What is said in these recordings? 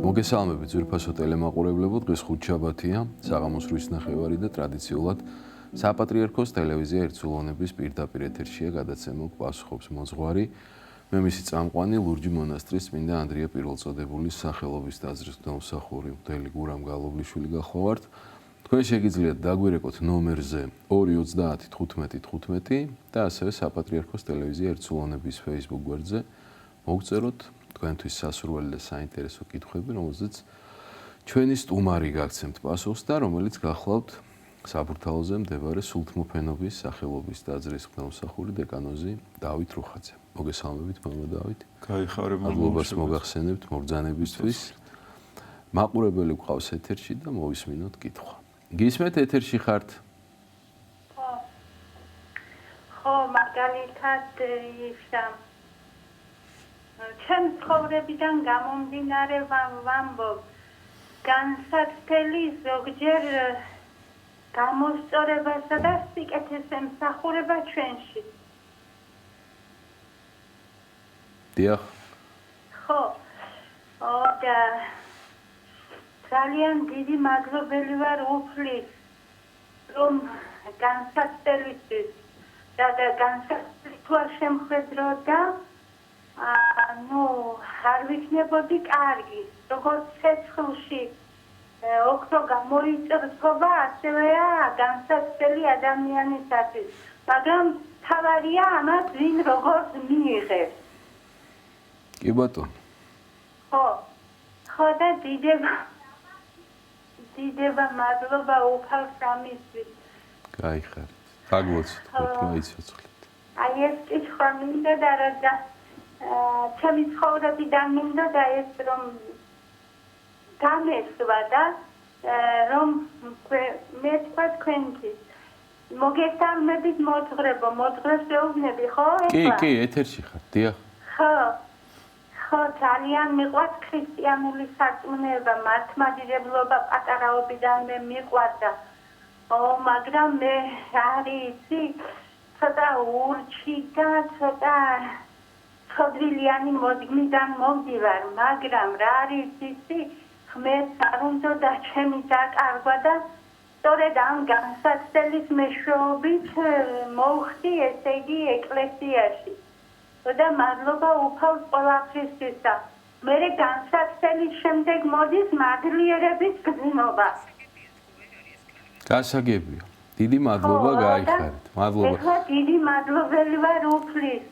მოგესალმებით ძვირფასო ტელემაყურებლებო, დღეს ხუთშაბათია, საღამოს 8 ნახევარი და ტრადიციულად საპატრიარქოს ტელევიზია ერთსულოვნების პირდაპირ ეთერშია გადაცემა პასუხობს მოძღვარი. მე მისი წამყვანი ლურჯი მონასტრის წმინდა ანდრია პირველწოდებულის სახელობის ტაძრის მღვდელმსახური მღვდელი გურამ გალობლიშვილი გახლავართ. თქვენ შეგიძლიათ დაგვირეკოთ ნომერზე 230 15 15 და ასევე საპატრიარქოს ტელევიზია ერთსულოვნების Facebook გვერდზე მოგწეროთ თქვენთვის სასურველი და საინტერესო კითხვები, რომელზეც ჩვენი სტუმარი გაგცემთ პასუხს და რომელიც გახლავთ საბურთალოზე მდებარე სულთმოფენობის სახელობის ტაძრის მღვდელმსახური დეკანოზი დავით რუხაძე. მოგესალმებით, მამა დავით. გაიხარე, მადლობას მოგახსენებთ მობრძანებისთვის. მაყურებელი გვყავს ეთერში და მოვისმინოთ კითხვა. გისმენთ ეთერში ხართ? ხო, მაგალითად ისა ჩემ ცხოვრებიდან გამომდინარე ვამბობ, განსაცდელი ზოგჯერ გამოსწორებასა და სიკეთეს ემსახურება ჩვენში. დიახ. ხო, და ძალიან დიდი მადლობელი ვარ უფლის, რომ განსაცდელისთვის და განსაცდელი თუ არ შემხედროდა, არ ვიქნებოდი კარგი, როგორც ცეცხლში ოქრო გამოიწრთობა, ასევეა განსაცდელი ადამიანისათვის, მაგრამ თავარია ამას ვინ როგორც მიიღებს. კი ბატონო. ხო და დიდება მადლობა უფალს ამისთვის. გაიხარეთ. გაგვოცეთ, მოიცოცხლეთ. აი ეს კითხვა მინდა და რა ჩემი ცხოვრებიდან მინდა და ეს რომ გამესვა და რომ მე თქვა თქვენთვის მოგესალმებით მოძღვრებს ეუბნები, ხო? კი, ეთერში ხარ, დიახ. ხო, ძალიან მიყვარს ქრისტიანული სარწმუნოება, მართლმადიდებლობა პატარაობიდანვე მიყვარდა. მაგრამ მე იცი, ცოტა ურჩი და ცოტა ცოდვილიანი მოდგმიდან მოვდივარ, მაგრამ რა არის იცი, ღმერთს არ უნდა და ჩემი დაკარგვა და სწორედ ამ განსაცდელის მეშვეობით მოვხდი, ესე იგი, ეკლესიაში. და მადლობა უფალს ყველაფრისთვის და მერე განსაცდელის შემდეგ მოდის მადლიერების გზნობა. გასაგებია. დიდი მადლობა გაიხარეთ. მადლობა. ეხლა დიდი მადლობელი ვარ უფლის.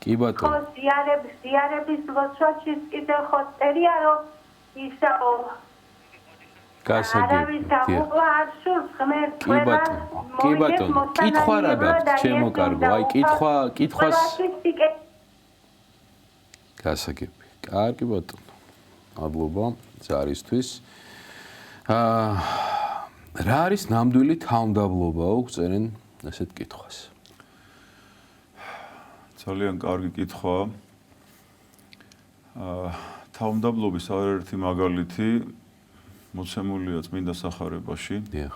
კი ბატონო. ხო, ზიარების ლოცვაშიც კიდევ ხო წერია, რომ ისაო გასაგებია. კი ბატონო. კითხვა რა გაქვთ, ჩემო კარგო? აი კითხვას გასაგებია. კარგი ბატონო. მადლობა ზარისთვის. რა არის ნამდვილი თავმდაბლობაო, გწერენ ასეთ კითხვას. ძალიან კარგი კითხვაა. თავმდაბლობის არაერთი მაგალითი მოცემულია წმინდა სახარებაში. დიახ.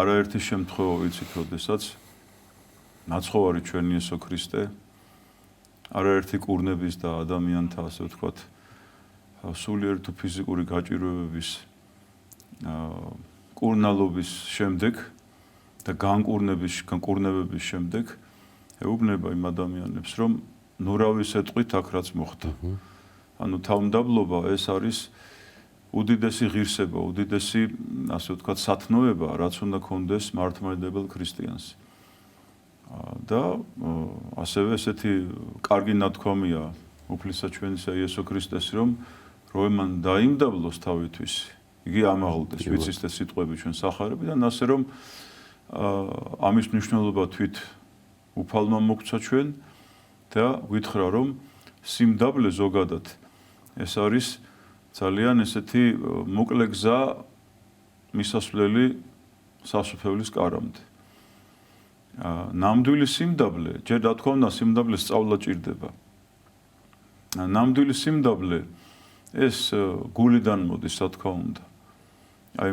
არაერთი შემთხვევა ვიცით, როდესაც ნაცხოვარი ჩვენი იესო ქრისტე არაერთი კურნების და ადამიანთა, ასე ვთქვათ, სულიერი თუ ფიზიკური გაჭირვებების კურნალობის შემდეგ და განკურნებების შემდეგ ეუბნება იმ ადამიანებს, რომ ნურავის ეტყვით აქ რაც მოხდა. ანუ თავმდაბლობა ეს არის უდიდესი ღირსება, უდიდესი, ასე ვთქვათ, სათნოება, რაც უნდა კონდეს მართლმადიდებელ ქრისტიანს. და ასევე ესეთი კარგი ნათქვამია უფლისა ჩვენისა იესო ქრისტეს, რომ მან დაიმდაბლოს თავისთვის, იგი ამაღლდეს, ვიცით ეს სიტყვები ჩვენ სახარებიდან, ასე რომ ამის მნიშვნელობა თვით უფალმა მოგცა ჩვენ და გითხრა, რომ სიმდაბლე ზოგადად ეს არის ძალიან ესეთი მოკლე გზა მისასვლელი სასუფეველის კარამდე. ნამდვილი სიმდაბლე, ჯერ რა თქმა უნდა, სიმდაბლეს სწავლა ჭირდება. ნამდვილი სიმდაბლე ეს გულიდან მოდის, რა თქმა უნდა. აი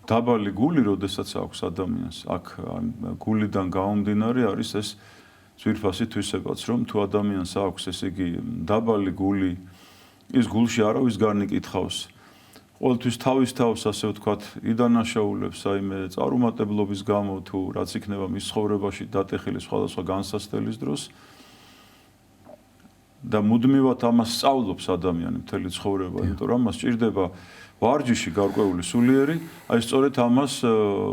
დაბალი გული, როდესაც აქვს ადამიანს, აქ გულიდან გამომდინარე არის ეს ძვირფასი თვისებაც, რომ თუ ადამიანს აქვს, ესე იგი, დაბალი გული ის გულში არავის გარნი კითხავს. ყოველთვის თავის თავს, ასე ვთქვათ, იდანაშაულებს აიმე წარუმატებლობის გამო თუ რაც იქნება მის ცხოვრებაში დატეხილი სხვადასხვა განსასწრების დროს და მუდმივად ამას სწავლობს ადამიანი მთელი ცხოვრება, იმიტომ რომ მას ჭირდება ვარჯიში გარკვეული სულიერი, აი სწორედ ამას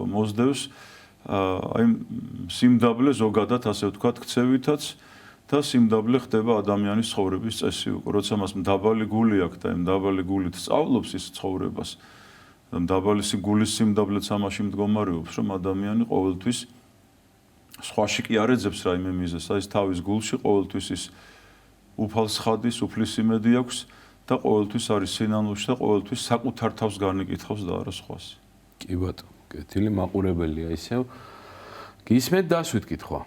მოსდევს აი სიმდაბლე ზოგადად, ასე ვთქვათ, ქცევითაც და სიმდაბლე ხდება ადამიანის ცხოვრების წესი უკვე, როცა მას მდაბალი გული აქვს და იმ მდაბალი გულით სწავლობს ის ცხოვრებას. მდაბალი გულის სიმდაბლეც ამაში მდგომარეობს, რომ ადამიანი ყოველთვის სხვაში კი არ ეძებს რაიმე მიზეზს, აი თავის გულში ყოველთვის ის უფალსხადის, უფლის იმედი აქვს და ყოველთვის არის სინანულში და ყოველთვის საკუთარ თავს განიკითხავს და არა სხვას. კი ბატონო, კეთილი მაყურებელია ისევ. გისმენთ დასვით კითხვა.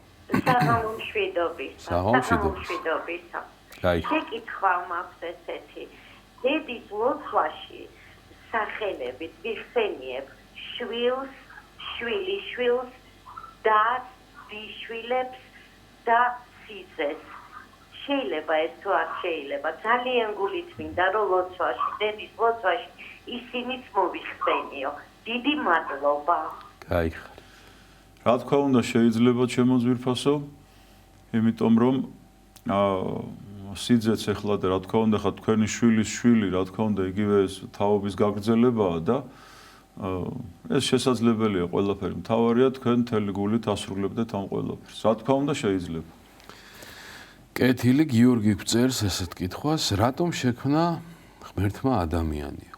საღამომშვიდობისა. შეკითხვა მაქვს ესეთი. დედის ლოცვაში სახელებით ვიხსენიებ შვილს, შვილიშვილს და დიშვილებს და სიზეს. შეიძლება ეს თუ არ შეიძლება. ძალიან გულით მინდა რომ ლოცვაში, დედის ლოცვაში ისინიც მოვიხსენიო. დიდი მადლობა. გაიხარ. რა თქმა უნდა შეიძლება შემოძვირფასო, იმიტომ რომ სიძეც ეხლა და რა თქმა უნდა ხა თქვენი შვილის შვილი, რა თქმა უნდა იგივე ეს თაობის გაგრძელებაა და ეს შესაძლებელია ყველაფერი. მთავარია თქვენ მთელი გულით ასრულებდეთ ამ ყველაფერს. რა თქმა უნდა შეიძლება. კეთილი გიორგი გწერს ესეთ კითხვას, რატომ შექმნა ღმერთმა ადამიანიო?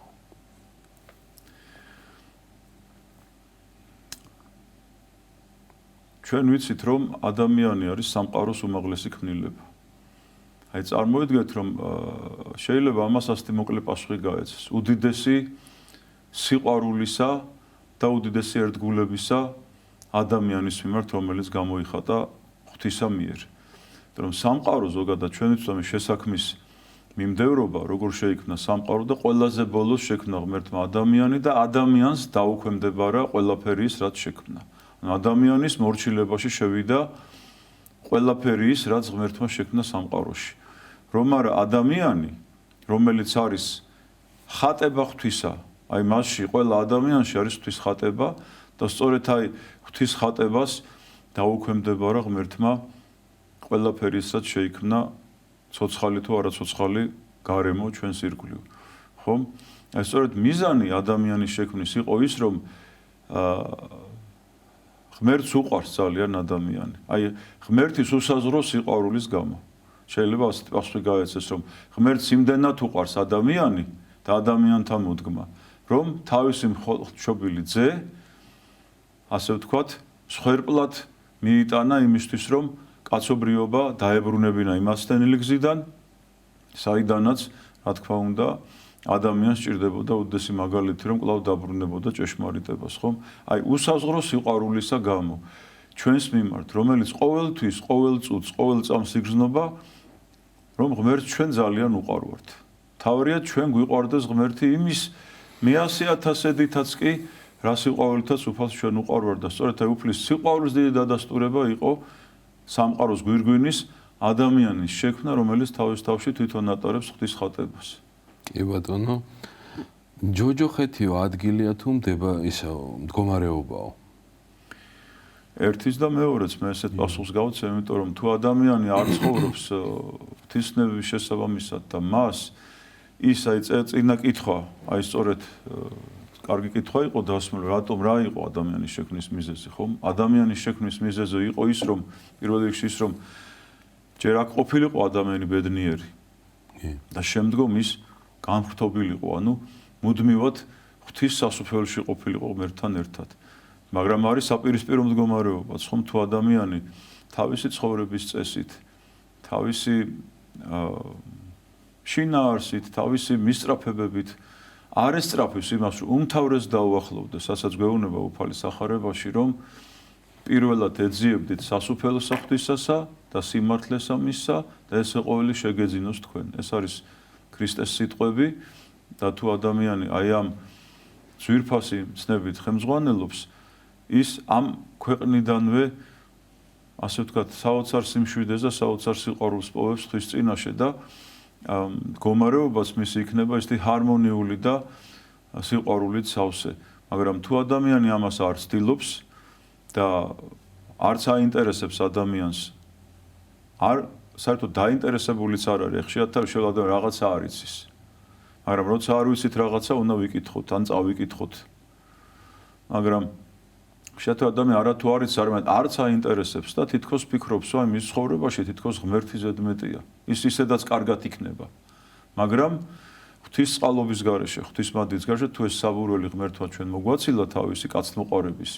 ჩვენ ვიცით რომ ადამიანი არის სამყაროს უმაღლესი ქმნილება. აი წარმოიდგეთ რომ შეიძლება ამას ასეთი მოკლე პასუხი გაეცეს. უდიდესი სიყვარულისა და უდიდესი ერთგულებისა ადამიანის მიმართ, რომელიც გამოიხატა ღვთისა მიერ. რომ სამყარო ზოგადად ჩვენ ვიცით რომ შესაქმის მიმდევრობა როგორ შეიქმნა სამყარო და ყველაზე ბოლოს შექმნა ღმერთმა ადამიანი და ადამიანს დაუქვემდებარა ყველაფერი ის რაც შექმნა. ადამიანის მორჩილებაში შევიდა ყველაფერი ის რაც ღმერთმა შექმნა სამყაროში. რომ არა ადამიანი, რომელიც არის ხატება ღვთისა, აი მასში ყველა ადამიანში არის ღვთის ხატება და სწორედ აი ღვთის ხატებას დაუქვემდებარა ღმერთმა ყველაფერი ის რაც შეიქმნა ცოცხალი თუ არა ცოცხალი გარემო ჩვენს ირგვლივ. ხომ? აი სწორედ მიზანი ადამიანის შექმნის იყო ის რომ ღმერთს უყვარს ძალიან ადამიანი. აი ღმერთის უსაზღვრო სიყვარულის გამო. შეიძლება ასეთი პასუხი გაეცეს რომ ღმერთს იმდენად უყვარს ადამიანი და ადამიანთან მოდგმა, რომ თავისი მშობილი ძე, ასე ვთქვათ, მსხვერპლად მიიტანა იმისთვის, რომ კაცობრიობა დაებრუნებინა იმ ასთენილი გზიდან, საიდანაც, რა თქმა უნდა, ადამიანს სჭირდებოდა უდიდესი მაგალითი, რომ კვლავ დაბრუნებოდა ჭეშმარიტებას, ხომ? აი, უსაზღვრო სიყვარულისა გამო ჩვენს მიმართ, რომელიც ყოველთვის, ყოველ წუთს, ყოველ წამს იგრძნობა, რომ ღმერთს ჩვენ ძალიან უყვარვართ. თავარია ჩვენ გვიყვარდეს ღმერთი იმის 100,000-ედითაც კი, რა სიყვარულითაც უფალს ჩვენ უყვარვართ და სწორედ აი უფლის სიყვარულის დიდი დადასტურება იყო სამყაროს გვირგვინის ადამიანის შექმნა, რომელიც თავის თავში თვითონ ატარებს ღვთის ხატებას. კი ბატონო. ჯოჯოხეთიო ადგილია თუ მდგომარეობაო? ერთის და მეორეც მე ესეთ პასუხს გავცემ, იმიტომ რომ თუ ადამიანი არ ცხოვრობს ღვთისნების შესაბამისად და მას ის აი წინა კითხვა, აი სწორედ კარგი კითხვა იყო დასმული, რატომ რა იყო ადამიანის შექმნის მიზეზი, ხომ? ადამიანის შექმნის მიზეზი იყო ის, რომ პირველ რიგში ის, რომ ჯერ აქ ყოფილიყო ადამიანი ბედნიერი და შემდგომ ის განხრთობილიყო, ანუ მუდმივად ღვთის სასუფეველში ყოფილიყო ღმერთთან ერთად. მაგრამ არის საპირისპირო მდგომარეობაც, ხომ თუ ადამიანი თავისი ცხოვრების წესით, თავისი შინაარსით, თავისი მისწრაფებებით არ ესწრაფვის იმას, რომ უმთავრეს დაუახლოვდეს, რასაც გვეუბნება უფალი სახარებაში, რომ პირველად ეძიებდით სასუფეველსა ღვთისასა და სიმართლესა მისსა და ესე ყოველი შეგეძინოს თქვენ. ეს არის ქრისტეს სიტყვები და თუ ადამიანი აი ამ ძვირფასი ცნებით ხელმძღვანელობს, ის ამ ქვეყნიდანვე ასე ვთქვათ, საოცარ სიმშვიდეს და საოცარ სიყვარულს პოვებს ღვთის წინაშე და მდგომარეობას მისი იქნება ესეთი ჰარმონიული და სიყვარულით სავსე. მაგრამ თუ ადამიანი ამას არ ცდილობს და არც აინტერესებს ადამიანს, საერთოდ დაინტერესებულიც არ არის, ხშირად შეიძლება რაღაცა არ იცის. მაგრამ როცა არ ვიცით რაღაცა, უნდა ვიკითხოთ, ან წავიკითხოთ. მაგრამ ხშირად ადამიანი არათუ არ იცის, არამედ არც აინტერესებს და თითქოს ფიქრობს, რომ მის ცხოვრებაში თითქოს ღმერთი ზედმეტია. ის ისედაც კარგად იქნება. მაგრამ ღვთისწყალობის გარეშე, ღვთისმადლის გარეშე თუ ეს საბურველი ღმერთმა ჩვენ მოგვაცილა თავისი კაცთმოყარების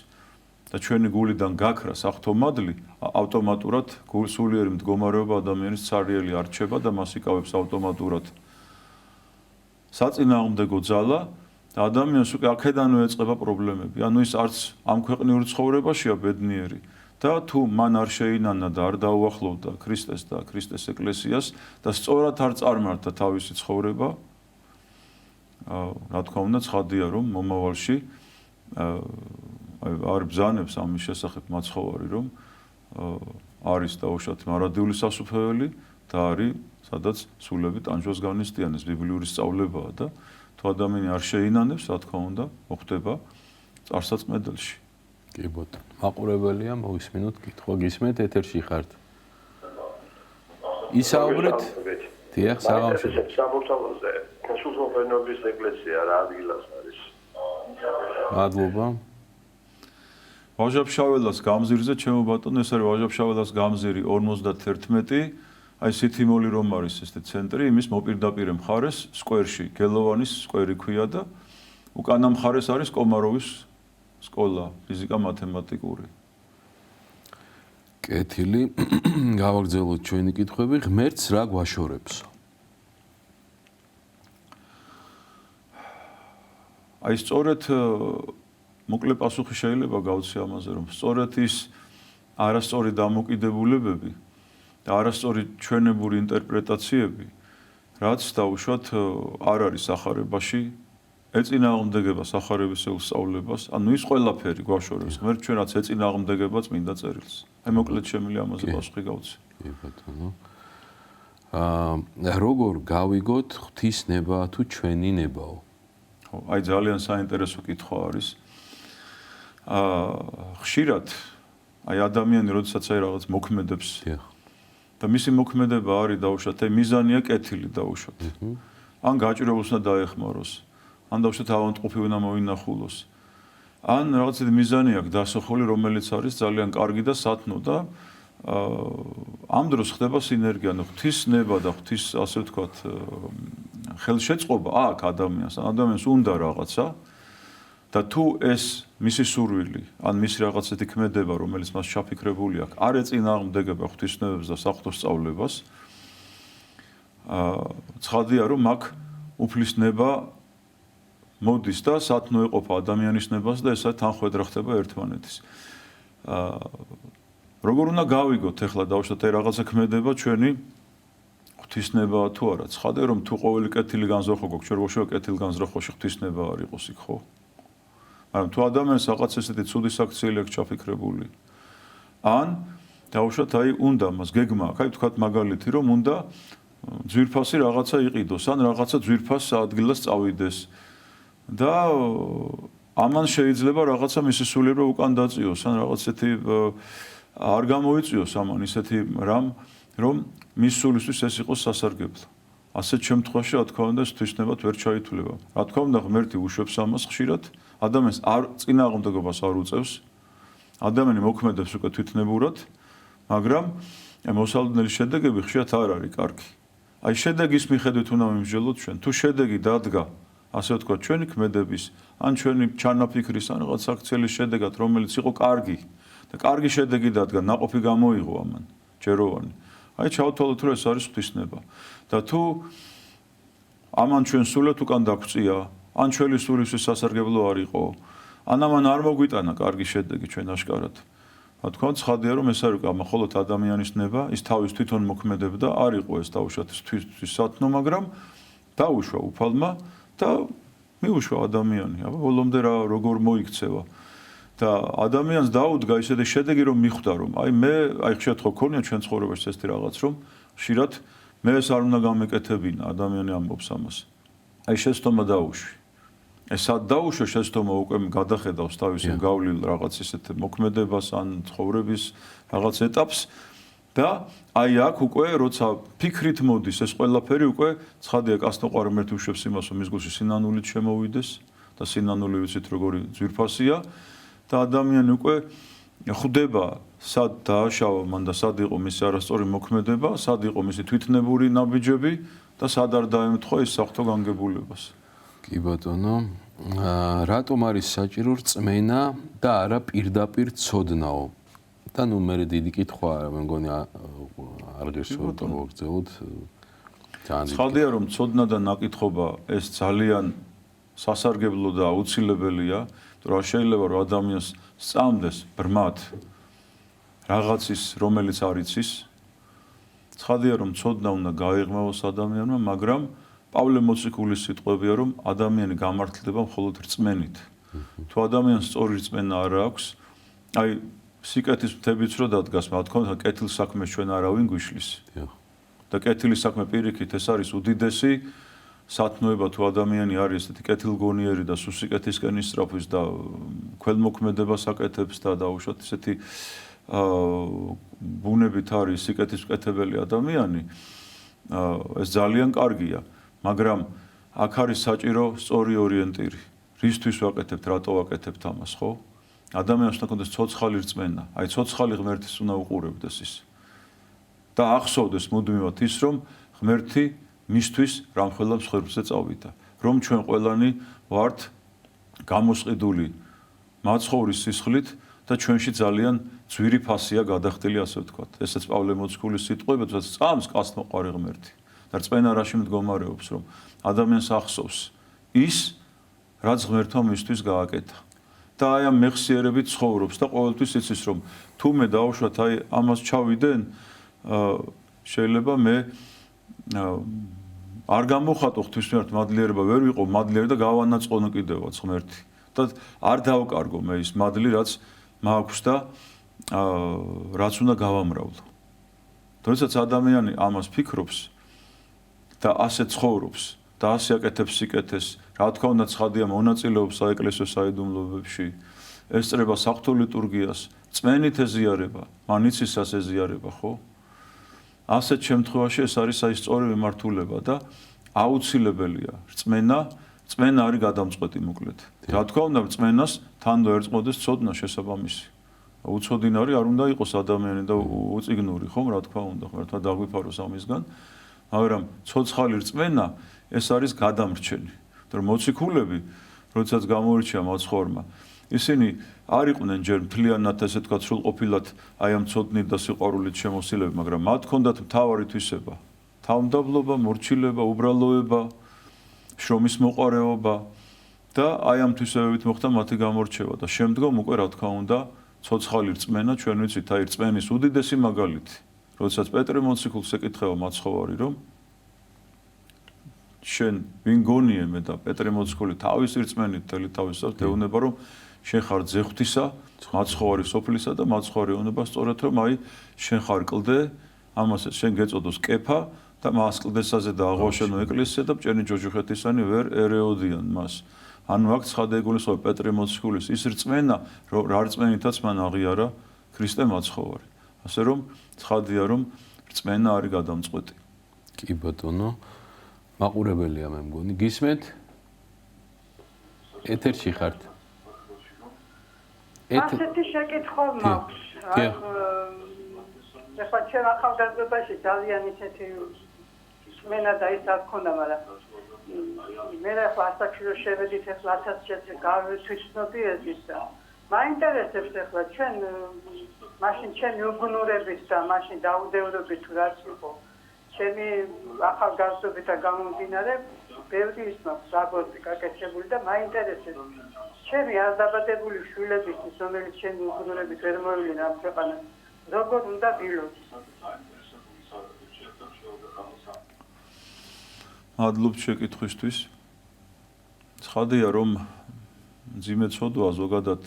და ჩვენი გულიდან გაქრა საფრთხომადლი, ავტომატურად სულიერი მდგომარეობა ადამიანის ცარიელი არჩება და მას იკავებს ავტომატურად საწინააღმდეგო ძალა და ადამიანს უკვე აქედანვე ეწყება პრობლემები. ანუ ის არც ამ ქვეყნიურ ცხოვრებაშია ბედნიერი და თუ მან არ შეინანა და არ დაუახლოვდა ქრისტეს და ქრისტეს ეკლესიას და სწორად არ წარმართა თავისი ცხოვრება, რა თქმა უნდა, ცხადია, რომ მომავალში არ ბრძანებს ამის შესახებ მაცხოვარი, რომ არის დაუშვათ მარადიული სასუფეველი და არის სადაც სულები ტანჯვას განესტიანეს, ბიბლიური სწავლებაა და თუ ადამიანი არ შეინანებს, რა თქმა უნდა, მოხდება წარსაწმედელში. კი ბატონო, მაყურებელია, მოვისმინოთ კითხვა, გისმენთ, ეთერში ხართ. ისაუბრეთ. დიახ, საღამოშო. საბურთალოზე სულთნობის ეკლესია რა ადგილას არის? მადლობა. ვაჟაფშაველას გამზირზე, ჩემო ბატონო, ეს არის ვაჟაფშაველას გამზირი 51, აი სითიმოლი რომ არის ეს ცენტრი, იმის მოპირდაპირე მხარეს, სკვერში, გელოვანის სკვერი ქვია და უკანა მხარეს არის კომაროვის სკოლა, ფიზიკა-მათემატიკური. კეთილი, გავაგრძელოთ ჩვენი კითხვები, ღმერთს რა გვაშორებს? აი სწორედ მოკლე პასუხი შეიძლება გავცი ამაზე, რომ სწორედ ის არასწორი დამოკიდებულებები და არასწორი ჩვენებური ინტერპრეტაციები, რაც დაუშვათ არ არის სახარებაში, ეწინააღმდეგება სახარებისეულ სწავლებას, ანუ ის ყველაფერი გვაშორებს, ღმერთ ჩვენ რაც ეწინააღმდეგება წმინდა წერილს. აი მოკლედ შემიძლია ამაზე პასუხი გავცი. კი ბატონო. როგორ გავიგოთ ღვთის ნება თუ ჩვენი ნებაო? ხო, აი ძალიან საინტერესო კითხვა არის. ხშირად აი ადამიანი როდესაც აი რაღაც მოქმედებს და მისი მოქმედება არის დაუშვათ აი მიზანია კეთილი დაუშვათ. ან გაჭირებულს უნდა დაეხმაროს, ან დაუშვათ ავანტყოფი უნდა მოინახულოს. ან რაღაც მიზანი აქვს დასახული, რომელიც არის ძალიან კარგი და სათნო და ამ დროს ხდება სინერგია, ანუ ღვთის ნება და ღვთის ასე ვთქვათ ხელშეწყობა აქ ადამიანს უნდა რაღაცა და თუ ეს მისი სურვილი, ან მისი რაღაცეთი ქმედება, რომელიც მას ჩაფიქრებული აქვს, არ ეწინააღმდეგება ღვთისნებებს და საღვთო სწავლებას, ცხადია, რომ აქ უფლის ნება მოდის და სათნო ეყოფა ადამიანის ნებას და ესა თანხვედრა ხდება ერთმანეთის. როგორ უნდა გავიგოთ ახლა დავუშვათ აი რაღაცა ქმედება ჩვენი ღვთისნებაა თუ არა? ცხადია, რომ თუ ყოველი კეთილი განზრახვა გვაქვს, ჩვენ როგორ კეთილ განზრახვაში ღვთისნება არ იყოს იქ, ხო? მაგრამ თუ ადამიანს რაღაც ესეთი ცუდი საქციელი აქვს ჩაფიქრებული, ან დავუშვათ აი უნდა მას გეგმა აქვს, აი ვთქვათ მაგალითი, რომ უნდა ძვირფასი რაღაცა იყიდოს, ან რაღაცა ძვირფას ადგილას წავიდეს და ამან შეიძლება რაღაცა მისი სულიერება უკან დაწიოს, ან რაღაც ესეთი არ გამოიწვიოს ამან ისეთი რამ, რომ მის სულისთვის ეს იყოს სასარგებლო. ასეთ შემთხვევაში, რა თქმა უნდა, ღვთისნებად ვერ ჩაითვლება. რა თქმა უნდა, ღმერთი უშვებს ამას ხშირად, ადამიანს წინააღმდეგობას არ უწევს, ადამიანი მოქმედებს უკვე თვითნებურად, მაგრამ მოსალოდნელი შედეგები ხშირად არ არის კარგი. აი შედეგის მიხედვით უნდა მიმსჯელოთ ჩვენ. თუ შედეგი დადგა, ასე ვთქვათ, ჩვენი ქმედების, ან ჩვენი ჩანაფიქრის, ან რაღაც აქციის შედეგად, რომელიც იყო კარგი და კარგი შედეგი დადგა, ნაყოფი გამოიღო ამან, ჯეროვანი. აი ჩავთვალოთ, რომ ეს არის ღვთისნება. და თუ ამან ჩვენ სულად უკან დაგვწია, ან ჩვენი სულისთვის სასარგებლო არ იყო, ან ამან არ მოგვიტანა კარგი შედეგი ჩვენ აშკარად. რა თქმა უნდა, ცხადია, რომ ეს არის მხოლოდ ადამიანის ნება, ის თავის თვითონ მოქმედებდა, არ იყო ეს დაუშვათ თვითთვის სათნო, მაგრამ დაუშვა უფალმა და მიუშვა ადამიანი, აბა ბოლომდე როგორ მოიქცევა. და ადამიანს დაუდგა ისეთი შედეგი, რომ მიხვდა, რომ აი მე, აი ხშირად ხო ქონია ჩვენ ცხოვრებაში ესეთი რაღაც, რომ ხშირად მე ეს არ უნდა გამეკეთებინა, ადამიანი ამბობს ამას. აი შეცდომა დაუშვი. სად დაუშვე შეცდომა უკვე გადახედავს თავის გავლილ რაღაც ისეთ მოქმედებას ან ცხოვრების რაღაც ეტაპს და აი აქ უკვე როცა ფიქრით მოდის ეს ყველაფერი უკვე ცხადია კასტოყარი მერტ უშვებს იმას რომ მის გულში სინანულით შემოვიდეს და სინანული ვიცით როგორი ძვირფასია და ადამიანი უკვე ხვდება სად დააშავა მან და სად იყო მისი არასწორი მოქმედება, სად იყო მისი თვითნებური ნაბიჯები და სად არ დაემთხვა ის საფრთხო განგებულებას. კი ბატონო, რატომ არის საჭირო რწმენა და არა პირდაპირ ცოდნაო? და ნუ მე დიდი კითხვაა, მე მგონი არ გესურვებთ მოგწევთ. ცხადია რომ ცოდნა და ნაკითხობა ეს ძალიან სასარგებლო და აუცილებელია, რომ შეიძლება რომ ადამიანს სწამდეს ბრმად რაღაცის რომელიც არ იცის. ცხადია რომ ცოდნა უნდა გაიღმევოს ადამიანმა, მაგრამ პავლე მოციქულის სიტყვებია რომ ადამიანი გამართლდება მხოლოდ რწმენით. თუ ადამიანს სწორი რწმენა არ აქვს, აი სიკეთის მთებიც რო დადგას, რა თქმა უნდა, კეთილ საქმეს ჩვენ არავინ გვიშლის. და კეთილი საქმე პირიქით ეს არის უდიდესი სათნოება თუ ადამიანი არის ესეთი კეთილგონიერი და სუსიკეთისკენ ისწრაფვის და ქველმოქმედებას აკეთებს და დაუშვათ ესეთი ბუნებით არის სიკეთის მკეთებელი ადამიანი, ეს ძალიან კარგია. მაგრამ აქ არის საჭირო სწორი ორიენტირი. რისთვის ვაკეთებთ, რატო ვაკეთებთ ამას, ხო? ადამიანს უნდა კონდეს ცოცხალი რწმენა. აი ცოცხალი ღმერთის უნდა უყურებდეს ის. და ახსოვდეს მუდმივად ის, რომ ღმერთი მისთვის რამხელა მსხვერპლზე წავიდა. რომ ჩვენ ყველანი ვართ გამოსყიდული მაცხოვრის სისხლით და ჩვენში ძალიან ძვირი ფასია გადახდილი, ასე ვთქვათ. ესეც პავლე მოციქულის სიტყვები, თუნდაც წამს კასტმოყარი ღმერთი. და რწმენა რაში მდგომარეობს, რომ ადამიანს ახსოვს ის, რაც ღმერთმა მისთვის გააკეთა. და აი ამ მეხსიერებით ცხოვრობს და ყოველთვის იცის, რომ თუ მე დავუშვათ აი ამას ჩავიდენ, შეიძლება მე არ გამოხატო ღვთისმეტყველო მადლიერება ვერ ვიყო მადლიერი და გავანაწყონო კიდევაც ღმერთი. და არ დავკარგო მე ის მადლი, რაც მაქვს და რაც უნდა გავამრავლო. თორესაც ადამიანი ამას ფიქრობს და ასე ცხოვრობს და ასე აკეთებს სიკეთეს, რა თქმა უნდა, ცხადია მონაწილეობს საეკლესიო საიდუმლოებებში, ესწრება საღვთო ლიტურგიას, წმენით ეზიარება, მანიცისას ეზიარება, ხო? ასეთ შემთხვევაში ეს არის აი სწორი მიმართულება და აუცილებელია რწმენა, რწმენა არის გადამწყვეტი მოკლედ. რა თქმა უნდა, რწმენას თანდო ერწყმოდეს ცოდნა შესაბამისი. უცოდინარი არ უნდა იყოს ადამიანი და უწიგნური, ხომ, რა თქმა უნდა, ღმერთმა დაგვიფაროს ამისგან, მაგრამ ცოცხალი რწმენა ეს არის გადამრჩენი. რომ მოციქულები, როდესაც გამოირჩია მაცხოვრმა, ისინი არ იყვნენ ჯერ მთლიანად ესე თქვა სრულყოფილად აი ამ ცოდნით და სიყვარულით შემოსილები, მაგრამ მათ ჰქონდათ მთავარი თვისება, თავმდაბლობა, მორჩილება, უბრალოება, შრომის მოყარეობა და აი ამ თვისებებით მოხდა მათი გამორჩევა და შემდგომ უკვე რა თქმა უნდა ცოცხალი რწმენა, ჩვენ ვიცით აი რწმენის უდიდესი მაგალითი, როდესაც პეტრე მოციქულს ეკითხება მაცხოვარი, რომ შენ ვინ გონიე მე და პეტრე მოციქული თავის რწმენით თელი თავისას ეუბნება, რომ შენ ხარ ძეხვთისა, მაცხოვარი სოფლისა და მაცხოვარი ეუბნება სწორად რომ აი შენ ხარ კლდე, ამასაც შენ გეწოდოს კეფა და მას კლდესაზე დააღვაშენო ეკლესია და ბჭენი ჯოჯოხეთისანი ვერ ერეოდიან მას. ანუ აქ ცხადა ეგულისხმება პეტრე მოციქულის ის რწმენა, რა რწმენითაც მან აღიარა ქრისტე მაცხოვარი. ასე რომ ცხადია რომ რწმენა არის გადამწყვეტი. კი ბატონო, მაყურებელია მე მგონი. გისმენთ? ეთერში ხართ? ასეთი შეკითხვა მაქვს. ეხლა ჩვენ ახალგაზრდობაში ძალიან ისეთი რწმენა და ის არ ქონდა, მაგრამ მე ახლა ასაკში შევედით, ახლა 1000 წელი გავიცნობდი ეს და მაინტერესებს ახლა ჩვენ მაშინ ჩემი უგუნურებით და მაშინ დაუდევრობით თუ რაც იყო ჩემი ახალგაზრდობით და გამომდინარე ბევრი ის მაქვს ზაბოთი გაკეთებული და მაინტერესებს ჩემი არ დაბადებული შვილებისთვის, რომელიც ჩემი უგუნურებით ვერ მოვიდნენ ამ ქვეყანას, როგორ უნდა დილოს? მადლობთ შეკითხვისთვის. ცხადია რომ მძიმე ცოდვა ზოგადად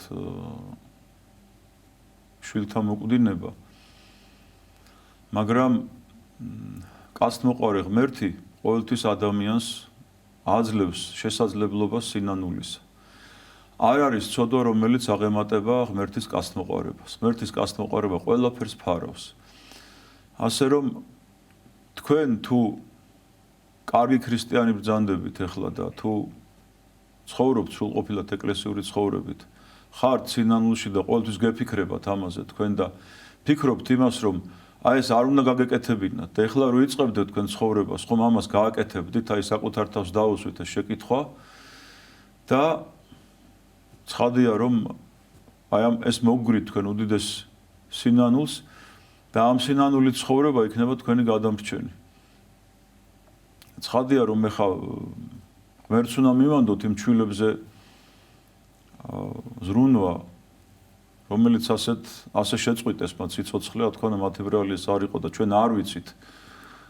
შვილთა მოკვდინება, მაგრამ კაცთმოყვარე ღმერთი ყოველთვის ადამიანს აძლევს შესაძლებლობას სინანულისა. არ არის ცოდვა, რომელიც აღემატება ღმერთის კაცთმოყვარებას. ღმერთის კაცთმოყვარება ყველაფერს ფარავს. ასე რომ თქვენ თუ კარგი ქრისტიანი ბრძანდებით ახლა და თუ ცხოვრობთ სრულყოფილად ეკლესიური ცხოვრებით, ხართ სინანულში და ყოველთვის გეფიქრებათ ამაზე თქვენ და ფიქრობთ იმას, რომ აი ეს არ უნდა გაგეკეთებინათ და ეხლა რო იწყებდეთ თქვენ ცხოვრებას, ხომ ამას გააკეთებდით, აი საკუთარ თავს დაუსვით ეს შეკითხვა და ცხადია რომ აი ეს მოგგვირით თქვენ უდიდეს სინანულს და ამ სინანულით ცხოვრება იქნება თქვენი გადამრჩენი. ცხადია რომ ეხლა ღმერთს უნდა მივანდოთ იმ ჩვილებზე ზრუნვა რომელიც ასე შეწყვიტეს მათ სიცოცხლე, რა თქმა უნდა მათი ბრალი ეს არ იყო და ჩვენ არ ვიცით.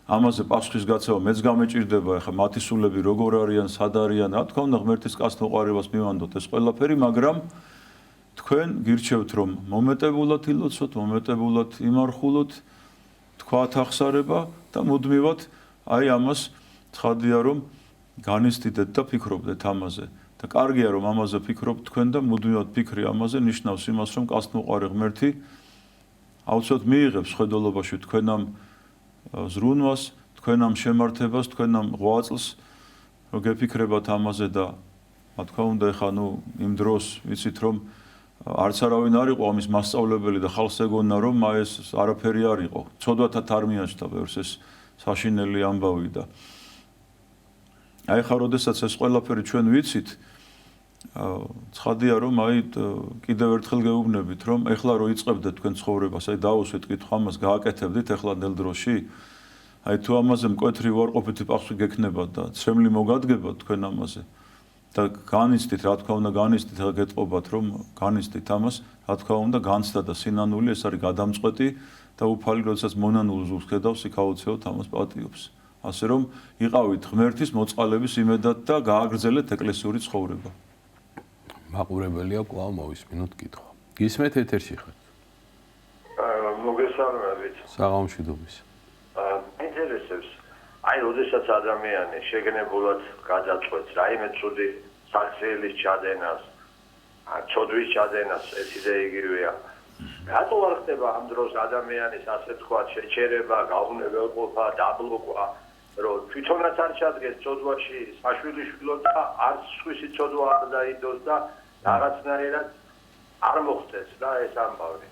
ამაზე პასუხის გაცემა მეც გამეჭირდება, ეხლა მათი სულები როგორ არიან, სად არიან, რა თქმა უნდა ღმერთის კაცთმოყვარებას მივანდოთ ეს ყველაფერი, მაგრამ თქვენ გირჩევთ რომ მომეტებულად ილოცოთ, მომეტებულად იმარხულოთ, თქვათ ახსარება და მუდმივად აი ამას ცხადია რომ განიცდიდეთ და ფიქრობდეთ ამაზე. და კარგია რომ ამაზე ფიქრობთ თქვენ და მუდმივად ფიქრი ამაზე ნიშნავს იმას რომ კაცთმოყვარე ღმერთი აუცილებლად მიიღებს ხედველობაში თქვენ ამ ზრუნვას, თქვენ ამ შემართებას, თქვენ ამ ღვაწლს რომ გეფიქრებათ ამაზე და რა თქმა უნდა ეხა იმ დროს ვიცით რომ არც არავინ არ იყო ამის მასწავლებელი და ხალხს ეგონა რომ აი ეს არაფერი არ იყო. ცოდვათად არ მიაჩნდა ბევრს ეს საშინელი ამბავი და აი ხა როდესაც ეს ყველაფერი ჩვენ ვიცით ცხადია რომ აი კიდევ ერთხელ გეუბნებით რომ ეხლა რო იწყებდეთ თქვენ ცხოვრებას აი დაუსვით კითხვა ამას გააკეთებდით ეხლა ნელ დროში აი თუ ამაზე მკვეთრი უარყოფითი პასუხი გექნება და ცრემლი მოგადგებათ თქვენ ამაზე და განიცდით რა თქმა უნდა განიცდით და გეტყობათ რომ განიცდით ამას რა თქმა უნდა განცდა და სინანული ეს არის გადამწყვეტი და უფალი როდესაც მონანულ ზურგს ხედავს იქ აუცილებლად ამას პატიობს. ასე რომ იყავით ღმერთის მოწყალების იმედად და გააგრძელეთ ეკლესიური ცხოვრება. მაყურებელია კვლავ მოვისმინოთ კითხვა. გისმენთ ეთერში ხართ? მოგესალმებით. საღამომშვიდობის. ინტერესებს. აი, როდესაც ადამიანი შეგნებულად გადაწყვეტს რაიმე ცუდი საქციელის ჩადენას, ცოდვის ჩადენას, ეს იდე იგივეა. რატო არ ხდება ამ დროს ადამიანის ასე თქვა შეჩერება, გაუნებელყოფა, დაბლოკვა? რომ თვითონაც არ ჩადგეს ცოდვაში საშვილიშვილო და არც სხვისი ცოდვა არ დაიდოს და რაღაცნაირად არ მოხდეს და ეს ამბავი.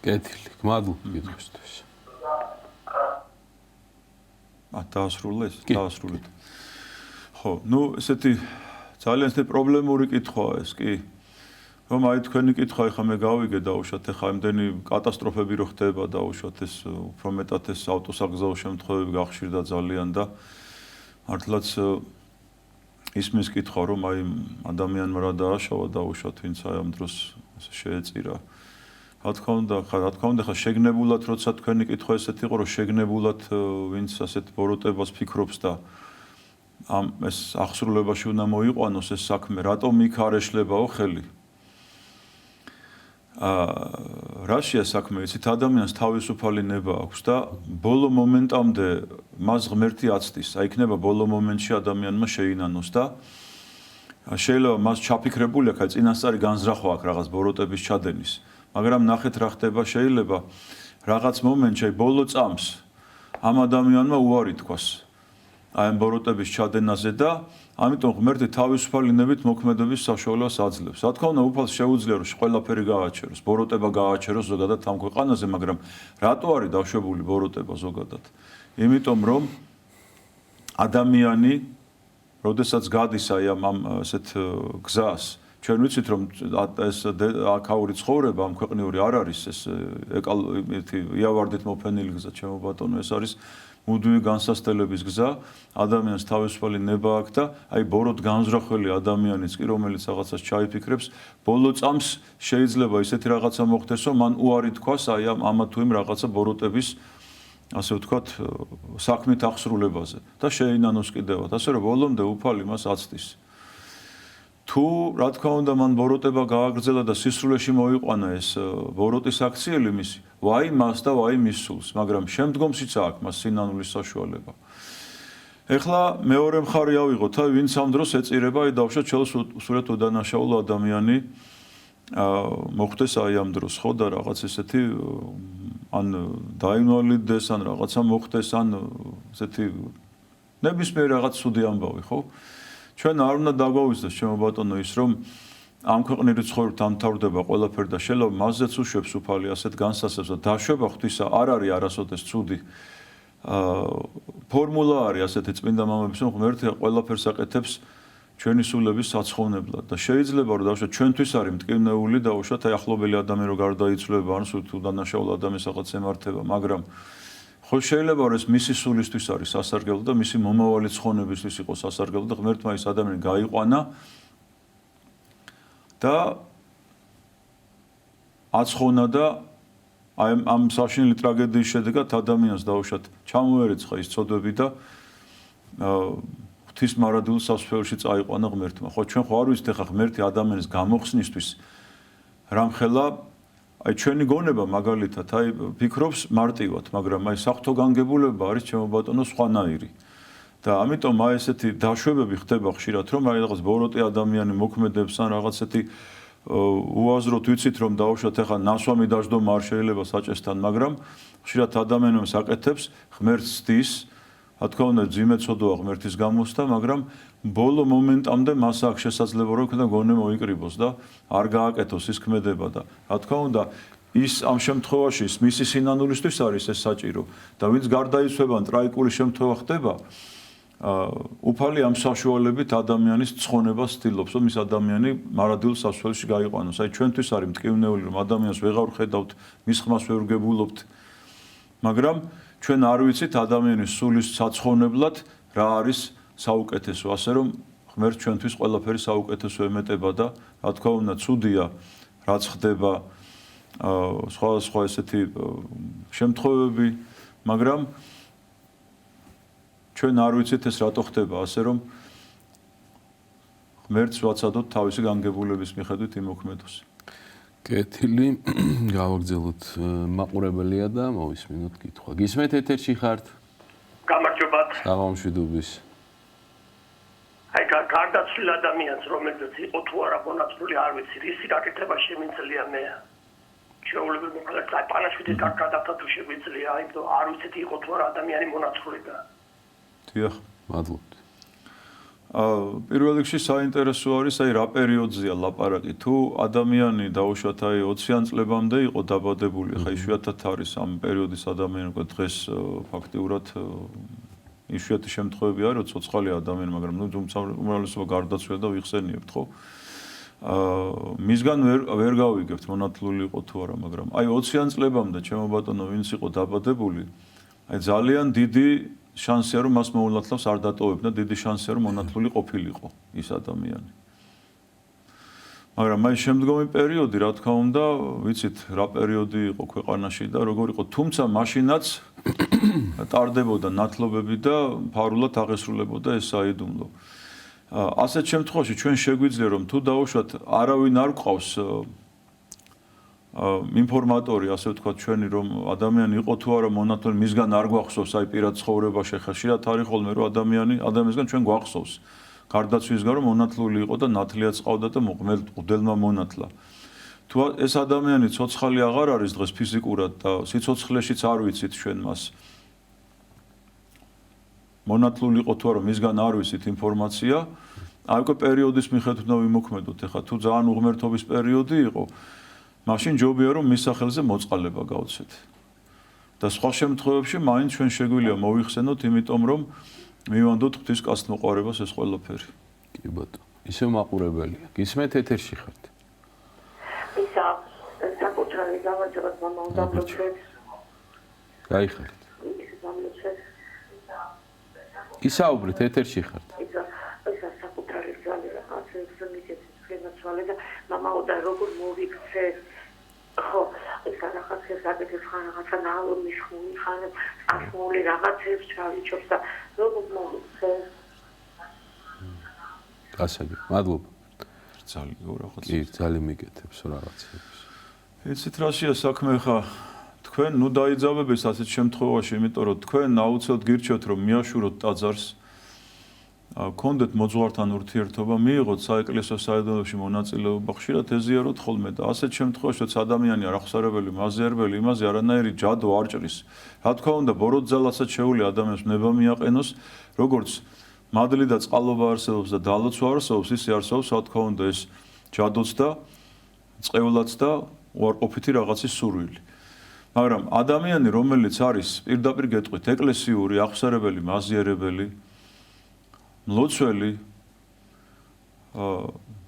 კეთილი, მადლობთ კითხვისთვის. დაასრულეს? დაასრულეთ. ხო, ესეთი ძალიან ესეთი პრობლემური კითხვაა ეს კი. რომ აი თქვენი კითხვა ეხა მე გავიგე დაუშვათ ეხა იმდენი კატასტროფები რო ხდება დაუშვათ ეს უფრო მეტად ეს ავტოსაგზაო შემთხვევები გახშირდა ძალიან და მართლაც ისმის კითხვა რომ აი ადამიანმა რა დააშავა დაუშვათ ვინც აი ამ დროს შეეწირა რა თქმა უნდა ხა შეგნებულად როცა თქვენი კითხვა ესეთი იყო რომ შეგნებულად ვინც ასეთ ბოროტებას ფიქრობს და ამ ეს აღსრულებაში უნდა მოიყვანოს ეს საქმე რატომ იქ არ ეშლებაო ხელი რაშია საქმე იცით ადამიანს თავისუფალი ნება აქვს და ბოლო მომენტამდე მას ღმერთი აცდის აი იქნება ბოლო მომენტში ადამიანმა შეინანოს და შეიძლება მას ჩაფიქრებული აქვს აი წინასწარი განზრახვა აქვს რაღაც ბოროტების ჩადენის მაგრამ ნახეთ რა ხდება შეიძლება რაღაც მომენტში აი ბოლო წამს ამ ადამიანმა უარი თქვას აი ამ ბოროტების ჩადენაზე და ამიტომ ღმერთი თავისუფალი ნებით მოქმედების საშუალებას აძლევს. რა თქმა უნდა, უფალს შეუძლია რომ ყველაფერი გააჩეროს, ბოროტება გააჩეროს ზოგადად ამ ქვეყანაზე, მაგრამ რატო არის დაშვებული ბოროტება ზოგადად? იმიტომ რომ ადამიანი, როდესაც გადის აი ამ ესეთ გზას, ჩვენ ვიცით რომ ეს აქაური ცხოვრება ამ ქვეყნიური არ არის ეს იავარდით მოფენილი გზა, ჩემო ბატონო, ეს არის მუდმივი განსასწრების გზა, ადამიანს თავისუფალი ნება აქვს და აი ბოროტ განზრახველი ადამიანიც კი რომელიც რაღაცას ჩაიფიქრებს, ბოლო წამს შეიძლება ისეთი რაღაცა მოხდეს, რომ მან უარი თქვას აი ამა თუ იმ რაღაცა ბოროტების ასე ვთქვათ, საქმით აღსრულებაზე და შეინანოს კიდევაც. ასე რომ ბოლომდე უფალი მას აცდის. თუ რა თქმა უნდა მან ბოროტება გააგრძელა და სისრულეში მოიყვანა ეს ბოროტის აქციელი მისი, ვაი მას და ვაი მის სულს, მაგრამ შემდგომშიც აქვს მას სინანულის საშუალება. ეხლა მეორე მხარე ავიღოთ, აი ვინც ამ დროს ეწირება, აი დავუშვათ სულეთ უდანაშაულო ადამიანი მოხდეს აი ამ დროს, ხო და რაღაც ესეთი ან დაინვალიდეს, ან რაღაცა მოხდეს, ან ესეთი ნებისმიერ რაღაც ცუდი ამბავი, ხო? ჩვენ არ უნდა დაგვავიწყდეს ჩემო ბატონო ის რომ ამ ქვეყნიერი ცხოვრება დამთავრდება ყველაფერი და შეიძლება მასზეც უშვებს უფალი ასეთ განსასწრებს და დაშვება ღვთისა არ არის არასოდეს ცუდი ფორმულა არის ასეთი წმინდა მამების რომ ღმერთი ყველაფერს აკეთებს ჩვენი სულების საცხოვნებლად და შეიძლება რომ დავუშვათ ჩვენთვის არის მტკივნეული და უშოთ აი ახლობელი ადამიანი რო გარდაიცვლება ან სულ თუ დანაშაულ ადამიანს რაღაც ემართება მაგრამ ხო შეიძლება რომ ეს მისი სულისთვის არის სასარგებლო და მისი მომავალი ცხონებისთვის იყოს სასარგებლო და ღმერთმა ის ადამიანი გაიყვანა და აცხონა და აი ამ საშინელი ტრაგედიის შედეგად ადამიანს დაუშვათ ჩამოერეცხა ის ცოდვები და ღვთის მარადულ სასწაულში წაიყვანა ღმერთმა. ხო ჩვენ ხო არ ვიცით ახლა ღმერთი ადამიანის გამოხსნისთვის რამხელა აი ჩვენი გონება მაგალითად აი ფიქრობს მარტივად, მაგრამ აი საღვთო განგებულება არის ჩემო ბატონო სხვანაირი. და ამიტომ აი ესეთი დაშვებები ხდება ხშირად, რომ აი რაღაც ბოროტი ადამიანი მოქმედებს ან რაღაცეთი უაზროდ ვიცით რომ დაუშვათ ახლა ნასვამი დაждდომა არ შეიძლება საჭესთან, მაგრამ ხშირად ადამიანს აკეთებს ღმერთს დის რა თქმა უნდა ძიმეცოდოა ღმერთის გამოსთა, მაგრამ ბოლო მომენტამდე მას აქვს შესაძლებლობა რომ და გონე მოიკრიბოს და არ გააკეთოს ის ქმედება და რა თქმა უნდა ის ამ შემთხვევაში მისი სინანულისთვის არის ეს საჭირო და ვინც გარდაიცვალა ტრაიკული შემთხვევა ხდება უფალი ამ საშუალებით ადამიანის ცხონებას ცდილობს რომ ის ადამიანი მარადილ სასწაულში გაიყვანოს. აი ჩვენთვის არის მტკივნეული რომ ადამიანს ვეღარ ხედავთ, მის ხმას ვერ ვგებულობთ, მაგრამ ჩვენ არ ვიცით ადამიანის სულის საცხოვნებლად რა არის საუკეთესო, ასე რომ ღმერთს ჩვენთვის ყველაფერი საუკეთესო ემეტება და რა თქმა უნდა ცუდია რაც ხდება სხვა ესეთი შემთხვევები, მაგრამ ჩვენ არ ვიცით ეს რატო ხდება, ასე რომ ღმერთს ვაცადოთ თავისი განგებულების მიხედვით იმოქმედოს. კეთილი, გავაგრძელოთ მაყურებელია და მოვისმინოთ კითხვა. გისმენთ ეთერში ხართ? გამარჯობათ. საღამომშვიდობის. აი გარდაცვლილ ადამიანს რომელზეც იყო თუ არა მონაწილე არ ვიცი, რისი გაკეთება შემიძლია მე. შეუძლებელი მოკლედ აი პანაშვიდის გადათა თუ შემიძლია, აი არ ვიცით იყო თუ არა ადამიანი მონაწილე და. დიახ, მადლობთ. პირველ რიგში საინტერესო არის აი რა პერიოდზეა ლაპარაკი. თუ ადამიანი დაუშვათ აი 20-იან წლებამდე იყო დაბადებული, ხა იშვიათად არის ამ პერიოდის ადამიანი, უკვე დღეს ფაქტიურად იშვიათი შემთხვევები არის, რომ ცოცხალი ადამიანი, მაგრამ ნუ უმრავლესობა გარდაცვლა და ვიხსენიებთ, ხო? მისგან ვერ გავიგებთ მონათლული იყო თუ არა, მაგრამ აი 20-იან წლებამდე ჩემო ბატონო ვინც იყო დაბადებული, აი ძალიან დიდი შანსია რომ მას მოულათლავს არ დატოვებდა, დიდი შანსია რომ მონათლული ყოფილიყო ის ადამიანი. მაგრამ აი შემდგომი პერიოდი, რა თქმა უნდა, ვიცით რა პერიოდი იყო ქვეყანაში და როგორ იყო, თუმცა მაშინაც ტარდებოდა ნათლობები და ფარულად აღესრულებოდა ეს საიდუმლო. ასეთ შემთხვევაში ჩვენ შეგვიძლია რომ თუ დაუშვათ არავინ არ გვყავს ინფორმატორი, ასე ვთქვათ, ჩვენი რომ ადამიანი იყო თუ არა მონათლული, მისგან არ გვახსოვს აი პირად ცხოვრებაში, ხშირად არის ხოლმე რომ ადამიანისგან ჩვენ გვახსოვს გარდაცვლისგან რომ მონათლული იყო და ნათლიაც ყავდა და მღვდელმა მონათლა. თუ ეს ადამიანი ცოცხალი აღარ არის დღეს ფიზიკურად და სიცოცხლეშიც არ ვიცით ჩვენ მას მონათლული იყო თუ არა, მისგან არ ვიცით ინფორმაცია, აი უკვე პერიოდის მიხედვით უნდა ვიმოქმედოთ. ეხლა თუ ძალიან უღმერთობის პერიოდი იყო მაშინ ჯობია რომ მის სახელზე მოწყალება გავცეთ. და სხვა შემთხვევებში მაინც ჩვენ შეგვიძლია მოვიხსენოთ, იმიტომ რომ მივანდოთ ღვთის კაცთმოყვარებას ეს ყველაფერი. კი ბატონო, ისევ მაყურებელია. გისმენთ ეთერში ხართ? ისა საკუთარი გამარჯვებას მამა უნდა მოგწეს. გაიხარეთ. ისაუბრეთ ეთერში ხართ? ისა საკუთარი ძალი რაღაცებს მისცეს ხელნაცვალე და მამა უნდა როგორ მოვიქცე. ხო, ეს რაღაცებს აკეთებს ხან რაღაცა ნალონი შხული ხან ასმული რაღაცებს ჩავიჩობს და როგორ მოვიქცე. გასაგებ, მადლობა. ძალიან რაღაც. კი, ძალიან მიკეთებს რაღაცებს. იცით რაშია საქმე ხა თქვენ ნუ დაიძაბებით ასეთ შემთხვევაში, იმიტომ რომ თქვენ აუცილებლად გირჩევთ რომ მიაშუროთ ტაძარს. გქონდეთ მოძღვართან ურთიერთობა, მიიღოთ საეკლესიო საიდუმლოებში მონაწილეობა, ხშირად ეზიაროთ ხოლმე და ასეთ შემთხვევაში, როცა ადამიანი არ ახსარებელი, მაზიარებელი, იმაზე არანაირი ჯადო არ ჭრის. რა თქმა უნდა, ბოროტძალასაც შეუძლია ადამიანს ნება მიაყენოს, როგორც მადლი და წყალობა არსებობს და დალოცვა არსებობს, ისე არსებობს, რა თქმა უნდა, ეს ჯადოც და წყევლაც და უარყოფითი რაღაცის სურვილი. მაგრამ ადამიანი, რომელიც არის პირდაპირ გეტყვით, ეკლესიური, ახსარებელი, მაზიარებელი, მლოცველი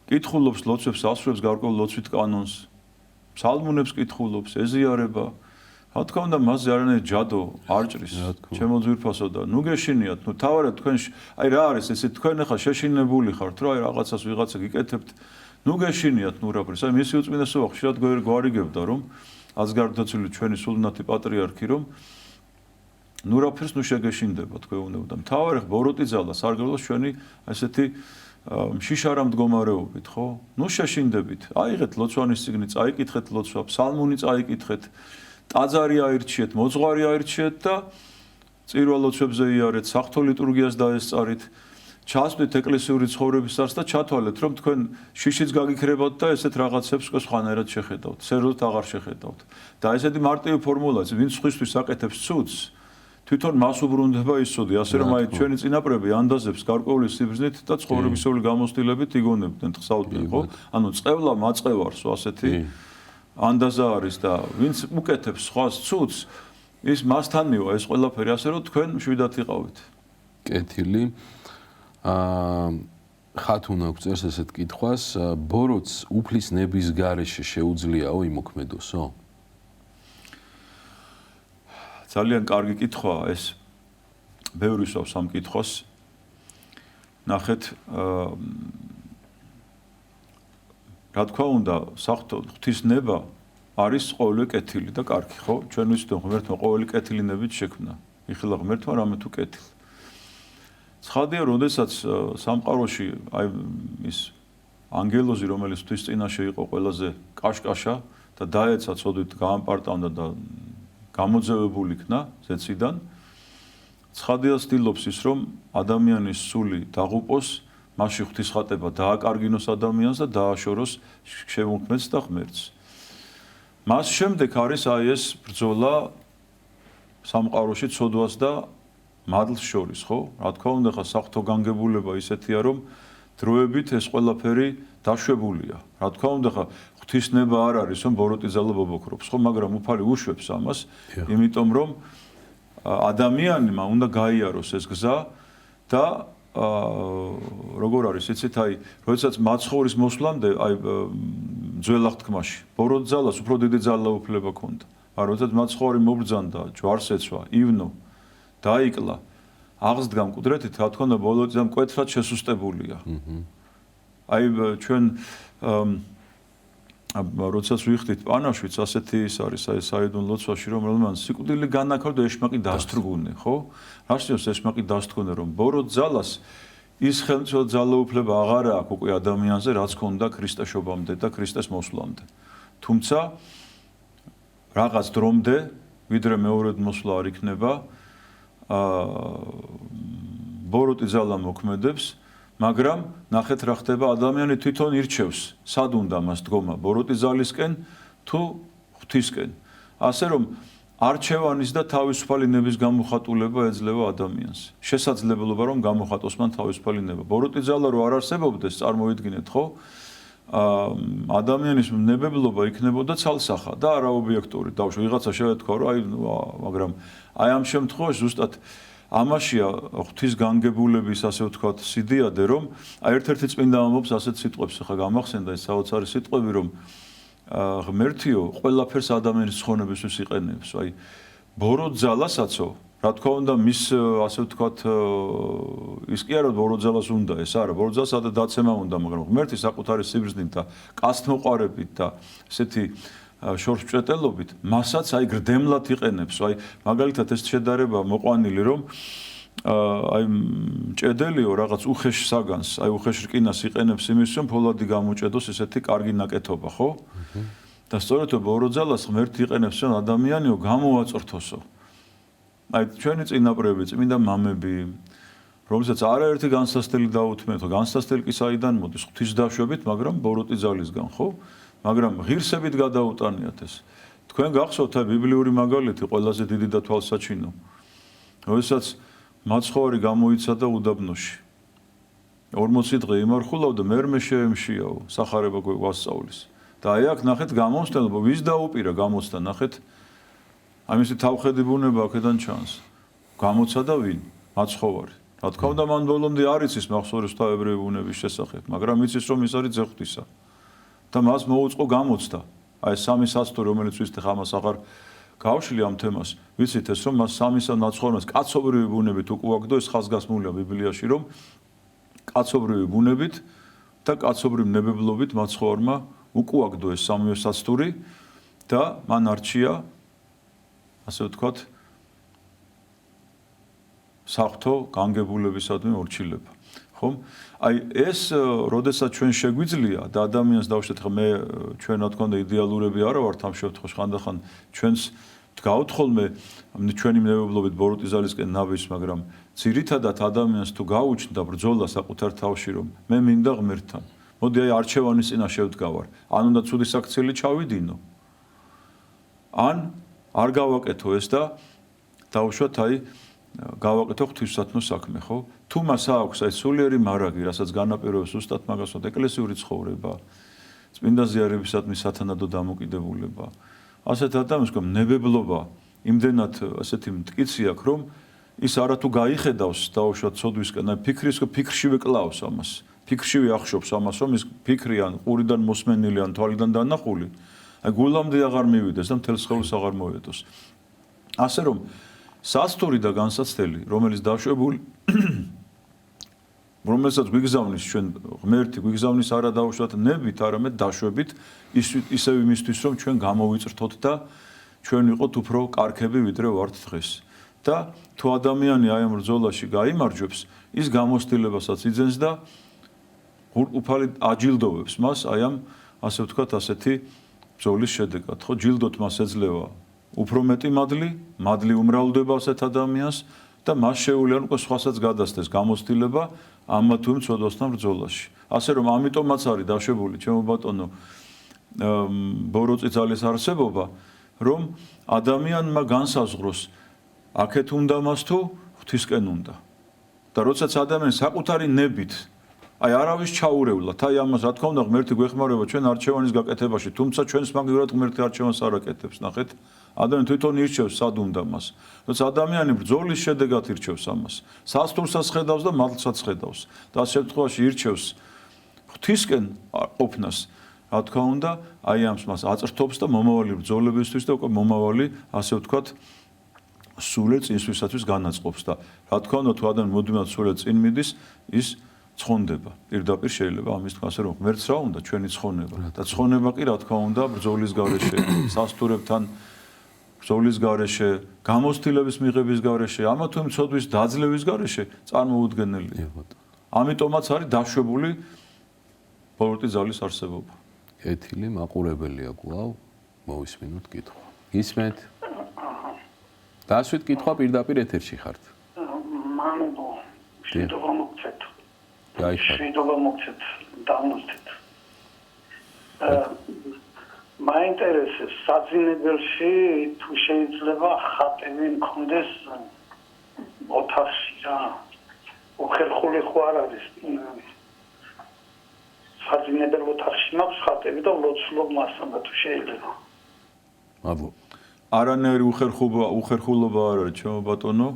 კითხულობს ლოცვებს, ასრულებს გარკვეულ ლოცვით კანონს, ფსალმუნებს კითხულობს, ეზიარება. რა თქმა უნდა, მასზე არანაირი ჯადო არ ჭრის. ჩემო ძვირფასო და ნუ გეშინიათ, ნუ თავარად თქვენ აი რა არის ესე თქვენ ახლა შეშინებული ხართ, რომ აი რაღაცას ვიღაცა გიკეთებთ. ნუ გეშინიათ ნურაბრის. აი მისი უწმინდესობა ხშირად გვარიგებდა, რომ აზგარდაცული ჩვენი სულნათი პატრიარქი რომ ნურაფერს ნუ შეგეშინდება თქვენებოდა. მთავარი ბოროტიძალა სარგებლობს ჩვენი ესეთი შიშარა მდგომარეობით, ხო? ნუ შეშინდებით. აიღეთ ლოცვანის წიგნი, წაიკითხეთ ლოცვა, ფსალმუნი წაიკითხეთ, ტაძარი აირჩიეთ, მოძღვარი აირჩიეთ და წირვა ლოცვებზე იარეთ, საღვთო ლიტურგიას დაესწარით. ჩასვით ეკლესიური ცხოვრებისას და ჩათვალეთ, რომ თქვენ შიშიც გაგიქრებათ და ესეთ რაღაცებს სხვანაირად შეხედავთ, სერიოზულად აღარ შეხედავთ. და ესეთი მარტივი ფორმულაა, ვინც სხვისთვის აკეთებს ცუდს, თვითონ მას უბრუნდება ის ცუდი, ასე რომ აი ჩვენი წინაპრები ანდაზებს გარკვეული სიბრძნით და ცხოვრებისეული გამოცდილებით იგონებდნენ ხსავდნენ, ხო? ანუ წევლა მაწევარსო ასეთი ანდაზა არის და ვინც უკეთებს სხვას ცუდს, ის მასთან მივა ეს ყველაფერი, ასე რომ თქვენ მშვიდად იყავით. კეთილი. ხათუნა გვწერს ესეთ კითხვას, ბოროტს უფლის ნების გარეშე შეუძლიაო იმოქმედოსო? ძალიან კარგი კითხვაა ეს. ბევრი სვავს ამ კითხვას. ნახეთ, რა თქმა უნდა, საღვთო ღვთისნება არის ყოველი კეთილი და კარგი, ხო? ჩვენ ვიცით, რომ ღმერთმა ყოველი კეთილი ნებით შექმნა. იხილა ღმერთმა რამე თუ კეთილი. ცხადია, როდესაც სამყაროში აი ის ანგელოზი, რომელიც ღვთის წინაშე იყო ყველაზე კაშკაშა და დაეცა ცოდვით გაამპარტავდა და გამოძევებული იქნა ზეციდან, ცხადია ცდილობს ის, რომ ადამიანის სული დაღუპოს, მასში ღვთისხატება დააკარგინოს ადამიანს და დააშოროს შემოქმედს და ღმერთს. მას შემდეგ არის აი ეს ბრძოლა სამყაროში ცოდვას და მადლს შორის, ხო? რა თქმა უნდა, ხა საღვთო განგებულება ისეთია, რომ დროებით ეს ყველაფერი დაშვებულია. რა თქმა უნდა, ხა ღვთისნება არ არის, რომ ბოროტიძალა ბობოქრობს, ხო? მაგრამ უფალი უშვებს ამას, იმიტომ რომ ადამიანმა უნდა გაიაროს ეს გზა და როგორ არის, იცით, აი, როდესაც მაცხოვრის მოსვლამდე, აი, ძველ აღთქმაში, ბოროტძალას უფრო დიდი ძალაუფლება ჰქონდა. მაგრამ როდესაც მაცხოვრი მობრძანდა, ჯვარს ეცვა, ივნო დაიკლა, აღსდგა მკვდრეთით, რა თქმა უნდა, ბოლოზე მკვეთრად შესუსტებულია. აი, ჩვენ როდესაც ვიხდით პანაშვიდს, ასეთი ის არის, აი, საიდუმლო ლოცვაში, რომ რომელმან სიკვდილი განაქარდა, ეშმაკი დასთრგუნე, ხო? რა შეიძლება ეშმაკი დასთრგუნე, რომ ბოროტძალას ის ხელმწიფო ძალაუფლება აღარა აქვს უკვე ადამიანზე, რაც ჰქონდა ქრისტეშობამდე და ქრისტეს მოსვლამდე. თუმცა რაღაც დრომდე, ვიდრე მეორედ მოსვლა არ იქნება, ბოროტიძალა მოქმედებს, მაგრამ ნახეთ რა ხდება, ადამიანი თვითონ ირჩევს, სად უნდა მას დგომა, ბოროტიძალისკენ თუ ღვთისკენ. ასე რომ არჩევანის და თავისუფალი ნების გამოხატულება ეძლევა ადამიანს. შესაძლებლობა რომ გამოხატოს მან თავისუფალი ნება. ბოროტიძალა რო არ არსებობდეს, წარმოიდგინეთ, ხო? ადამიანის ნებებლობა იქნებოდა ცალსახა და არაობიექტური. დავშვა ვიღაცა შევეთქვა, რომ აი, მაგრამ აი ამ შემთხვევაში ზუსტად ამაშია ღვთის განგებულების, ასე ვთქვათ, სიდიადე, რომ აი ერთ-ერთი წმინდა ამბობს ასეთ სიტყვებს, ხა გამახსენდა ეს საოცარი სიტყვები, რომ ღმერთიო ყველაფერს ადამიანის ცხონებისთვის იყენებს. აი ბოროტძალასაცო, რა თქმა უნდა, მის ასე ვთქვათ, ის კი არა ბოროტძალას უნდა, ეს არა, ბოროტძალას და დაცემა უნდა, მაგრამ ღმერთი საკუთარი სიბრძნით და კაცთმოყარებით და ესეთი შორსჭრეტელობით მასაც აი გრდემლად იყენებს. აი მაგალითად ეს შედარება მოყვანილი, რომ აი ჭედელიო რაღაც უხეშ საგანს, აი უხეშ რკინას იყენებს იმის, რომ ფოლადი გამოჭედოს ესეთი კარგი ნაკეთობა, ხო? და სწორედ ორო ძალას ღმერთი იყენებს, რომ ადამიანიო გამოაწრთოსო. აი ჩვენი წინაპრები, წმინდა მამები, რომელსაც არაერთი განსასწრელი დაუთმეთ, განსასწრელი კი საიდან მოდის, ღვთისდაშვებით, მაგრამ ბოროტი ძალისგან, ხო? მაგრამ ღირსებით გადაუტანიათ ეს. თქვენ გახსოვთ აი ბიბლიური მაგალითი ყველაზე დიდი და თვალსაჩინო. როდესაც მაცხოვარი გამოიცადა უდაბნოში. 40 დღე იმარხულავდა, მერმე შეემშიაო, სახარება გვასწავლის. და აი აქ ნახეთ გამოსტელობა, ვის დაუპირა გამოცდა, ნახეთ. ამისი თავხედი ბუნება აქედან ჩანს. გამოცა და ვინ? მაცხოვარი. რა თქმა უნდა, მან ბოლომდე არ იცის მახსოვრის თავებრივი ბუნების შესახებ, მაგრამ იცის, რომ ის არის ძე ღვთისა. და მას მოუწყო გამოცდა. აი სამი სასტო, რომელიც ვიცით ხა მას აღარ გავშლი ამ თემას. ვიცით ეს, რომ მას სამისა მაცხოვრებას კაცობრივი ბუნებით უკუაგდო, ეს ხაზგასმულია ბიბლიაში, რომ კაცობრივი ბუნებით და კაცობრივი ნებებლობით მაცხოვარმა უკუაგდო ეს სამივე სასტური და მან არჩია ასე ვთქვათ საფრთხო განგებულებისადმი ორჩილება. ხომ? აი ეს როდესაც ჩვენ შეგვიძლია და ადამიანს დავშეთ ხა მე ჩვენ რა თქმა უნდა იდეალურები არა ვართ ამ შემთხვევაში ხანდახან ჩვენს დგავთ ხოლმე ჩვენი ნებებლობით ბოროტი ზალისკენ ნაბის, მაგრამ ძირითადად ადამიანს თუ გაუჩნდა ბრძოლა საკუთარ თავში, რომ მე მინდა ღმერთთან. მოდი აი არჩევანის წინაშე ვდგავარ. ან უნდა ცუდი საქციელი ჩავიდინო. ან არ გავაკეთო ეს და დავუშვათ აი გავაკეთო ღვთისმსათნო საქმე, ხო? თუ მას აქვს აი სულიერი მარაგი, რასაც განაპირობებს უსტად მაგასოთ ეკლესიური ცხოვრება, წმინდა ზიარებისადმი სათანადო დამოკიდებულება. ასეთ ადამიანს გქონდა ნებებლობა, იმდენად ასეთი მტკიცი აქვს, რომ ის არათუ გაიხედავს დავუშვათ ცოდვისკენ, აი ფიქრშივე კლავს ამას. ფიქრშივე ახშობს ამას, რომ ის ფიქრი ან ყურიდან მოსმენილი ან თვალიდან დანახული, აი გულამდე აღარ მივიდეს და მთელ სხეულს აღარ მოედოს. ასე რომ სასტური და განსაცდელი, რომელიც დაშვებული რომელსაც გვიგზავნის ჩვენ ღმერთი გვიგზავნის არა დავუშვათ ნებით, არამედ დაშვებით ისევ იმისთვის, რომ ჩვენ გამოვიწრთოთ და ჩვენ ვიყოთ უფრო კარგები, ვიდრე ვართ დღეს. და თუ ადამიანი აი ამ ბრძოლაში გაიმარჯვებს, ის გამოცდილებასაც იძენს და უფალი აჯილდოვებს მას აი ამ ასე ვთქვათ ასეთი ბრძოლის შედეგად, ხო? ჯილდოთ მას ეძლევა უფრო მეტი მადლი უმრავლდება ასეთ ადამიანს და მას შეუძლია უკვე სხვასაც გადასცეს გამოცდილება ამა თუ იმ ცოდვასთან ბრძოლაში. ასე რომ ამიტომაც არის დაშვებული ჩემო ბატონო ბოროტი ძალის არსებობა, რომ ადამიანმა განსაზღვროს აქეთ უნდა მას თუ ღვთისკენ უნდა. და როდესაც ადამიანი საკუთარი ნებით აი არავის ჩაურევლად, აი ამას რა თქმა უნდა ღმერთი გვეხმარება ჩვენ არჩევანის გაკეთებაში, თუმცა ჩვენს მაგივრად ღმერთი არჩევანს არ აკეთებს, ნახეთ. ადამიანი თვითონ ირჩევს სად უნდა მას. როცა ადამიანი ბრძოლის შედეგად ირჩევს ამას, სასტურსაც ხედავს და მადლსაც ხედავს. და ამ შემთხვევაში ირჩევს ღვთისკენ ყოფნას, რა თქმა უნდა, აი ამს მას აწრთობს და მომავალი ბრძოლებისთვის და უკვე მომავალი, ასე ვთქვათ, სულე წინსვლისათვის განაწყობს და რა თქმა უნდა, თუ ადამიანი მუდმივად სულე წინ მიდის, ის ცხონდება. პირდაპირ შეიძლება ამის თქვა ასე რომ ღმერთს რა უნდა ჩვენი ცხონება და ცხონება კი რა თქმა უნდა ბრძოლის გარეშე, სასტურებთან ბრძოლის გარეშე, გამოცდილების მიღების გარეშე, ამა თუ იმ ცოდვის დაძლევის გარეშე წარმოუდგენელია. ამიტომაც არის დაშვებული ბოროტი ძალის არსებობა. კეთილი მაყურებელია კვლავ, მოვისმინოთ კითხვა. გისმენთ? დასვით კითხვა პირდაპირ ეთერში ხართ. მანო, შედობა მოგცეთ. გაიხარეთ. შედობა მოგცეთ, დამოსდეთ. მაინტერესებს საძინებელში თუ შეიძლება ხატები მქონდეს ოთახში რა. უხერხული ხო არ არის. საძინებელ ოთახში მაქვს ხატები და ლოცულობ მასალა თუ შეიძლება. მადლობა. არანაირი უხერხულობა არ არის, ჩემო ბატონო.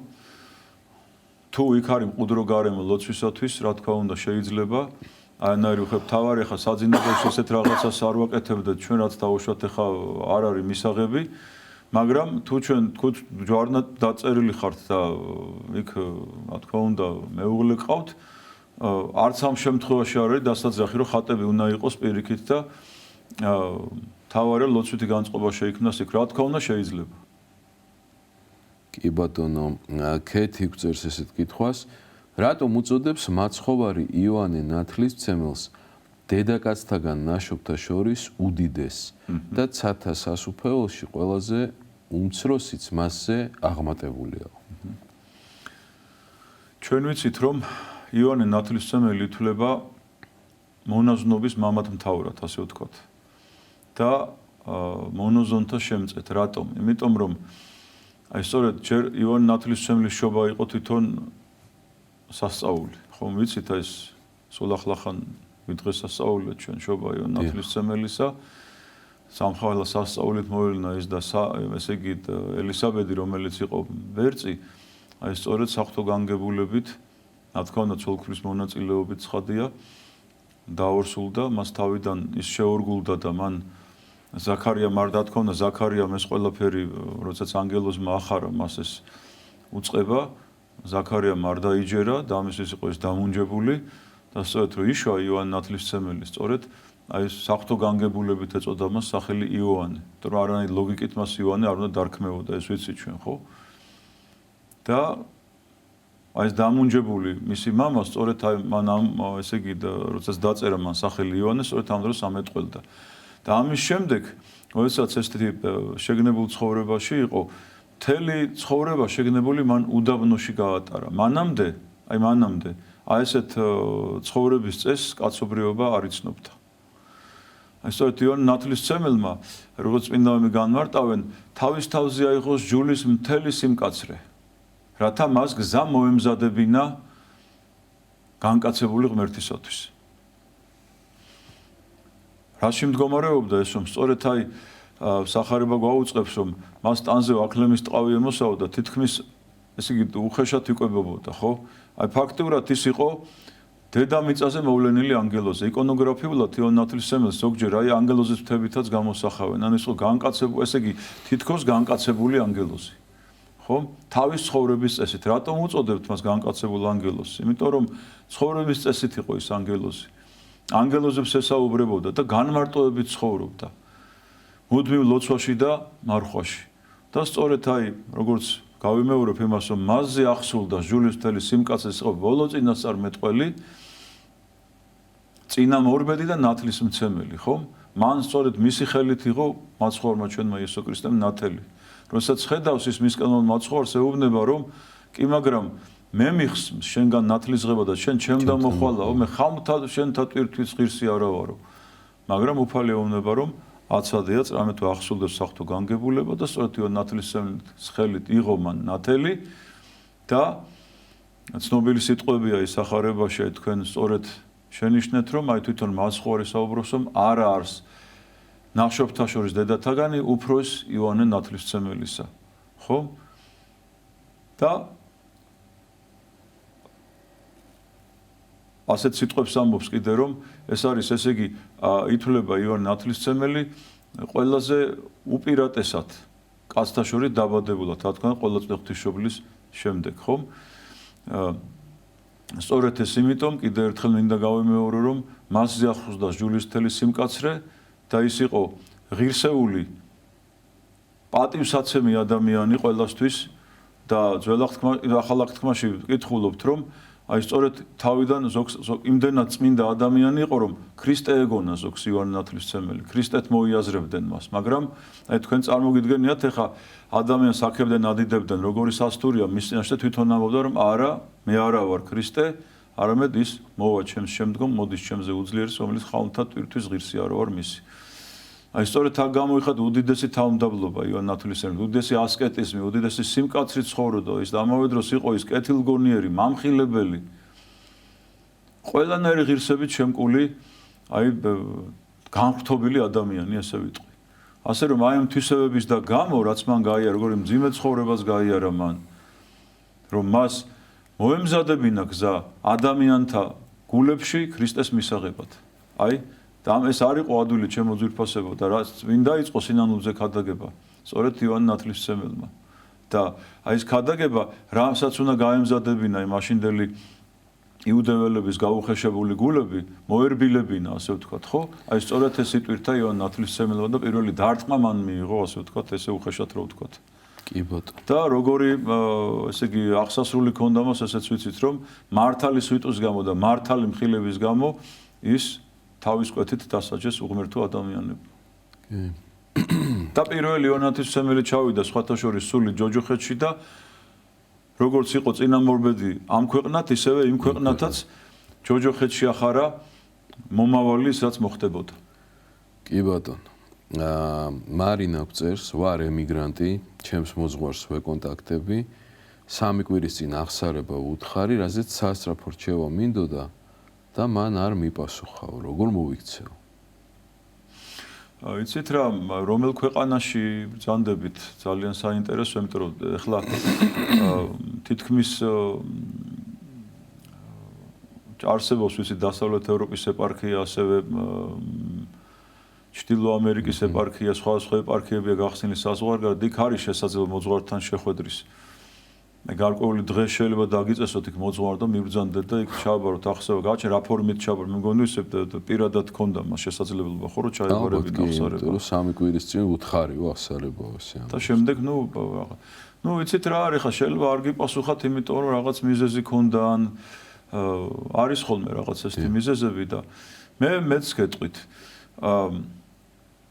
თუ იქ არის მყუდრო გარემო ლოცვისათვის, რა თქმა უნდა შეიძლება არანაირი თავარი ხა საძინებელში ესეთ რაღაცას არ ვაკეთებდეთ ჩვენ რაც დავუშვათ ხა არ არის მისაღები, მაგრამ თუ ჩვენ თქვით ჯვარნად დაწერილი ხართ და იქ რა თქმა უნდა მეუღლე ყავთ, არც ამ შემთხვევაში არ არის დასაძახი რომ ხატები უნდა იყოს პირიქით და თავარი ლოცვითი განწყობა შეიქმნას იქ, რა თქმა უნდა შეიძლება. კი ბატონო, ქეთი გვწერს ესეთ კითხვას. რატომ უწოდებს მაცხოვარი იოანე ნათლისმცემელს დედაკაცთაგან ნაშობთა შორის უდიდეს და ცათა სასუფეველში ყველაზე უმცროსიც მასზე აღმატებულია? ჩვენ ვიცით, რომ იოანე ნათლისმცემელი ითვლება მონაზვნობის მამათმთავრად, ასე ვთქვათ. და მონოზონთა შემწეთ. რატომ? იმიტომ რომ აი სწორედ ჯერ იოანე ნათლისმცემლის შობა იყო თვითონ სასწაული. ხომ ვიცით ეს სულ ახლახან ვიდღეს სასწაულია ჩვენ შობა იოანე ნათლისმცემელისა. სამხაველა სასწაულით მოევლინა ის და ესე იგი ელისაბედი, რომელიც იყო ვერწი, აი სწორედ საღვთო განგებულებით, რა თქმა უნდა, ცოლ-ქმრის მონაწილეობით ცხადია, დაორსულდა, მას თავიდან ის შეორგულდა და მან ზაქარია მარდა თქმა უნდა, ზაქარიამ ეს ყველაფერი, როდესაც ანგელოზმა ახარა მას ეს უწყება, ზაქარია მარდა იჯერა და ამისთვის იყო ეს დამუნჯებული და სწორედ რომ იშვა იოანე ნათლისმცემელი, სწორედ აი საღვთო განგებულებით ეწოდა მას სახელი იოანე. იმიტომ რომ არანაირი ლოგიკით მას იოანე არ უნდა დარქმეოდა, ეს ვიცით ჩვენ, ხო? და აი ეს დამუნჯებული მისი მამა სწორედ აი მან ესე იგი როდესაც დაწერა მან სახელი იოანე, სწორედ ამ დროს ამეტყველდა. და ამის შემდეგ, როდესაც ესეთი შეგნებულ ცხოვრებაში იყო, მთელი ცხოვრება შეგნებული მან უდაბნოში გაატარა. მანამდე აი ესეთ ცხოვრების წესს კაცობრიობა არ იცნობდა. აი სწორედ იოანე ნათლისმცემელმა, როგორც წმინდანები განმარტავენ, თავის თავზე აიღოს ჯულის მთელი სიმკაცრე, რათა მას გზა მოემზადებინა განკაცებული ღმერთისათვის. რაში მდგომარეობდა ეს, რომ სწორედ აი სახარება გვაუწყებს, რომ მას ტანზე აკლემის ტყავი ემოსაოდა, თითქმის ესე იგი უხეშად იკვებებოდა, ხო? აი ფაქტიურად ის იყო დედამიწაზე მოვლენილი ანგელოზი. იკონოგრაფიულად იოანე ნათლისმცემელს ზოგჯერ აი ანგელოზის ფრთებითაც გამოსახავენ. ანუ ის იყო განკაცებული, ესე იგი თითქოს განკაცებული ანგელოზი. ხო? თავის ცხოვრების წესით. რატომ უწოდებთ მას განკაცებულ ანგელოზს? იმიტომ რომ ცხოვრების წესით იყო ის ანგელოზი. ანგელოზებს ესაუბრებოდა და განმარტოებით ცხოვრობდა. მუდმივ ლოცვაში და მარხვაში. და სწორედ აი, როგორც გავიმეორებ იმას, რომ მასზე ახსულდა ჟულის მთელი სიმკაცრე, იყო ბოლო წინასწარმეტყველი, წინამორბედი და ნათლისმცემელი, ხო? მან სწორედ მისი ხელით იყო მაცხოვარმა ჩვენმა იესო ქრისტემ ნათელი. როდესაც ხედავს ის მისკენ მაცხოვარს, ეუბნება, რომ კი, მაგრამ მე მიხს შენგან ნათლისღება და შენ ჩემდა მოხვალაო, მე ხალხთა შენთა ტვირთვის ღირსი არა ვარო. მაგრამ უფალი ეუბნება, რომ აცადეა წამე თუ ახსულებს საღვთო განგებულება და სწორედ იოანე ნათლისმცემლის ხელით იღო მან ნათელი და ცნობილი სიტყვებია ის სახარებაში, აი თქვენ სწორედ შენიშნეთ, რომ აი თვითონ მაცხოვარი საუბრობს, რომ არა არის ნახშობთა შორის დედათაგანი უფროს იოანე ნათლისმცემელისა. ხო? და ასეთ სიტყვებს ამბობს კიდე, რომ ეს არის ესე იგი ითვლება იოანე ნათლისმცემელი ყველაზე უპირატესად კაცთა შორის დაბადებულად, რა თქმა უნდა, ყველა წმინდა ღვთისმშობლის შემდეგ, ხო? სწორედ ეს იმიტომ კიდე ერთხელ მინდა გავიმეორო, რომ მასზე ახსოვდა ჟულის მთელი სიმკაცრე და ის იყო ღირსეული პატივსაცემი ადამიანი ყველასთვის და ძველ ახალ აღთქმაში ვკითხულობთ, რომ აი სწორედ თავიდან იმდენად წმინდა ადამიანი იყო, რომ ქრისტე ეგონა ზოგს იოანე ნათლისმცემელი, ქრისტეთ მოიაზრებდნენ მას, მაგრამ აი თქვენ წარმოგიდგენიათ, ეხა ადამიანს აქებდნენ, ადიდებდნენ, როგორი სასტურია, მის წინაშე თვითონ ამბობდა, რომ არა, მე არა ვარ ქრისტე, არამედ ის მოვა ჩემს შემდგომ, მოდის ჩემზე უძლიერს, რომელიც ხალხთა ტვირთვის ღირსი არა ვარ მისი. აი სწორედ აქ გამოიხადა უდიდესი თავმდაბლობა იოანე ნათლისმცემელს, უდიდესი ასკეტიზმი, უდიდესი სიმკაცრით ცხოვრობდა ის და ამავე დროს იყო ის კეთილგონიერი, მამხილებელი, ყველანაირი ღირსებით შემკული, აი განხრთობილი ადამიანი, ასე ვიტყვი. ასე რომ აი ამ თვისებების და გამო, რაც მან გაიარა, როგორი მძიმე ცხოვრებას გაიარა მან, რომ მას მოემზადებინა გზა ადამიანთა გულებში ქრისტეს მისაღებად. აი და ეს არ იყო ადვილი ჩემო ძვირფასებო და რაც ვინ დაიწყო სინანულზე ქადაგება, სწორედ იოანე ნათლისმცემელმა. და აი ეს ქადაგება, რასაც უნდა გაემზადებინა იმ მაშინდელი იუდეველების გაუხეშებული გულები, მოერბილებინა, ასე ვთქვათ, ხო? აი სწორედ ეს იტვირთა იოანე ნათლისმცემელმა და პირველი დარტყმა მან მიიღო, ასე ვთქვათ, ესე უხეშად რო ვთქვათ. კი ბატონო. და როგორი ესე იგი აღსასრული ქონდა მას, ესეც ვიცით, რომ მართალი სვიტოს გამო და მართალი მხილების გამო ის თავის კვეთით დასაჯეს უღმერთო ადამიანებმა. კი. და პირველი ონათისმცემელი ჩავიდა სხვათა შორის სული ჯოჯოხეთში და როგორც იყო წინამორბედი ამ ქვეყნად, ისევე იმ ქვეყნათაც ჯოჯოხეთში ახარა მომავალი, რაც მოხდებოდა. კი ბატონო. მარინა გწერს, ვარ ემიგრანტი, ჩემს მოძღვარს ვეკონტაქტები, 3 კვირის წინ აღსარება უთხარი, რაზეც სასწრაფო რჩევა მინდოდა და მან არ მიპასუხაო. როგორ მოვიქცეო? იცით რა, რომელ ქვეყანაში ბრძანდებით ძალიან საინტერესოა, იმიტომ რომ ეხლა თითქმის არსებობს ვიცი დასავლეთ ევროპის ეპარქია, ასევე ჩრდილო ამერიკის ეპარქია, სხვა ეპარქიებია გახსნილი საზღვარგარეთ, იქ არის შესაძლებელი მოძღვართან შეხვედრის. გარკვეული დღე შეიძლება დაგიწესოთ იქ მოძღვარ და მიბრძანდეთ და იქ ჩააბაროთ ახსევა, გაჩენ რა ფორმით ჩააბაროთ. მე მგონი ისე პირადად ქონდა მას შესაძლებლობა, ხო რომ ჩაებარებინა ახსარება. იმიტომ რომ 3 კვირის წინ უთხარიო ახსარებაო ესე. და შემდეგ ნუ ვიცით რა არის ხა შეიძლება არ გიპასუხათ, იმიტომ რომ რაღაც მიზეზი ქონდა ან არის ხოლმე რაღაც ესეთი მიზეზები და მეც გეტყვით.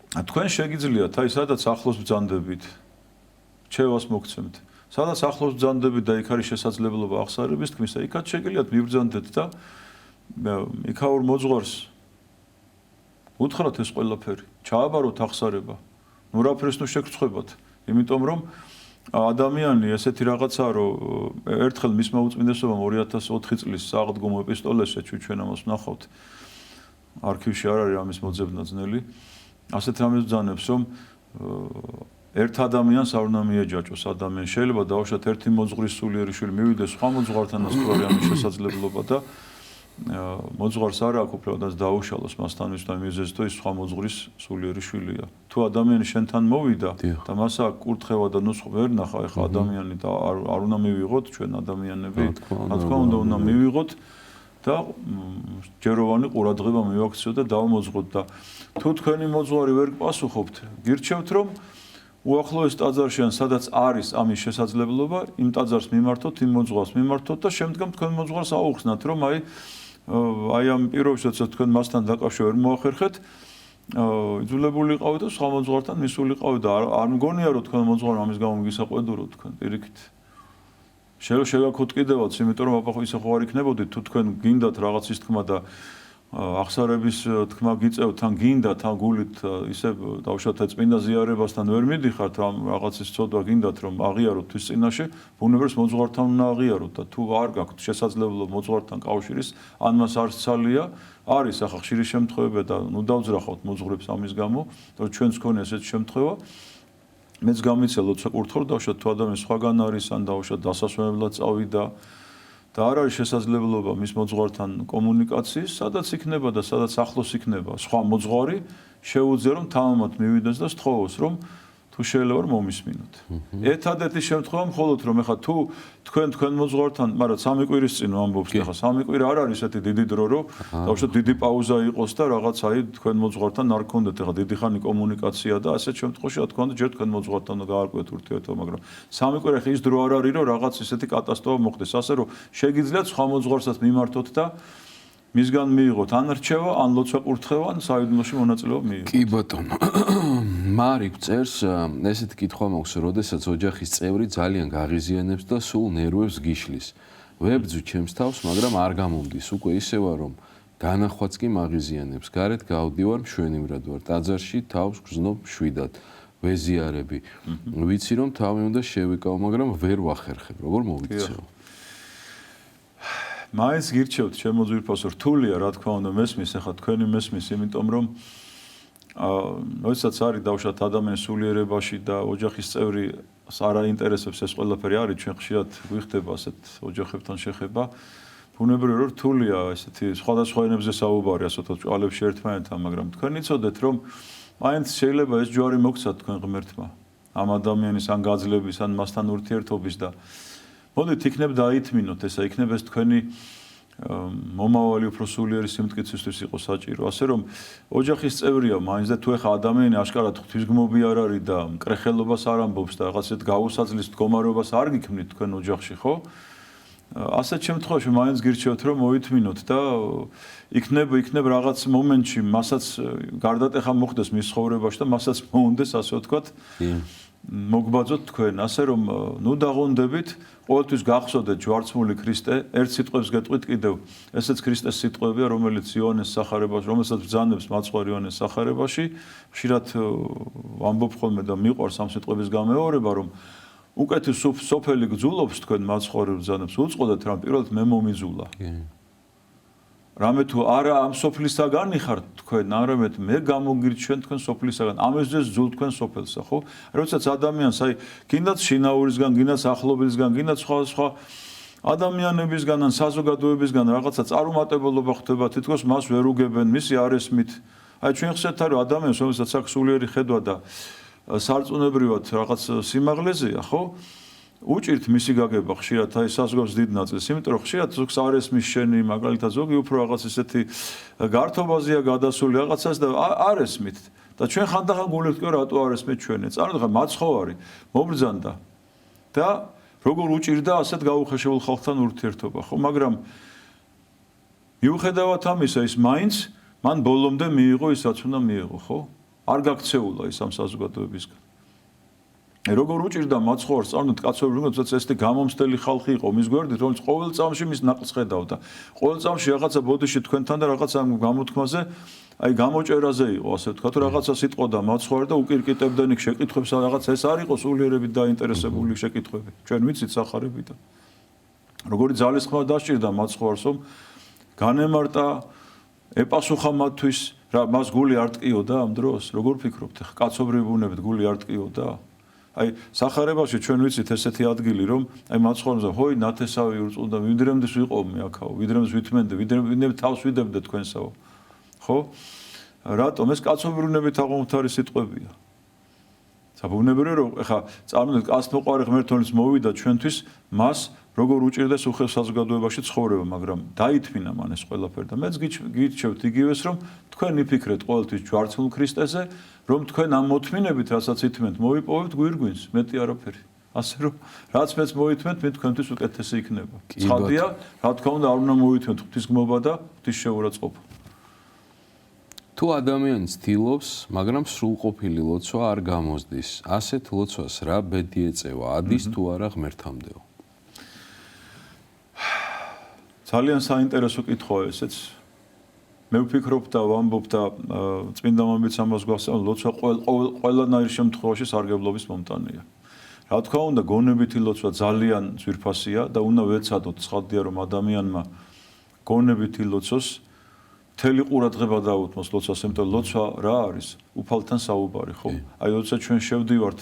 თქვენ შეგიძლიათ აი სადაც ახლოს ბრძანდებით რჩევას მოგცემთ. სადაც ახლოს ბრძანდებით და იქ არის შესაძლებლობა აღსარების თქმისა, იქაც შეგიძლიათ მიბრძანდეთ და იქაურ მოძღვარს უთხრათ ეს ყველაფერი. ჩააბაროთ აღსარება. ნუ რაფერს ნუ შეგწხვებათ. იმიტომ რომ ადამიანი ესეთი რაღაცაა, რომ ერთხელ მისმა უწმინდესობამ 2004 წლის საღდგომო ეპისტოლეში ჩვენ ამას ვნახავთ. არქივში არ არის ამის მოძებნა ძნელი. ასეთ რამეს ბრძანებს, რომ ერთ ადამიანს არ უნდა მიეჯაჭოს ადამიანი. შეიძლება დაუშვათ ერთი მოძღვრის სულიერი შვილი მივიდეს სხვა მოძღვართანაც თუ არის ამის შესაძლებლობა და მოძღვარს არ აქვს უფლებადაც დაუშალოს მასთან ის და მიზეზი თუ ის სხვა მოძღვრის სულიერი შვილია. თუ ადამიანი შენთან მოვიდა და მას აქვს კურთხევა და ნუ ვერ ნახა ეხა ადამიანი და არ უნდა მივიღოთ ჩვენ ადამიანები. რა თქმა უნდა მივიღოთ და ჯეროვანი ყურადღება მივაქციოთ და დავმოძღოთ და თუ თქვენი მოძღვარი ვერ გპასუხობთ, გირჩევთ რომ უახლოეს ტაძარში ან სადაც არის ამის შესაძლებლობა, იმ ტაძარს მიმართოთ, იმ მოძღვარს მიმართოთ და შემდგომ თქვენ მოძღვარს აუხსნათ, რომ აი ამ პირობითაც თქვენ მასთან დაკავშირებით ვერ მოახერხეთ, იძულებული იყავით და სხვა მოძღვართან მისულიყავით და არ მგონია რომ თქვენ მოძღვარი ამის გამო მიგისაყვედუროთ თქვენ პირიქით. შეგაქოთ კიდევაც, იმიტომ რომ აბა ხო ისე ხო არ იქნებოდით, თუ თქვენ გინდათ რაღაც ის თქმა და აღსარების თქმა გიწევთ, თან გინდათ, თან გულით ისე დავუშვათ წმინდა ზიარებასთან ვერ მიდიხართ, ამ რაღაცის ცოდვა გინდათ რომ აღიაროთ თვის წინაშე, ბუნებრივს მოძღვართან უნდა აღიაროთ და თუ არ გაქვთ შესაძლებლობა მოძღვართან კავშირის, ან მას არც ცალია, არის ახლა ხშირი შემთხვევები და ნუ დავძრახავთ მოძღვრებს ამის გამო, რომ ჩვენც გქონია ესეთი შემთხვევა. მეც გამიცელოთ საკურთხევ დავუშვათ თუ ადამიანი სხვაგან არის, ან დავუშვათ დასასვენებლად წავიდა და არ არის შესაძლებლობა მის მოძღვართან კომუნიკაციის, სადაც იქნება და სადაც ახლოს იქნება სხვა მოძღვარი, შეუძლია რომ თამამად მივიდეს და სთხოვოს, რომ თუ შეიძლება რომ მომისმინოთ. ერთადერთი შემთხვევა მხოლოდ რომ ეხა თუ თქვენ მოძღვართან, მაგრამ 3 კვირის წინ ვამბობთ, ეხა 3 კვირა არ არის ესეთი დიდი დრო, რომ დავუშვათ დიდი პაუზა იყოს და რაღაც აი თქვენ მოძღვართან არ გქონდეთ ეხა დიდი ხანი კომუნიკაცია და ასეთ შემთხვევაში რა თქმა უნდა ჯერ თქვენ მოძღვართან უნდა გაარკვიოთ ურთიერთობა, მაგრამ 3 კვირა ხე ის დრო არ არის, რომ რაღაც ესეთი კატასტროფა მოხდეს, ასე რომ შეგიძლიათ სხვა მოძღვარსაც მიმართოთ და მისგან მიიღოთ ან რჩევა, ან ლოცვა კურთხევა, ან საიდუმლოში მონაწილეობა მიიღოთ. კი ბატონო. მარი წერს, ესეთი კითხვა მაქვს, როდესაც ოჯახის წევრი ძალიან გაღიზიანებს და სულ ნერვებს გიშლის. ვებძვი ჩემს თავს, მაგრამ არ გამომდის. უკვე ისევა რომ განახვაც კი მაღიზიანებს. გარეთ გავდივარ, მშვენივრად ვარ. ტაძარში თავს გრძნობ მშვიდად. ვეზიარები. ვიცი რომ თავი უნდა შევიკავო, მაგრამ ვერ ვახერხებ. როგორ მოვიქცეო? მაინც გირჩევთ ჩემო ძვირფასო, რთულია რა თქმა უნდა მესმის, ახლა თქვენი მესმის, იმიტომ რომ როდესაც არის დავუშვათ ადამიანის სულიერებაში და ოჯახის წევრი არ აინტერესებს ეს ყველაფერი არის, ჩვენ ხშირად გვიხდება ასეთ ოჯახებთან შეხება. ბუნებრივია რომ რთულია ესეთი სხვადასხვა ენებზე საუბარი, ასე ვთქვათ, ჭვალებში ერთმანეთთან, მაგრამ თქვენ იცოდეთ რომ მაინც შეიძლება ეს ჯვარი მოგცათ თქვენ ღმერთმა ამ ადამიანის ან გაძლების, ან მასთან ურთიერთობის და მოდით იქნებ დაითმინოთ, ესა იქნებ ეს თქვენი მომავალი უფრო სულიერი სიმტკიცისთვის იყო საჭირო. ასე რომ ოჯახის წევრია მაინც და თუ ეხა ადამიანი აშკარად ღვთისგმობი არ არის და მკრეხელობას არ ამბობს და რაღაცეთ გაუსაძლის მდგომარეობას არ გიქმნით თქვენ ოჯახში, ხო? ასეთ შემთხვევაში მაინც გირჩევთ რომ მოითმინოთ და იქნებ რაღაც მომენტში მასაც გარდატეხა მოხდეს მის ცხოვრებაში და მასაც მოუნდეს ასე ვთქვათ მოგბაძოთ თქვენ ასე რომ ნუ დაღონდებით ყოველთვის გახსოვდეთ ჯვარცმული ქრისტე ერთ სიტყვებს გეტყვით კიდევ ესეც ქრისტეს სიტყვებია რომელიც იოანეს სახარებაში რომელსაც ბრძანებს მაწყვარი იოანეს სახარებაში ხშირად ვამბობ ხოლმე და მიყვარს ამ სიტყვების გამეორება რომ უკეთ სოფელი გძულობს თქვენ მაწყვარი ბრძანებს უწყოდეთ რომ პირველად მე მომიძულა რამე თუ არა ამ სოფლისაგან იხართ თქვენ არამედ მე გამოგირჩენ თქვენ სოფლისაგან ამისთვის ძულ თქვენ სოფელსა ხო როდესაც ადამიანს აი გინდათ შინაურისგან გინდათ ახლობელისგან გინდათ სხვა ადამიანებისგან ან საზოგადოებისგან რაღაცა წარუმატებლობა ხდება თითქოს მას ვერ უგებენ მისი არესმით აი ჩვენ ხსენთ რომ ადამიანს რომელსაც აქვს სულიერი ხედვა და სარწმუნოებრივად რაღაც სიმაღლეზეა ხო უჭირთ მისი გაგება ხშირად აი საზოგადოების დიდ ნაწილს იმიტომ რომ ხშირად ზოგს არესმის შენი მაგალითად ზოგი უფრო რაღაც ესეთი გართობაზეა გადასული რაღაცას და არესმით და ჩვენ ხანდახან გულით კი რატო არესმით ჩვენი წარმოგიდგა მაცხოვარი მობრძანდა და როგორ უჭირდა ასეთ გაუხეშებულ ხალხთან ურთიერთობა ხო მაგრამ მიუხედავად ამისა ის მაინც მან ბოლომდე მიიღო ისაც უნდა მიიღო ხო არ გაქცეულა ის ამ საზოგადოებისგან როგორ უჭირდა მაცხოვარს წარმოთ კაცობრიობ რომელსაც ესეთი გამომსდელი ხალხი იყო მის გვერდით რომელიც ყოველ წამში მის ნაკლს ხედავდა ყოველ წამში რაღაცა ბოდიში თქვენთან და რაღაცა გამოთქმაზე აი გამოჭერაზე იყო ასე ვთქვა თუ რაღაცა სიტყოდა მაცხოვარი და უკირკიტებდნენ იქ შეკითხვებს რაღაც ეს არ იყო სულიერებით დაინტერესებული შეკითხვები ჩვენ ვიცით სახარებიდან როგორი ძალისხმევა დასჭირდა მაცხოვარს რომ განემარტა ეპასუხა მათთვის რა მას გული არ ტკიოდა ამ დროს როგორ ფიქრობთ ხა კაცობრიობ ბუნებით გული არ ტკიოდა აი სახარებაში ჩვენ ვიცით ესეთი ადგილი რომ აი მაცხოვრებელს ჰოი ნათესავი ურწმუნდა ვიდრემდეს ვიყავ მე აქაო ვიდრემდეს ვითმენდე ვიდრემდე თავს ვიდებდე თქვენსაო ხო რატომ ეს კაცობრიობებით აღმოთარი სიტყვებია საბუნებრივია რომ ხა წარმოგიდგენთ კაცმოყვარე ღმერთონის მოვიდა ჩვენთვის მას როგორ უჭირდეს უხეშ საზოგადოებაში ცხოვრება მაგრამ დაითმინა მან ეს ყველაფერი და მეც გიჩვევთ იგივეს რომ თქვენ იფიქრეთ ყოველთვის ჯვარცმულ ქრისტეზე რომ თქვენ ამ მოთმინებით რასაც ითმენთ მოიპოვებთ გვირგვინს მეტი არაფერი ასე რომ რაც მეც მოითმენთ მე თქვენთვის უკეთესი იქნება ცხადია რა თქმა უნდა არ უნდა მოითმენთ ღვთისგმობა და ღვთისშეურაცხყოფა თუ ადამიანი ცდილობს მაგრამ სრულყოფილი ლოცვა არ გამოსდის ასეთ ლოცვას რა ბედი ეწევა ადის თუ არა ღმერთამდეო ძალიან საინტერესო კითხვაა ესეც. მე ვფიქრობ და ვამბობ და წმინდა მამებიც ამას გვახსენებენ, ლოცვა ყველანაირ შემთხვევაში სარგებლობის მომტანია. რა თქმა უნდა, გონებითი ლოცვა ძალიან ძვირფასია და უნდა ვეცადოთ ცხადია რომ ადამიანმა გონებითი ლოცვას მთელი ყურადღება დაუთმოს ლოცვას, იმიტომ ლოცვა რა არის? უფალთან საუბარი, ხო? აი, როდესაც ჩვენ შევდივართ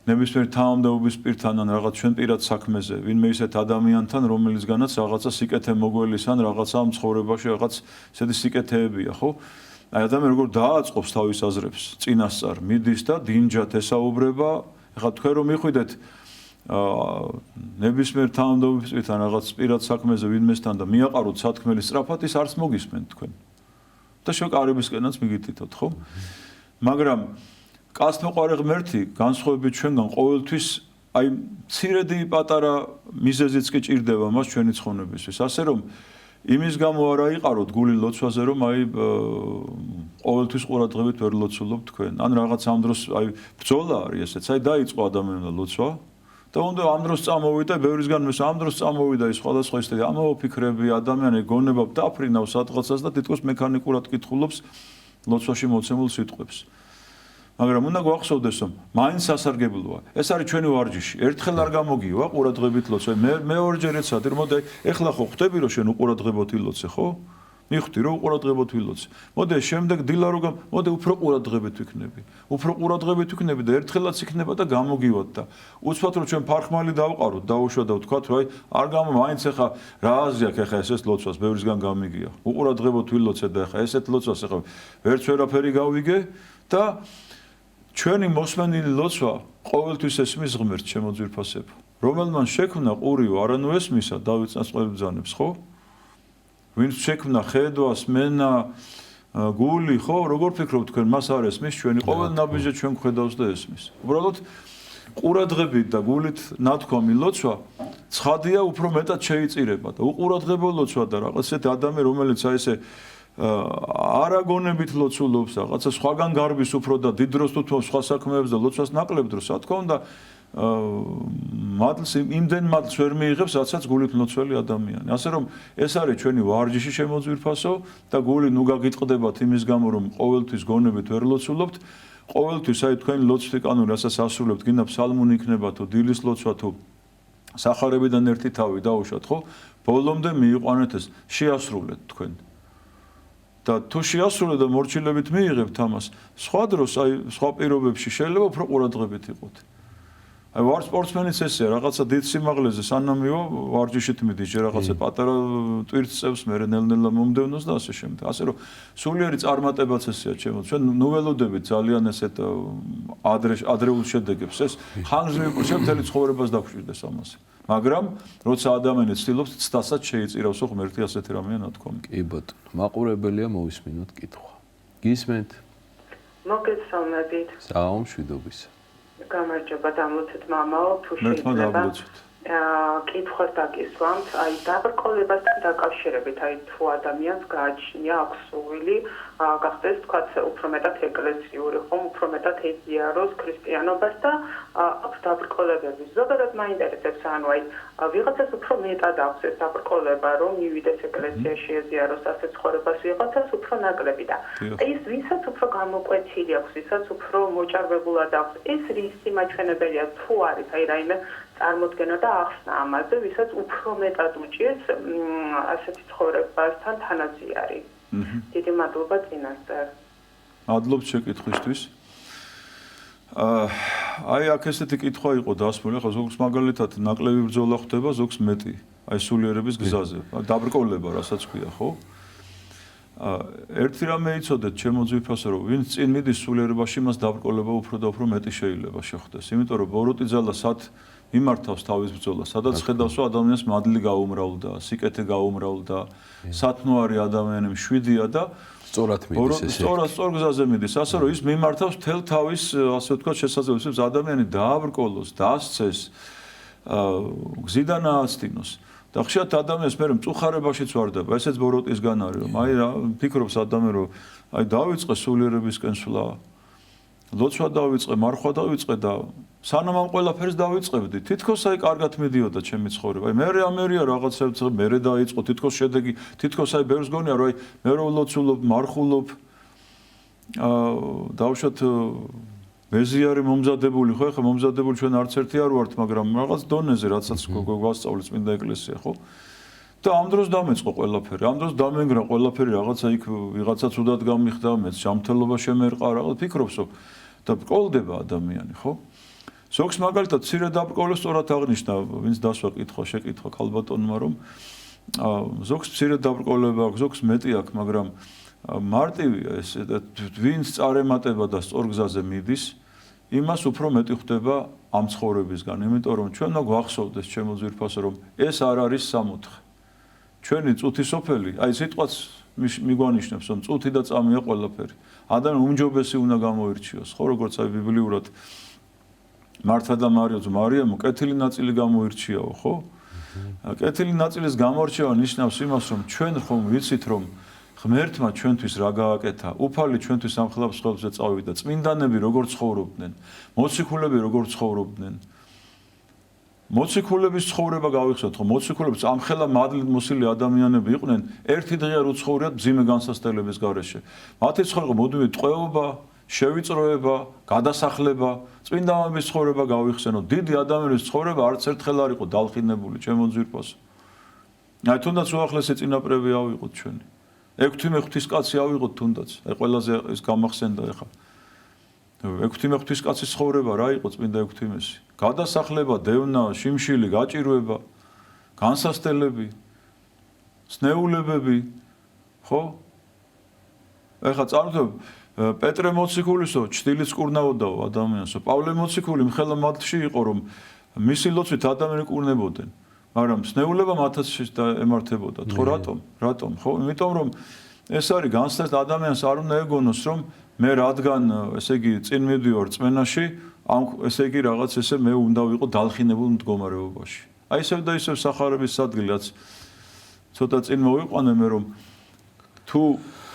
ნებისმიერ თანამდებობის პირთან ან რაღაც ჩვენ პირად საქმეზე, ვინმე ისეთ ადამიანთან, რომელიცგანაც რაღაცა სიკეთე მოგველის ან რაღაცა ამ ცხოვრებაში რაღაც ესეთი სიკეთეებია, ხო? აი ადამიანი როგორ დააწყობს თავის აზრებს, წინასწარ მიდის და დინჯად ესაუბრება, ეხლა თქვენ რომ მიხვიდეთ ნებისმიერ თანამდებობის პირთან რაღაც პირად საქმეზე ვინმესთან და მიაყაროთ სათქმელი სწრაფად, ის არც მოგისმენთ თქვენ. და შეკარებისკენაც მიგიტითოთ, ხო? მაგრამ კაცმოყვარე ღმერთი განსხვავებით ჩვენგან ყოველთვის აი მცირედი პატარა მიზეზიც კი ჭირდება მას ჩვენი ცხონებისთვის. ასე რომ იმის გამო არ აიყაროთ გული ლოცვაზე რომ აი ყოველთვის ყურადღებით ვერ ლოცულობ თქვენ. ან რაღაც ამ დროს აი ბრძოლა არის ესეც. აი დაიწყო ადამიანმა ლოცვა და უნდა ამ დროს წამოვიდა ბევრისგან მეს ამ დროს წამოვიდა ის სხვადასხვა ისეთი ამაო ფიქრები ადამიანი გონება დაფრინავს სადღაცას და თითქოს მექანიკურად კითხულობს ლოცვაში მოცემულ სიტყვებს. მაგრამ უნდა გვახსოვდეს რომ მაინც სასარგებლოა. ეს არის ჩვენი ვარჯიში. ერთხელ არ გამოგივა ყურადღებით ლოცვა. მეორჯერ ეცადე რომ მოდი ეხლა ხო ხვდები რომ შენ უყურადღებოთ ილოცე, ხო? მიხვდი რომ უყურადღებოთ ვილოცე. მოდი შემდეგ დილა რომ მოდი უფრო ყურადღებით ვიქნები. უფრო ყურადღებით ვიქნები და ერთხელაც იქნება და გამოგივათ და უცბად რომ ჩვენ ფარხმალი დავყაროთ, დაუშვა და ვთქვათ რომ აი არ გამო მაინც ეხა რა აზრი აქვს ეხა ესეს ლოცვას ბევრისგან გამიგია. უყურადღებოთ ვილოცე და ეხა ესეთ ლოცვას ეხა ვერც ვერაფერი გავიგე და ჩვენი მოსმენილი ლოცვა ყოველთვის ესმის ღმერთს შემოძვირფასება. რომელმან შექმნა ყურიო არანუ ესმისა დავით წასწყვეტ ბრძანებს, ხო? ვინც შექმნა ხედვას, მენა, გული, ხო, როგორ ფიქრობთ თქვენ, მას არ ესმის ჩვენი ყოველ ნაბიჯზე ჩვენ გვხედავს და ესმის. უბრალოდ ყურადღებით და გულით ნათქვამი ლოცვა ცხადია უფრო მეტად შეიწირება და უყურადღებო ლოცვა და რაღაც ესეთი ადამიანი რომელიც აი ესე არაგონებით ლოცულობს რაღაცა სხვაგან გარბის უფრო და დიდ დროს თუ სხვა საქმეებს და ლოცვას ნაკლებ დროს რა თქმა უნდა მადლს იმდენ მადლს ვერ მიიღებს რაცაც გულით მლოცველი ადამიანი. ასე რომ ეს არის ჩვენი ვარჯიში შემოძვირფასო და გული ნუ გაგიტყდებათ იმის გამო რომ ყოველთვის გონებით ვერ ლოცულობთ. ყოველთვის აი თქვენი ლოცვითი კანონი რასაც ასრულებთ, გინდა ფსალმუნი იქნება თუ დილის ლოცვა თუ სახარებიდან ერთი თავი დაუშვათ, ხო? ბოლომდე მიიყვანეთ ეს, შეასრულეთ თქვენ. და თუ შეასრულეთ და მორჩილებით მიიღებთ ამას, სხვა დროს აი სხვა პირობებში შეიძლება უფრო ყურადღებით იყოთ. აი ვარ სპორტსმენიც ესეა, რაღაცა დიდ სიმაღლეზე სანამ მივა ვარჯიშით მიდიჭე, რაღაცა პატარა ტვირთს წევს, მე ნელ-ნელა მომდევნოს და ასე შემდეგ. ასე რომ სულიერი წარმატებაც ესეა ჩემო. ჩვენ ნუ ველოდებით ძალიან ესეთ ადრეულ შედეგებს. ეს ხანგრძლივი პროცესი მთელი ცხოვრებას დაგვჭირდეს ამაზე. მაგრამ როცა ადამიანი ცდილობს ცდასაც შეიწირავს ღმერთი ასეთი რამეა ნათქვამი. კი ბატონო, მაყურებელია მოვისმინოთ კითხვა. გისმენთ? მოგესალმებით. საამშვიდობისა. გამარჯობა დამლოცეთ მამაო, თუ შეიძლება. კითხვას დაგისვამთ, აი დაბრკოლებასთან დაკავშირებით, აი თუ ადამიანს გააჩნია აქვს სული, გახდეს თქვაც უფრო მეტად ეკლესიური, ხომ უფრო მეტად ეზიაროს ქრისტიანობას და აქვს დაბრკოლებები. ზოგადად მაინტერესებს, ანუ აი ვიღაცას უფრო მეტად აქვს ეს დაბრკოლება, რომ მივიდეს ეკლესიაში ეზიაროს ასე ცხოვრებას, ვიღაცას უფრო ნაკლები და ეს ვისაც უფრო გამოკვეთილი აქვს, ვისაც უფრო მოჭარბებულად აქვს, ეს რისი მაჩვენებელია თუ არის აი რაიმე წარმოდგენა და ახსნა ამაზე, ვისაც უფრო მეტად უჭირს ასეთი ცხოვრებასთან თანაზიარი. დიდი მადლობა წინასწარ. მადლობთ შეკითხვისთვის. აი აქ ესეთი კითხვა იყო დასმული, ხო ზოგს მაგალითად ნაკლები ბრძოლა ხდება, ზოგს მეტი. აი სულიერების გზაზე. დაბრკოლება, რასაც ქვია, ხო? ერთი რამე იცოდეთ ჩემო ძვირფასო, რომ ვინც წინ მიდის სულიერებაში, მას დაბრკოლება უფრო და უფრო მეტი შეიძლება შეხვდეს. იმიტომ რომ ბოროტი ძალა სად მიმართავს თავის ბრძოლას, სადაც ხედავს, რომ ადამიანს მადლი გაუმრავლდა, სიკეთე გაუმრავლდა, სათნოარი ადამიანი მშვიდია და სწორად მიდის ესე. სწორ გზაზე მიდის, ასე რომ ის მიმართავს მთელ თავის, ასე ვთქვათ, შესაძლებლობებს ადამიანი დააბრკოლოს, დაასცეს, გზიდან აასტინოს. და ხშირად ადამიანს მე მწუხარებაშიც ვარდება, ესეც ბოროტისგან არის, რომ აი რა ფიქრობს ადამიანი, რომ აი დავიწყე სულიერებისკენ სვლა, ლოცვა დავიწყე, მარხვა დავიწყე და სანამ ამ ყველაფერს დავიწყებდი, თითქოს აი კარგად მიდიოდა ჩემი ცხოვრება. აი მერეა რაღაცებს მერე დაიწყო, თითქოს შედეგი, თითქოს აი ბევრს გონია, რომ აი მე რო ლოცულობ, მარხულობ, დავუშვათ მეზიარი მომზადებული, ხო, ეხლა მომზადებული ჩვენ არც ერთი არ ვართ, მაგრამ რაღაც დონეზე, რაცაც გვასწავლეს წმინდა ეკლესია, ხო? და ამ დროს დამეწყო ყველაფერი, ამ დროს დამენგრა ყველაფერი, რაღაცა იქ ვიღაცა ცუდად გამიხდა, მეც ჯანმრთელობა შემერყა, რაღაც ფიქრობს, და ბრკოლდება ადამიანი, ხო? ზოგს მაგალითად მცირე დაბრკოლებს სწორად აღნიშნა, ვინც დასვა კითხვა, შეკითხვა ქალბატონმა, რომ ზოგს მცირე დაბრკოლება აქვს, ზოგს მეტი აქვს, მაგრამ მარტივია ეს და ვინც წარემატება და სწორ გზაზე მიდის, იმას უფრო მეტი ხდება ამ ცხოვრებისგან, იმიტომ რომ ჩვენ უნდა გვახსოვდეს ჩემო ძვირფასო, რომ ეს არ არის სამოთხე. ჩვენი წუთი სოფელი, აი სიტყვაც მიგვანიშნებს, რომ წუთი და წამია ყველაფერი. ადამიანი უმჯობესი უნდა გამოირჩიოს, ხო, როგორც აი ბიბლიურად მართა და მარიამო კეთილი ნაწილი გამოირჩიაო, ხო? კეთილი ნაწილის გამორჩევა ნიშნავს იმას, რომ ჩვენ ხომ ვიცით, რომ ღმერთმა ჩვენთვის რა გააკეთა, უფალი ჩვენთვის ამ ხელაფსხებზე წავიდა, წმინდანები როგორ ცხოვრობდნენ, მოციქულები როგორ ცხოვრობდნენ. მოციქულების ცხოვრება გავიხსენოთ, ხო, მოციქულებს ამ ხელა მადლით მოსილი ადამიანები იყვნენ, ერთი დღე არ უცხოვრიათ მძიმე განსასწრების გარეშე. მათი ცხოვრება მუდმივი ტყვეობა, შევიწროება, გადასახლება, წმინდანების ცხოვრება გავიხსენოთ. დიდი ადამიანის ცხოვრება არც ერთხელ არ იყო დალხინებული, ჩემო ძვირფასო. აი თუნდაც უახლესი წინაპრები ავიღოთ ჩვენი. 6 ღვთისკაცი ავიღოთ თუნდაც. აი ყველაზე ის გამახსენდა ეხლა. 6 ღვთისკაცის ცხოვრება რა იყო წმინდა 6-ში? გადასახლება, დევნა, შიმშილი, გაჭირვება, განსასწრები, სნეულებები, ხო? ეხლა წარმოიდგინე პეტრე მოციქულისო, ჭდილიც კურნაოდაო ადამიანსო. პავლე მოციქული მხელა მათში იყო, რომ მისი ლოცვით ადამიანი კურნებოდნენ. მაგრამ სნეულება მათაც ემართებოდა. ხო რატომ? ხო, იმიტომ რომ ეს არის განსაზღვრა ადამიანს არ უნდა ეგონოს რომ მე რადგან ესე იგი წინ მივდივარ წმენაში, ესე იგი რაღაც ესე მე უნდა ვიყო დალხინებულ მდგომარეობაში. აი ისევ და ისევ სახარების ადგილაც ცოტა წინ მოვიყვანე მე რომ თუ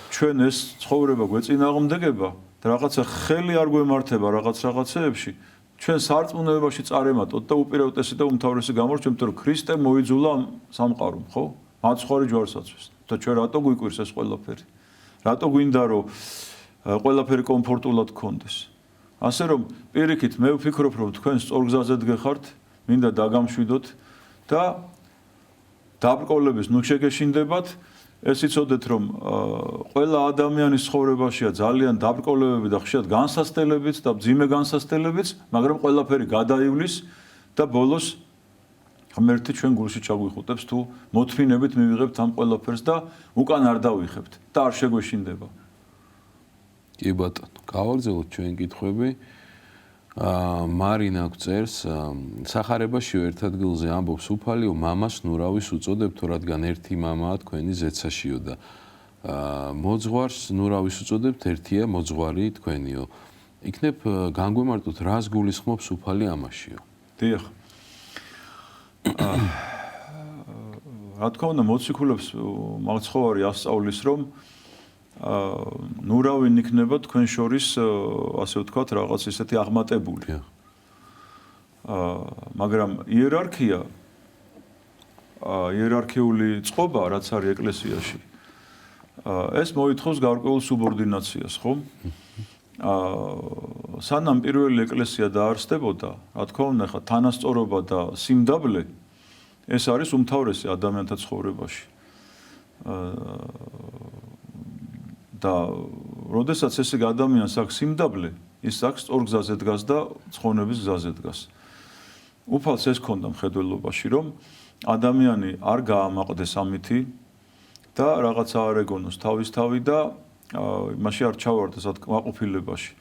ჩვენ ეს ცხოვრება გვეწინააღმდეგება და რაღაცა ხელი არ გვემართება რაღაცეებში, ჩვენ სარწმუნოებაში წარემატოთ და უპირატესი და უმთავრესი გამორჩა, იმიტომ რომ ქრისტე მოიძულა სამყარომ, ხო? მაცხოვრი ჯვარსაცვის. და ჩვენ რატო გვიკვირს ეს ყველაფერი? რატო გვინდა რომ ყველაფერი კომფორტულად გქონდეს? ასე რომ პირიქით მე ვფიქრობ რომ თქვენ სწორგზაზე დგეხართ, მინდა დაგამშვიდოთ და დაბრკოლების ნუ შეგეშინდებათ. ეს იცოდეთ რომ ყველა ადამიანის ცხოვრებაშია ძალიან დაბრკოლებები და ხშირად განსასწრებიც და მძიმე განსასწრებიც, მაგრამ ყველაფერი გადაივლის და ბოლოს ღმერთი ჩვენ გულში ჩაგვიხუტებს თუ მოთმინებით მივიღებთ ამ ყველაფერს და უკან არ დავიხებთ და არ შეგვეშინდება. კი ბატონო, გავაგრძელოთ ჩვენ კითხვები. მარინა გწერს, სახარებაში ერთ ადგილზე ამბობს უფალიო მამას ნურავის უწოდებთ, რადგან ერთი მამაა თქვენი ზეცაშიო და მოძღვარს ნურავის უწოდებთ, ერთია მოძღვარი თქვენიო. იქნებ განგვემართოთ, რას გულისხმობს უფალი ამაშიო? დიახ. რა თქმა უნდა, მოციქულებს მაცხოვარი ასწავლის, რომ ნურავი იქნება თქვენ შორის, ასე ვთქვათ, რაღაც ისეთი აღმატებული. მაგრამ იერარქიული წყობა, რაც არის ეკლესიაში, ეს მოითხოვს გარკვეულ სუბორდინაციას, ხო? სანამ პირველი ეკლესია დაარსდებოდა, რა თქმა უნდა, ხა თანასწორობა და სიმდაბლე ეს არის უმთავრესი ადამიანთა ცხოვრებაში. და როდესაც ესე ადამიანს აქვს სიმდაბლე, ის აქვს სწორგზაზე დგას და ცხონების გზაზე დგას. უფალს ეს ქონდა მხედველობაში, რომ ადამიანი არ გაამაყდეს ამითი და რაღაცა არ ეგონოს თავისთავი და იმაში არ ჩავარდეს კმაყოფილებაში.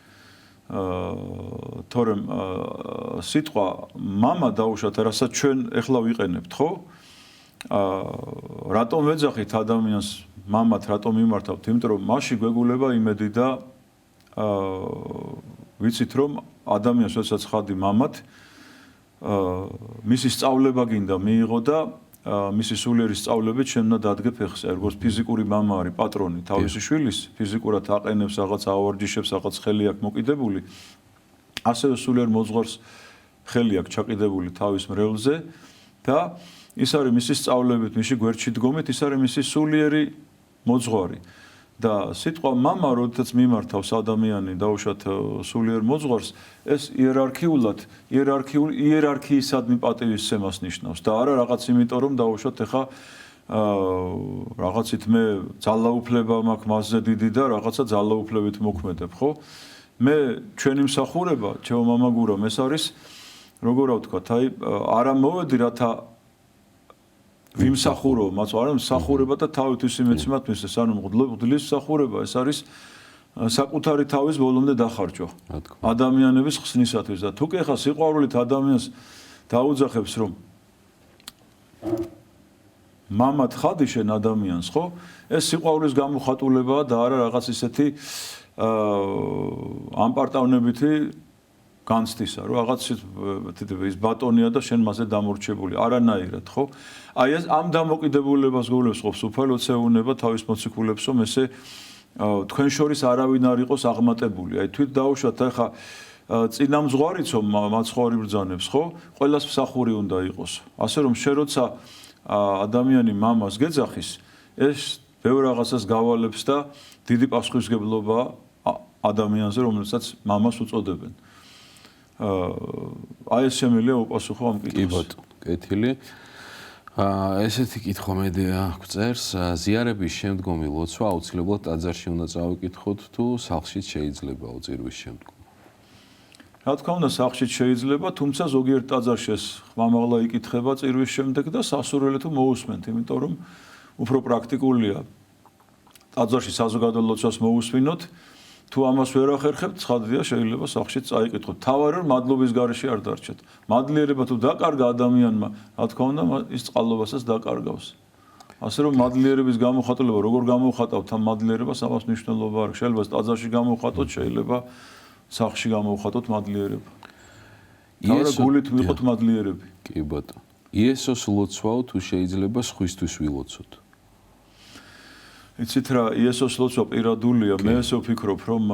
თორემ სიტყვა მამა დაუშვათ, რასაც ჩვენ ეხლა ვიყენებთ, ხო? რატომ ვეძახით ადამიანს მამათ, რატომ მიმართავთ? იმიტომ რომ მასში გვეგულება იმედი და ვიცით რომ ადამიანს როდესაც ხადი მამათ, მისი სწავლება გინდა მიიღო და მისი სულიერი სწავლებით შენ უნდა დადგე ფეხზე, როგორც ფიზიკური მამა არის პატრონი თავისი შვილის, ფიზიკურად აყენებს რაღაც ავარჯიშებს, რაღაც ხელი აქვს მოკიდებული, ასევე სულიერ მოძღვარს ხელი აქვს ჩაკიდებული თავის მრევლზე და ის არის მისი სწავლებით, მისი გვერდში დგომით, ის არის მისი სულიერი მოძღვარი. და სიტყვა მამა, როდესაც მიმართავს ადამიანი დაუშვათ სულიერ მოძღვარს, ეს იერარქიისადმი პატივისცემას ნიშნავს და არა რაღაც იმიტომ რომ დაუშვათ ეხა რაღაცით მე ძალაუფლება მაქვს მასზე დიდი და რაღაცა ძალაუფლებით მოქმედებ, ხო? მე ჩვენი მსახურება, ჩემო მამაგურამ, ეს არის როგორ ვთქვათ, აი არა მოვედი რათა ვიმსახურო, მას არა მსახურება და თავით ისიმეც მისეს, ანუ მღვდლის მსახურება, ეს არის საკუთარი თავის ბოლომდე დახარჯვა ადამიანების ხსნისათვის და თუ კი ხა სიყვარულით ადამიანს დაუძახებს რომ მამად ხადი შენ ადამიანს, ხო? ეს სიყვარულის გამოხატულებაა და არა რაღაც ისეთი ამპარტავნებითი განცდისა, რომ რაღაც ის ბატონია და შენ მასზე დამორჩებული, არანაირად, ხო? აი ეს ამ დამოკიდებულებას გულისხმობს უფალო ცეუნება თავის მოციქულებს, რომ ესე თქვენ შორის არავინ არ იყოს აღმატებული. აი თვით დაუშვათ, ახლა წინამძღვარიცო მაცხოვარი ბრძანებს, ხო? ყველას მსახური უნდა იყოს. ასე რომ შე როცა ადამიანი მამას გეძახის, ეს ბევრ რაღაცას გავალებს და დიდი პასუხისმგებლობა ადამიანზე, რომელსაც მამას უწოდებენ. აი ეს შემიძლია უპასუხო ამ კითხვას. კი ბატონო, კეთილი. ესეთი კითხვა მედია გწერს, ზიარების შემდგომი ლოცვა აუცილებლად ტაძარში უნდა წავიკითხოთ თუ სახლშიც შეიძლება წირვის შემდგომ? რა თქმა უნდა, სახლშიც შეიძლება, თუმცა ზოგიერთ ტაძარში ეს ხმამაღლა იკითხება წირვის შემდეგ და სასურველად თუ მოусმენთ, იმიტომ რომ უფრო პრაქტიკულია ტაძარში საზოგადო ლოცვას მოусმინოთ თუ ამას ვერ ახერხებთ, ცხადია შეიძლება სახშიც წაიკითხოთ. თავარი რომ მადლობის გარეშე არ დარჩეთ. მადლიერება თუ დაკარგა ადამიანმა, რა თქმა უნდა, ის წყალობასაც დაკარგავს. ასე რომ მადლიერების გამოხატულება როგორ გამოვხატავთ ამ მადლიერებას, ამას მნიშვნელობა არ აქვს. შეიძლება ტაძარში გამოვხატოთ, შეიძლება სახში გამოვხატოთ მადლიერება. თავი გულით ვიყოთ მადლიერები. კი ბატონო. იესოს ლოცვაო თუ შეიძლება სხვისთვის ვილოცოთ? იცით რა, იესოს ლოცვა პირადულია. მე ესე ვფიქრობ, რომ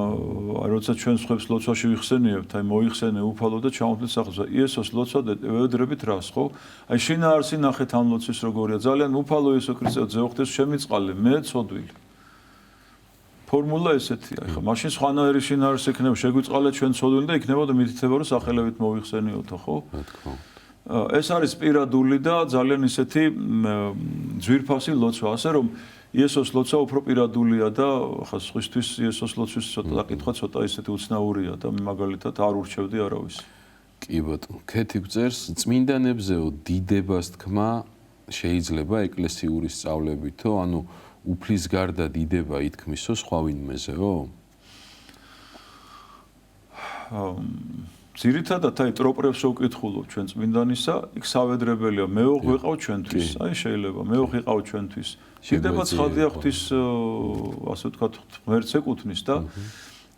აი როცა ჩვენ სხვებს ლოცვაში ვიხსენიებთ, აი მოიხსენე უფალო და ჩამოთვლით სახელს. იესოს ლოცვა ვედრებით რას, ხო? აი შინაარსი ნახეთ ამ ლოცვის როგორია. ძალიან უფალო იესო ქრისტე ძეოხდეს შემიწყალე, მე ცოდვილი. ფორმულა ესეთია. ხა მაშინ სხვანაირი შინაარსი ექნება, შეგვიწყალეთ ჩვენ ცოდვილი და იქნება და მითითება რომ სახელებით მოვიხსენიოთო, ხო? რა თქმა უნდა. ეს არის პირადული და ძალიან ისეთი ძვირფასი ლოცვა, ასე რომ იესოს ლოცვა უფრო პირადულია და ხა სხვისთვის იესოს ლოცვის ცოტა დაკითხვა ცოტა ისეთი უცნაურია და მაგალითად არ ურჩევდი არავის. კი ბატონო, ქეთი გწერს წმინდანებზეო დიდებას თქმა შეიძლება ეკლესიური სწავლებითო, ანუ უფლის გარდა დიდება ითქმისო სხვა ვინმეზეო? ძირითადად აი ტროპრებს ვკითხულობ ჩვენ წმინდანისა, იქ სავედრებელია, მეო გვეყავ ჩვენთვის. აი შეიძლება მეო იყავ ჩვენთვის. დიდება ცხადია ღვთის ასე ვთქვათ, ღმერთს ეკუთვნის და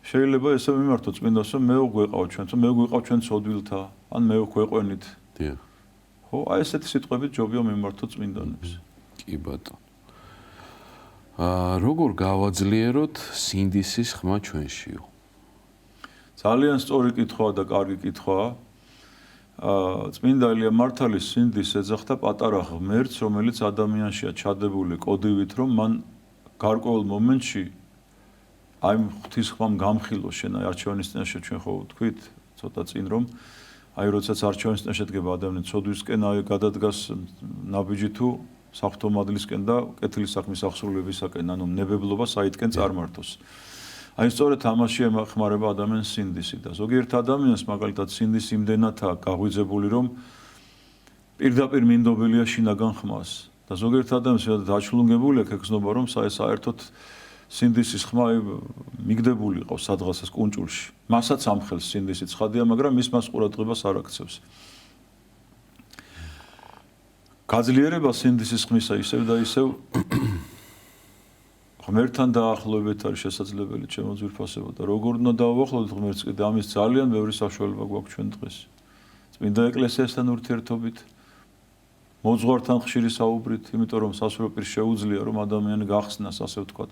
შეიძლება ესე მიმართო წმინდას, რომ მეო გვეყავ ჩვენც, მეო გვეყავ ჩვენ ცოდვილთა, ან მეო გვეყვენით. დიახ. ხო, აი ესეთი სიტყვებით ჯობია მიმართო წმინდანებს. კი ბატონო. როგორ გავაძლიეროთ სინდისის ხმა ჩვენშიო? ძალიან სწორი კითხვაა და კარგი კითხვაა. წმინდა ელია მართალის სინდის ეძახდა პატარა ღმერთს, რომელიც ადამიანშია ჩადებული კოდივით, რომ მან გარკვეულ მომენტში აი ღვთის ხმამ გამხილო შენ აი არჩევანის წინაშე ჩვენ ხო ვთქვით ცოტა წინ რომ აი როდესაც არჩევანის წინაშე დგება ადამიანი ცოდვისკენ აი გადადგას ნაბიჯი თუ საფრთხო მადლისკენ და კეთილი საქმის აღსრულებისაკენ, ანუ ნებებლობა საითკენ წარმართოს. აი სწორედ ამაში ემახმარება ადამიანის სინდისი და ზოგიერთ ადამიანს მაგალითად სინდისი იმდენათაა გაღვიძებული, რომ პირდაპირ მინდობელია შინაგან ხმას და ზოგიერთ ადამიანს დაჩლუნგებული აქვს ეგზნობა, რომ საერთოდ სინდისის ხმა მიგდებული ყავს სადღაცას კუნჭულში. მასაც ამხელს სინდისი ცხადია, მაგრამ მის მას ყურადღებას არ აქცევს. გაძლიერება სინდისის ხმისა ისევ და ისევ ღმერთთან დაახლოებით არის შესაძლებელი ჩემო ძვირფასებო და როგორ უნდა დავუახლოვდეთ ღმერთს კიდე ამის ძალიან ბევრი საშუალება გვაქვს ჩვენ დღეს. წმინდა ეკლესიასთან ურთიერთობით, მოძღვართან ხშირი საუბრით, იმიტომ რომ სასურველ პირს შეუძლია რომ ადამიანი გახსნას, ასე ვთქვათ,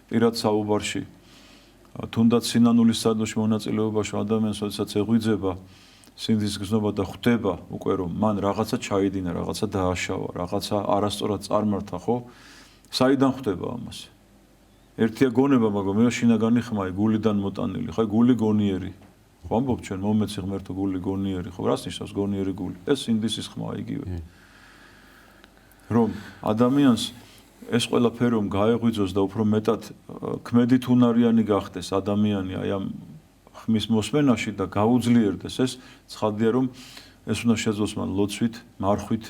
პირად საუბარში. თუნდაც სინანულის სადოში მონაწილეობაში ადამიანს როდესაც ეღვიძება სინდის გზნობა და ხვდება უკვე რომ მან რაღაცა ჩაიდინა, რაღაცა დააშავა, რაღაცა არასწორად წარმართა, ხო? საიდან ხვდება ამას? ერთია გონება, მაგრამ მე შინაგანი ხმაა, გულიდან მოტანილი, ხა გული გონიერი. ხო ამბობ ჩვენ მომეცი ღმერთო გული გონიერი, ხო რას ნიშნავს გონიერი გული? ეს სინდისის ხმაა იგივე. რომ ადამიანს ეს ყველაფერი რომ გაეღვიძოს და უფრო მეტად ქმედით უნარიანი გახდეს ადამიანი აი ამ ხმის მოსმენაში და გაუძლიერდეს ეს ცხადია რომ ეს უნდა შეძლოს მან ლოცვით, მარხვით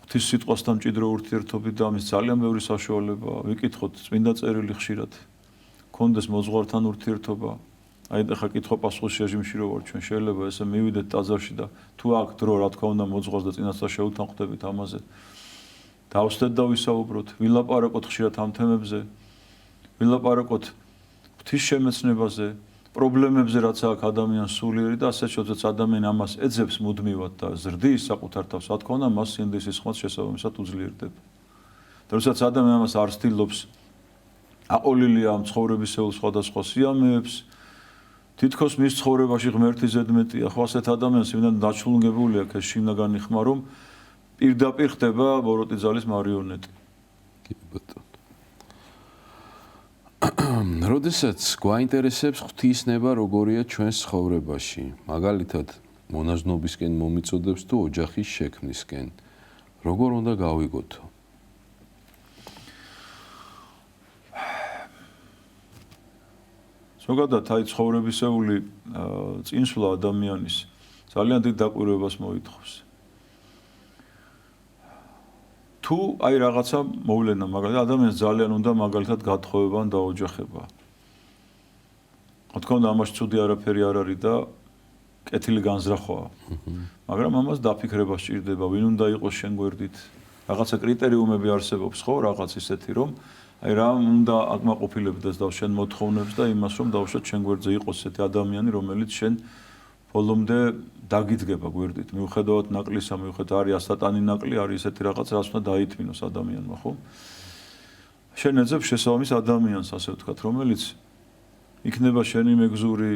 ღვთის სიტყვასთან მჭიდრო ურთიერთობით და ამის ძალიან ბევრი საშუალებაა. ვიკითხოთ წმინდა წერილი ხშირად. კონდეს მოძღვართან ურთიერთობა. აი და ხა კითხვა-პასუხის რეჟიმში რო ვარ ჩვენ შეიძლება ესე მივიდეთ ტაძარში და თუ აქ დრო რა თქმა უნდა მოძღვარს და წინასწარ შეუთანხმდებით ამაზე. დავსდეთ და ვისაუბროთ, ვილაპარაკოთ ხშირად ამ თემებზე. ვილაპარაკოთ ღვთის შემეცნებაზე, პრობლემებზე რაც აქვს ადამიანს სულიერი და ასე შეძლოს ადამიანი ამას ეძებს მუდმივად და ზრდის საკუთარ თავს, რა თქმა უნდა, მას სინდისის ხმაც შესაბამისად უძლიერდება. და როდესაც ადამიანი ამას არ ცდილობს, აყოლილია ამ ცხოვრებისეულ სხვადასხვა სიამეებს, თითქოს მის ცხოვრებაში ღმერთი ზედმეტია, ხო ასეთ ადამიანს ვინმე დაჩლუნგებული აქვს ეს შინაგანი ხმა, რომ პირდაპირ ხდება ბოროტი ძალის მარიონეტი. კი ბატონო. როდესაც გვაინტერესებს ღვთისნება როგორია ჩვენს ცხოვრებაში, მაგალითად მონაზნობისკენ მომიწოდებს თუ ოჯახის შექმნისკენ, როგორ უნდა გავიგოთო? ზოგადად აი ცხოვრებისეული წინსვლა ადამიანის ძალიან დიდ დაკვირვებას მოითხოვს. თუ აი რაღაცა მოვლენა, მაგალითად ადამიანს ძალიან უნდა მაგალითად გათხოვება ან დაოჯახება. რა თქმა უნდა ამაში ცუდი არაფერი არ არის და კეთილი განზრახვაა. მაგრამ ამას დაფიქრება სჭირდება, ვინ უნდა იყოს შენ გვერდით. რაღაცა კრიტერიუმები არსებობს, ხო, რაღაც ისეთი, რომ აი რა უნდა აკმაყოფილებდეს და შენ მოთხოვნებს და იმას რომ დავუშვათ შენ გვერდზე იყოს ესეთი ადამიანი, რომელიც შენ ბოლომდე დაგიდგება გვერდით. მიუხედავად ნაკლისა, მიუხედავად არის ასატანი ნაკლი, არის ესეთი რაღაც, რაც უნდა დაითმინოს ადამიანმა, ხო? შენ ეძებ შესაბამის ადამიანს, ასე ვთქვათ, რომელიც იქნება შენი მეგზური,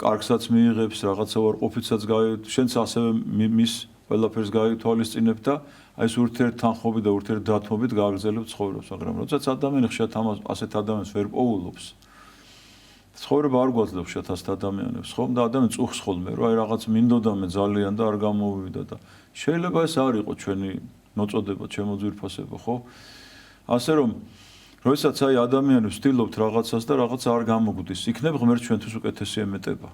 კარგსაც მიიღებს, რაღაცა უარყოფითსაც შენც ასევე მის ყველაფერს გაითვალისწინებ და აი ეს ურთიერთთანხმობით და ურთიერთდათმობით გააგრძელებ ცხოვრებას, მაგრამ როდესაც ადამიანი ხშირად ამას ასეთ ადამიანს ვერ პოულობს, ცხოვრება არ გვაძლევს ხშირად ასეთ ადამიანებს, ხომ და ადამიანი წუხს ხოლმე, რომ აი რაღაც მინდოდა მე ძალიან და არ გამოვივიდა და შეიძლება ეს არ იყოს ჩვენი მოწოდება, ჩემო ძვირფასება, ხო? ასე რომ როდესაც აი ადამიანი ვცდილობთ რაღაცას და რაღაც არ გამოგვდის, იქნებ ღმერთს ჩვენთვის უკეთესი ემეტება.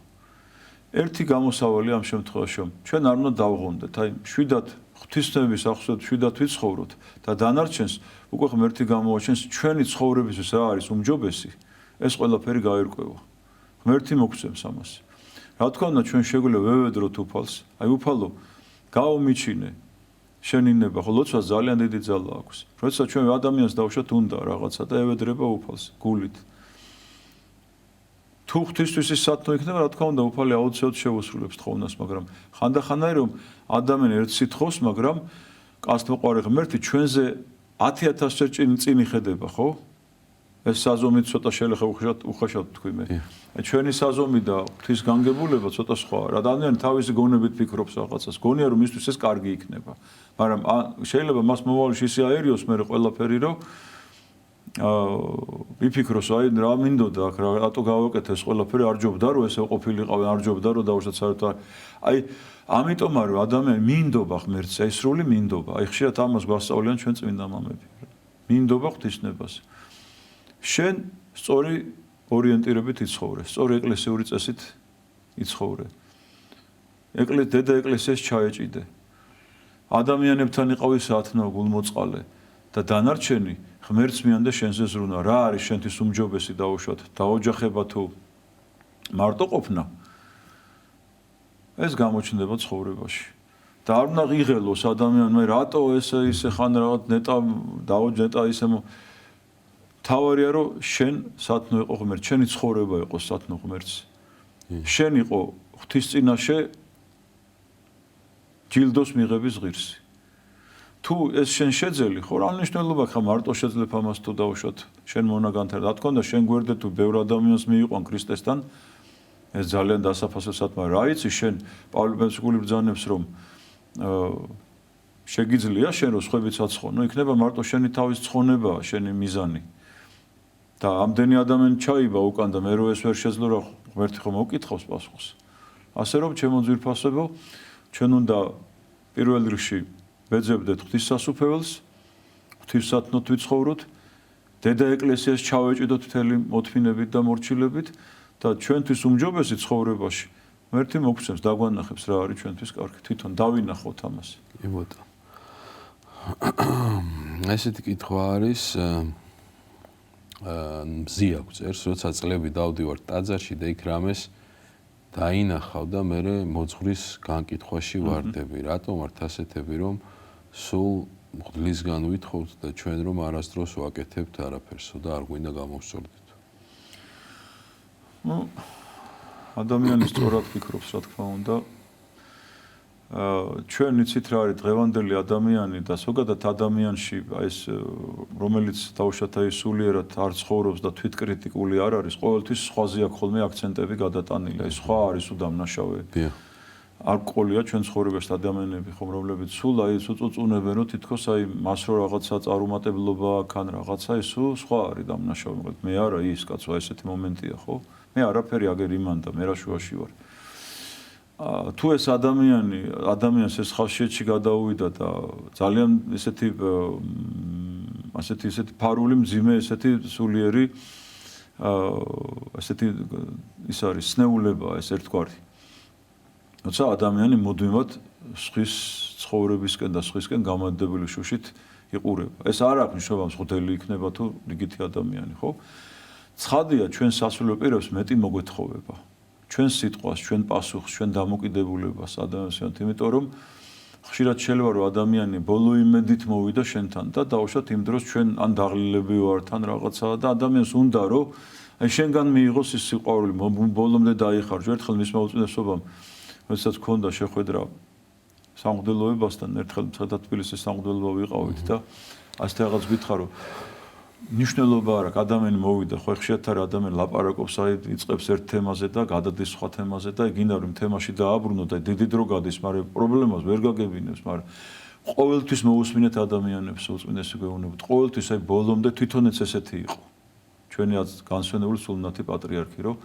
ერთი გამოსავალი ამ შემთხვევაში, ჩვენ არ უნდა დავღონდეთ, აი შვიდად ღვთისმსხმელების ახსოვეთ, შვიდად ვიცხოვროთ და დანარჩენს უკვე ღმერთი გამოაჩენს ჩვენი ცხოვრებისთვის რა არის უმჯობესი, ეს ყველაფერი გაირკვევა. ღმერთი მოგცემს ამას. რა თქმა უნდა, ჩვენ შეგვიძლია ვევედროთ უფალს, აი უფალო, გაუმიჩინე შენინება, ხოლო ლოცვას ძალიან დიდი ძალა აქვს. როდესაც ჩვენ ადამიანს დავუშვათ უნდა რაღაცა და ევედრება უფალს გულით. თუ ღვთისთვის ის სათნო იქნება, რა თქმა უნდა, უფალი აუცილებლად შეუსრულებს თხოვნას, მაგრამ ხანდახანაი რომ ადამიანი ერთ სიტყვას, მაგრამ კაცთმოყვარე ღმერთი ჩვენზე 10,000 წინ იხედება, ხო? ეს საზომით ცოტა შეიძლება უხაშად თქვი მე. ჩვენი საზომი და ღვთის განგებულება ცოტა სხვაა. რა ადამიანი თავისი გონებით ფიქრობს რაღაცას, გონია რომ მისთვის ეს კარგი იქნება. მაგრამ შეიძლება მას მომავალში ისე აერიოს მე ყველაფერი რომ ვიფიქროს აი რა მინდოდა აქ რატო გავაკეთე ეს ყველაფერი არ ჯობდა რომ ესე ყოფილიყავენ არ ჯობდა რომ დავუშვათ საერთოდ აი ამიტომ არის ადამიანი მინდობა ღმერთს აი სრული მინდობა აი ხშირად ამას გვასწავლიან ჩვენ წმინდა მამები მინდობა ღვთისნებას შენ სწორი ორიენტირებით იცხოვრე სწორი ეკლესიური წესით იცხოვრე დედა ეკლესიას ჩაეჭიდე ადამიანებთან იყავი საათნო გულმოწყალე და დანარჩენი ღმერთს მიანდა შენზე ზრუნა რა არის შენთვის უმჯობესი დაუშვათ დაოჯახება თუ მარტო ყოფნა ეს გამოჩნდება ცხოვრებაში და არ უნდა ღიღელოს ადამიანმა რატო ესე ისე ხან რაღაც ნეტა დაოჯეტა ისე თავარია რომ შენ სათნო იყო ღმერთს შენი ცხოვრება იყო სათნო ღმერთს შენ იყო ღვთის წინაშე ჯილდოს მიღების ღირსი თუ ეს შენ შეძელი ხო რა მნიშვნელობა ხა მარტო შეძლებ ამას თუ დავუშვათ შენ მონაგანთან რა თქმა უნდა შენ გვერდე თუ ბევრ ადამიანს მიიყვან ქრისტესთან ეს ძალიან დასაფასებსად მაგრამ რა იცი შენ პავლეს გული ბრძანებს რომ შეგიძლია შენ რო სხვებიც აცხონო იქნება მარტო შენი თავის ცხონებაა შენი მიზანი და ამდენი ადამიანი ჩაიბა უკან და მე რო ეს ვერ შეძლო რა ღმერთი ხომ მოკითხავს პასუხს ასე რომ ჩემო ძვირფასებო ჩვენ უნდა პირველ რიგში ვეძებდეთ ღვთის სასუფეველს, ღვთისსათნოთ ვიცხოვროთ, დედა ეკლესიას ჩავეჭიდოთ მთელი მოთმინებით და მორჩილებით და ჩვენთვის უმჯობესი ცხოვრებაში ღმერთი მოგცემს დაგვანახებს რა არის ჩვენთვის კარგი. თვითონ დავინახოთ ამას. კი ბატონო. ესეთი კითხვა არის მზია გწერს, როცა წლები დავდივარ ტაძარში და იქ რამეს დაინახავ და მე მოძღვრის განკითხვაში ვარდები. რატომ ვართ ასეთები რომ სულ მღვდლისგან ვითხოვთ და ჩვენ რომ არასდროს ვაკეთებთ არაფერსო და არ გვინდა გამოვსწორდეთ. ადამიანი სწორად ფიქრობს, რა თქმა უნდა. ჩვენ იცით რა არის დღევანდელი ადამიანი და ზოგადად ადამიანში ეს რომელიც დავუშვათ აი სულიერად არ ცხოვრობს და თვითკრიტიკული არ არის, ყოველთვის სხვაზე აქვს ხოლმე აქცენტები გადატანილი. აი სხვა არის უდამნაშავე. არ ყოლია ჩვენ ცხოვრებაში ადამიანები ხომ რომლებიც სულ აი უწუწუნებენ რომ თითქოს აი მას რო რაღაცა წარუმატებლობა აქვს ან რაღაცა ეს სხვა არის დამნაშავე მაგრამ მე არა ის კაცო ესეთი მომენტია ხო მე არაფერი აგერ იმანდა მე რა შუაში ვარ თუ ეს ადამიანს ეს ხალხში გადაუვიდა და ძალიან ესეთი ფარული მძიმე ესეთი სულიერი ესეთი ის არის სნეულება ეს ერთგვარი როცა ადამიანი მუდმივად სხვის ცხოვრებისკენ და სხვისკენ გამადებული შუშით იყურება. ეს არ აქვს მნიშვნელობა, მღვდელი იქნება თუ რიგითი ადამიანი, ხო? ცხადია ჩვენ სასულიერო პირებს მეტი მოგვეთხოვება ჩვენ სიტყვას, ჩვენ პასუხს, ჩვენ დამოკიდებულებას ადამიანთან, იმიტომ რომ ხშირად შეიძლება რომ ადამიანი ბოლო იმედით მოვიდა შენთან და დაუშვათ იმ დროს ჩვენ ან დაღლილები ვართ ან რაღაცა და ადამიანს უნდა რომ აი შენგან მიიღოს ის სიყვარული ბოლომდე დაიხარჯო ერთხელ მისმა უწინესობამ როდესაც ქონდა შეხვედრა სამღვდელოებასთან ერთხელ მცხეთა თბილისის სამღვდელოება ვიყავით და ასე რაღაც გითხარო ნიშნულობა არ აქვს ადამიანი მოვიდა ხო ხშირად არ ადამიანი ლაპარაკობს აი იწყებს ერთ თემაზე და გადადის სხვა თემაზე და გინდა რომ თემაში დააბრუნო და დიდი დრო გადის მაგრამ პრობლემას ვერ გაგებინებს მაგრამ ყოველთვის მოусმინეთ ადამიანებს უწმინდესი გვეუბნებით ყოველთვის აი ბოლომდე თვითონაც ესეთი იყო ჩვენი განსვენებული სულნათი პატრიარქი რომ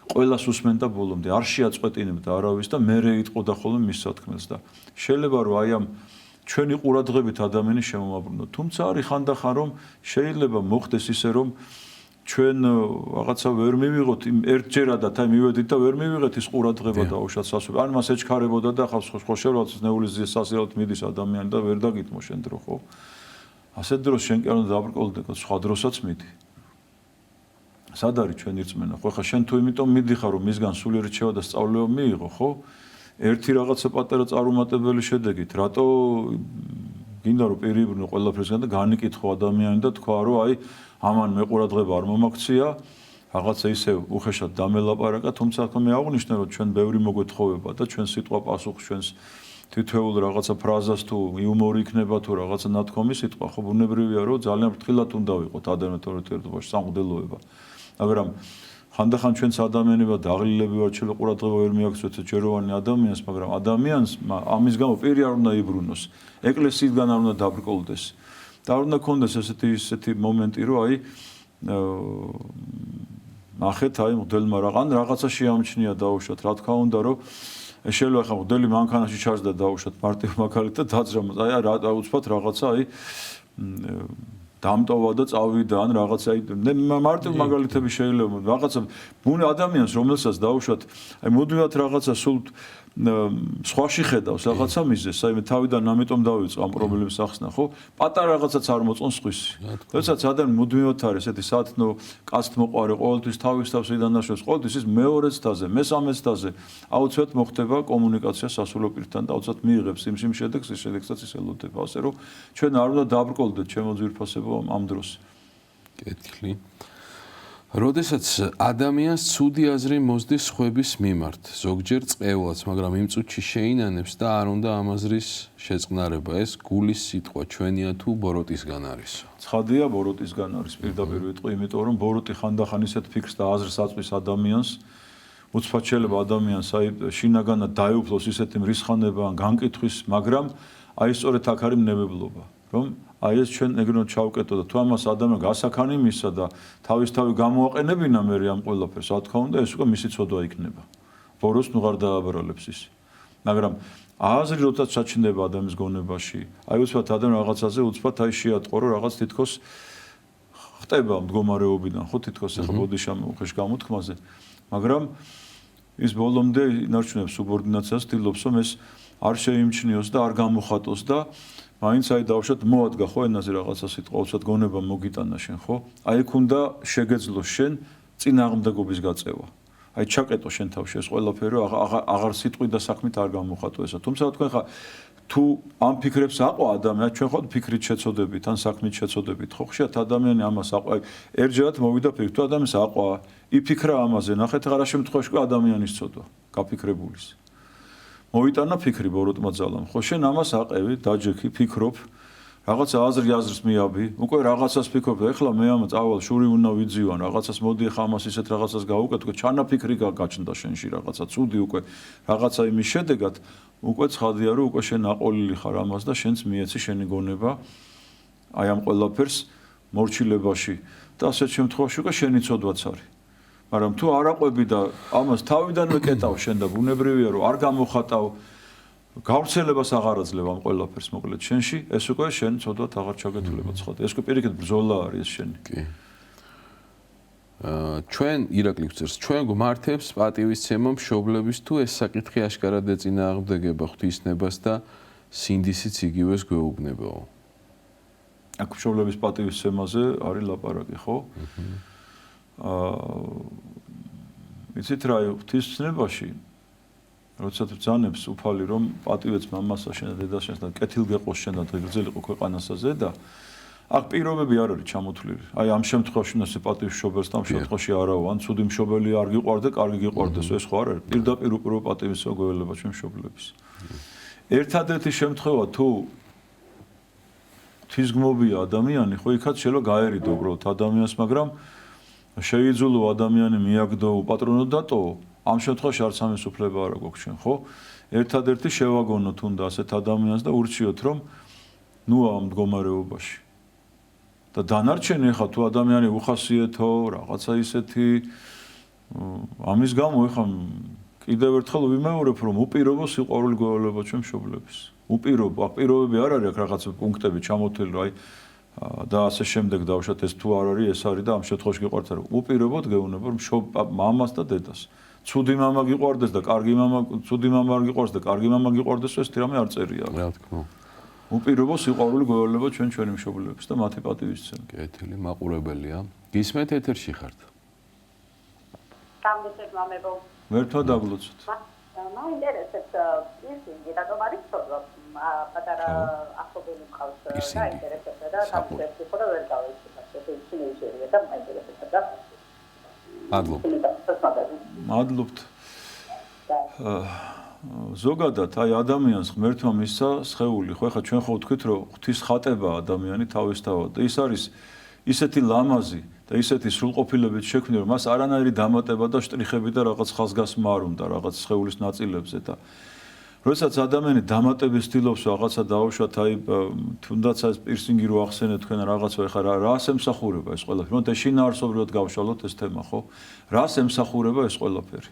ყველას უსმენდა ბოლომდე არ შეაწყვეტინებდა არავის და მერე იტყოდა ხოლმე მის სათქმელს და შეიძლება რომ აი ამ ჩვენი ყურადღებით ადამიანი შემომაბრუნოთ. თუმცა არის ხანდახან რომ შეიძლება მოხდეს ისე რომ ჩვენ რაღაცა ვერ მივიღოთ ერთჯერადად აი მივედით და ვერ მივიღეთ ის ყურადღება და უშად სასურველი. ან მას ეჩქარებოდა და ხავს ხო შევლაც ნეულის სასირავად მიდის ადამიანი და ვერ დაგიტმო შენ დრო ხო? ასეთ დროს შენ კი არ უნდა დააბრკოლდე, სხვა დროსაც მიდი. სად არის ჩვენი რწმენა? ხო ხა შენ თუ იმიტომ მიდიხარ რომ მისგან სულიერი რჩევა და სწავლება მიიღო, ხო? ერთი რაღაცა პატარა წარუმატებელი შედეგით, რატო გინდა რომ პირიბრუნო ყველაფერსგან და განიკითხო ადამიანი და თქვა რომ აი ამან მე ყურადღება არ მომაქცია, რაღაცა ისე უხეშად დამელაპარაკა, თუმცა მე აღვნიშნე რომ ჩვენ ბევრი მოგვეთხოვება და ჩვენ სიტყვა პასუხს ჩვენს თითოეულ რაღაცა ფრაზას თუ იუმორი იქნება თუ რაღაცა ნათქვამი სიტყვა, ხო ბუნებრივია რომ ძალიან ფრთხილად უნდა ვიყოთ ადამიანთა ურთიერთობაში სამღვდელოება. მაგრამ ხანდახან ჩვენც ადამიანებად დაღლილები ვართ, შეიძლება ყურადღება ვერ მიაქცევთ ჯეროვანი ადამიანს, მაგრამ ადამიანს ამის გამო პირი არ უნდა იბრუნოს. ეკლესიიდან არ უნდა დაბრკოლდეს. და არ უნდა კონდეს ესეთი მომენტი, რომ აი ნახეთ აი მღვდელმა რაღაცა შეამჩნია დაუშვათ, რა თქმა უნდა, რომ შეიძლება ხა მღვდელი მანქანაში ჩარჯდა დაუშვათ მარტივ მაგალითად და დაძრა, აი რა უცბად რაღაცა აი დამტოვა და წავიდა ან რაღაცა მარტივ მაგალითები შეიძლება რაღაცა ბუნე ადამიანს რომელსაც დაუშვათ აი მუდმივად რაღაცა სულ სხვაში ხედავს რაღაცა მიზეს აი მე თავიდან ამიტომ დავიწყო ამ პრობლემის ახსნა ხო პატარა რაღაცაც არ მოწონს სხვისი როდესაც ადამიანი მუდმივად არის ესეთი სათნო კაცთ მოყარე ყოველთვის თავის თავს იდანაშოს ყოველთვის ის მეორე ცდაზე მესამე ცდაზე აუცილებლად მოხდება კომუნიკაცია სასულიერო პირთან და აუცილებლად მიიღებს იმ შედეგს ის შედეგსაც ის ელოდება ასე რომ ჩვენ არ უნდა დაბრკოლდეთ ჩემო ძვირფასებო ამ დროს კეთილი როდესაც ადამიანს ცუდი აზრი მოსდის სხვების მიმართ, ზოგჯერ წყევლაც, მაგრამ იმ წუთში შეინანებს და არ უნდა ამ აზრის შეწყნარება. ეს გულის სიტყვა ჩვენია თუ ბოროტისგან არისო? ცხადია ბოროტისგან არის პირდაპირ ვიტყვი, იმიტომ რომ ბოროტი ხანდახან ისეთ ფიქრს და აზრს აწვის ადამიანს, უცბად შეიძლება ადამიანს აი შინაგანად დაეუფლოს ისეთი მრისხანება ან განკითხვის, მაგრამ აი სწორედ აქ არის ნებებლობა, რომ აი ეს ჩვენ ეგრენოდ ჩავკეტო და თუ ამას ადამიანი გასაქანი მისცა და თავისთავი გამოაყენებინა მე ამ ყველაფერს, რა თქმა უნდა, ეს უკვე მისი ცოდვა იქნება. ბოროს ნუ არ დააბრალებს ის. მაგრამ აზრი როდესაც საჩინდება ადამიანის გონებაში, აი უცბად ადამიანი რაღაცაზე უცბად აი შეატყო რომ რაღაც თითქოს ხტება მდგომარეობიდან, ხო თითქოს ახლა ბოდიშამ უხეშ გამოთქმაზე, მაგრამ ის ბოლომდე ინარჩუნებს სუბორდინაციას, ცდილობს რომ ეს არ შეიმჩნიოს და არ გამოხატოს და მაინც აი დავუშვათ მოადგა ხო ენაზე რაღაცა სიტყვა, უცბად გონება მოგიტანა შენ ხო? აი იქ უნდა შეგეძლოს შენ წინააღმდეგობის გაწევა. აი ჩაკეტო შენ თავში ეს ყველაფერი, აღარ სიტყვით და საქმით არ გამოხატო ესა. თუმცა თქვენ ხა თუ ამ ფიქრებს აყვა ადამიანი, ჩვენ ხო ფიქრით შეცოდებით, ან საქმით შეცოდებით, ხო ხშირად ადამიანი ამას აყვა. ერთჯერად მოვიდა ფიქრი, თუ ადამიანს აყვა, იფიქრა ამაზე, ნახეთ რა შემთხვევაში ადამიანის ცოდვა, გაფიქრებულის. მოვიტანა ფიქრი ბოროტმა ძალამ. ხო შენ ამას აყევი, დაჯექი, ფიქრობ, რაღაცა აზრს მიაბი, უკვე რაღაცას ფიქრობ და ეხლა მე ამ წავალ შური უნდა ვიძივან, რაღაცას მოდი ახლა ამას ისეთ რაღაცას გავუკეთო, ჩანაფიქრი გაჩნდა შენში რაღაცა ცუდი უკვე, რაღაცა იმის შედეგად, უკვე ცხადია რომ უკვე შენ აყოლილი ხარ ამას და შენც მიეცი შენი გონება აი ამ ყველაფერს მორჩილებაში და ასეთ შემთხვევაში უკვე შენი ცოდვაც არის. მაგრამ თუ არ აყვები და ამას თავიდანვე კეტავ შენ და ბუნებრივია რომ არ გამოხატავ გავრცელებას აღარ აძლევ ამ ყველაფერს მოკლედ შენში ეს უკვე შენ ცოდვათ აღარ ჩაგეთვლება ცხადია ეს უკვე პირიქით ბრძოლა არის ეს შენი კი ჩვენ ირაკლი გწერს ჩვენ გვმართებს პატივისცემა მშობლების თუ ეს საკითხი აშკარად ეწინააღმდეგება ღვთისნებას და სინდისიც იგივეს გვეუბნებაო აქ მშობლების პატივისცემაზე არის ლაპარაკი ხო იცით რა ღვთის ცნებაში როცა ბრძანებს უფალი რომ პატივեց მამასა შენ და დედას და კეთილ გეყოს შენ და გრძელიყო ქვეყანასაზე და აქ პირობები არ არის ჩამოთვლილი. აი ამ შემთხვევაში ნოსე პატივშობელს და ამ შემთხვევაში არაო, ან ცუდი მშობელი არ გიყვარდა, კარგი გიყვარდეს, ეს ხო არ არის. პირდაპირ უპირობო პატივისო გვეველება ჩვენ მშობლების. ერთადერთი შემთხვევა თუ თიზგმობია ადამიანი, ხო იქაც შეიძლება გაერიდო უბრალოდ ადამიანს, მაგრამ შეიძულო ადამიანი მიაგდო უპატრონო დატოვო, ამ შემთხვევაში არც ამის უფლება არ აქვს ჩვენ, ხო? ერთადერთი შევაგონოთ უნდა ასეთ ადამიანს და ურჩიოთ რომ ნუ ამ მდგომარეობაში და დანარჩენი ხა თუ ადამიანი უხასიათო რაღაცა ისეთი ამის გამო ხა კიდევ ერთხელ ვიმეორებ რომ უპირობო სიყვარული გვეველება ჩვენ მშობლების უპირობო პირობები არ არის აქ რაღაცა პუნქტები ჩამოთვლილი აი და ასე შემდეგ დავუშვათ ეს თუ არ არის ეს არის და ამ შემთხვევაში გიყვართ რომ უპირობოდ გეუბნება რომ მამას და დედას ცუდი მამა გიყვარდეს და კარგი მამა ცუდი მამა არ გიყვარს და კარგი მამა გიყვარდეს ეს თირამე არ წერია რა თქმა უნდა უპირობო სიყვარული გვეველება ჩვენი მშობლების და მათი პატივისცემა. კეთილი მაყურებელია. გისმენთ ეთერში ხართ? გამოსეთ მამებო. მერთვა დაგლოცოთ. მაინტერესებს ისინი რატომ არის ცოდვა პატარა ახობილი ყავს და ინტერესებდა და თავისუფლად ხო ვერ გავიქცეთ ეს ისინი და მაინტერესებს და მადლობთ. ზოგადად აი ადამიანს ღმერთმა მისცა სხეული ხო ეხლა ჩვენ ხო ვთქვით რომ ღვთის ხატება ადამიანი თავისთავად და ის არის ისეთი ლამაზი და ისეთი სრულყოფილებით შექმნილი რომ მას არანაირი დამატება და შტრიხები და რაღაც ხაზგასმა არ უნდა რაღაც სხეულის ნაწილებზე და როდესაც ადამიანი დამატების ცდილობს რაღაცა დაუშვათ აი თუნდაც ეს პირსინგი რო ახსენეთ თქვენ რაღაცა ეხლა რას ემსახურება ეს ყველაფერი რომ შინაარსობრივად გავშალოთ ეს თემა ხო რას ემსახურება ეს ყველაფერი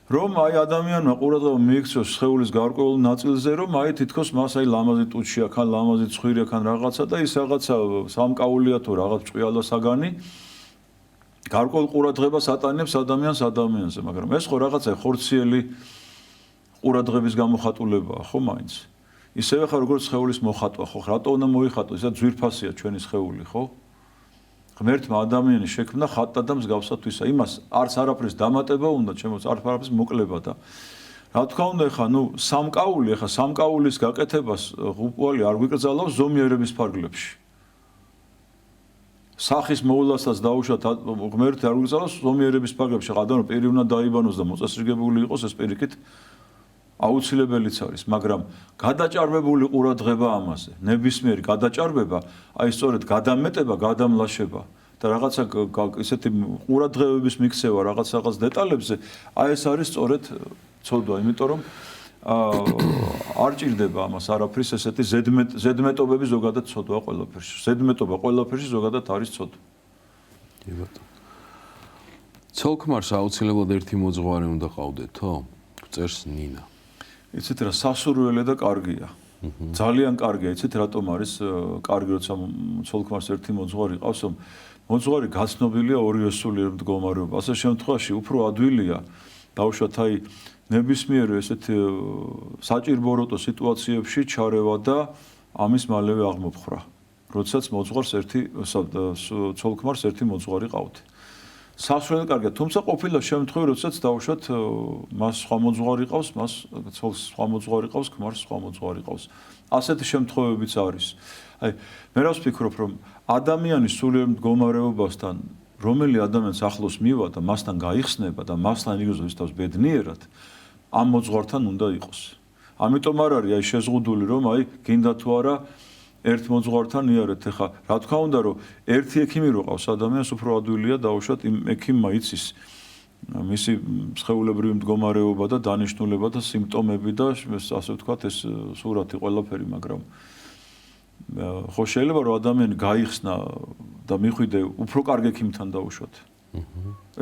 რომ აი ადამიანმა ყურადღება მიიქცევს სხეულის გარკვეულ ნაწილზე, რომ აი თითქოს მას აი ლამაზი ტუჩი აქ, ან ლამაზი ცხვირი აქ, ან რაღაცა და ის რაღაცა სამკაულია თუ რაღაც ჭყიალა საგანი გარკვეულ ყურადღებას ატანებს ადამიანზე, მაგრამ ეს ხო რაღაცა ხორციელი ყურადღების გამოხატულებაა, ხო მაინც? ისევე ხარ როგორც სხეულის მოხატვა, ხო, რატო უნდა მოიხატოს? ისა ძვირფასია ჩვენი სხეული, ხო? ღმერთმა ადამიანის შექმნა ხატა და მსგავსათვისა. იმას არც არაფრის დამატება უნდა, ჩემოს არაფრის მოკლება და რა თქმა უნდა, ხა ნუ სამკაულის გაკეთებას უპოვალი არ გვიკრძალავს ზომიერების ფარგლებში. სახის მოვლასაც დაუშვათ ღმერთი არ გვიკრძალავს ზომიერების ფარგლებში. ადამიანი პირი უნდა დაიბანოს და მოწესრიგებული იყოს ეს პირიქით აუცილებელიც არის, მაგრამ გადაჭარბებული ყურადღება ამაზე, ნებისმიერი გადაჭარბება, აი სწორედ გადამეტება, გადამლაშება და რაღაცა ესეთი ყურადღებების მიქცევა რაღაც დეტალებზე, აი ეს არის სწორედ ცოდვა, იმიტომ რომ არ ჭირდება ამას არაფრის ესეთი ზედმეტობები ზოგადად ცოდვა ყველაფერში. ზედმეტობა ყველაფერში ზოგადად არის ცოდვა. კი ბატონო. ცოლ-ქმარს აუცილებლად ერთი მოძღვარი უნდა ყავდეთო? წერს ნინა. იცით რა სასურველი და კარგია. ძალიან კარგია, იცით რატომ არის კარგი როცა ცოლ-ქმარს ერთი მოძღვარი ყავს, რომ მოძღვარი გაცნობილია ორივე სულიერ მდგომარეობა. ასე შემთხვევაში უფრო ადვილია დაუშვათ აი ნებისმიერ ესეთ საჭირბოროტო სიტუაციებში ჩარევა და ამის მალევე აღმოფხრა. როდესაც მოძღვარს ერთი ცოლ-ქმარს ერთი მოძღვარი ყავთ. სასურველი კარგია, თუმცა ყოფილა შემთხვევა, როდესაც დაუშვათ მას სხვა მოძღვარი ყავს, მას ცოლს სხვა მოძღვარი ყავს, ქმარს სხვა მოძღვარი ყავს. ასეთი შემთხვევებიც არის. აი, მე რას ვფიქრობ, რომ ადამიანის სულიერ მდგომარეობასთან, რომელი ადამიანს ახლოს მივა და მასთან გაიხსნება და მასთან იგრძნობს თავს ბედნიერად, ამ მოძღვართან უნდა იყოს. ამიტომ არ არის აი შეზღუდული, რომ აი გინდა თუ არა ერთ მოძღვართან იარეთ ხა რა თქმა უნდა რომ ერთი ექიმი რო ყავს ადამიანს უფრო ადვილია დაუშვათ იმ ექიმმა იცის მისი სხეულებრივი მდგომარეობა და დანიშნულება და სიმპტომები და ასე ვთქვათ ეს სურათი ყველაფერი მაგრამ ხო შეიძლება რომ ადამიანი გაიხსნა და მიხვიდე უფრო კარგ ექიმთან დაუშვათ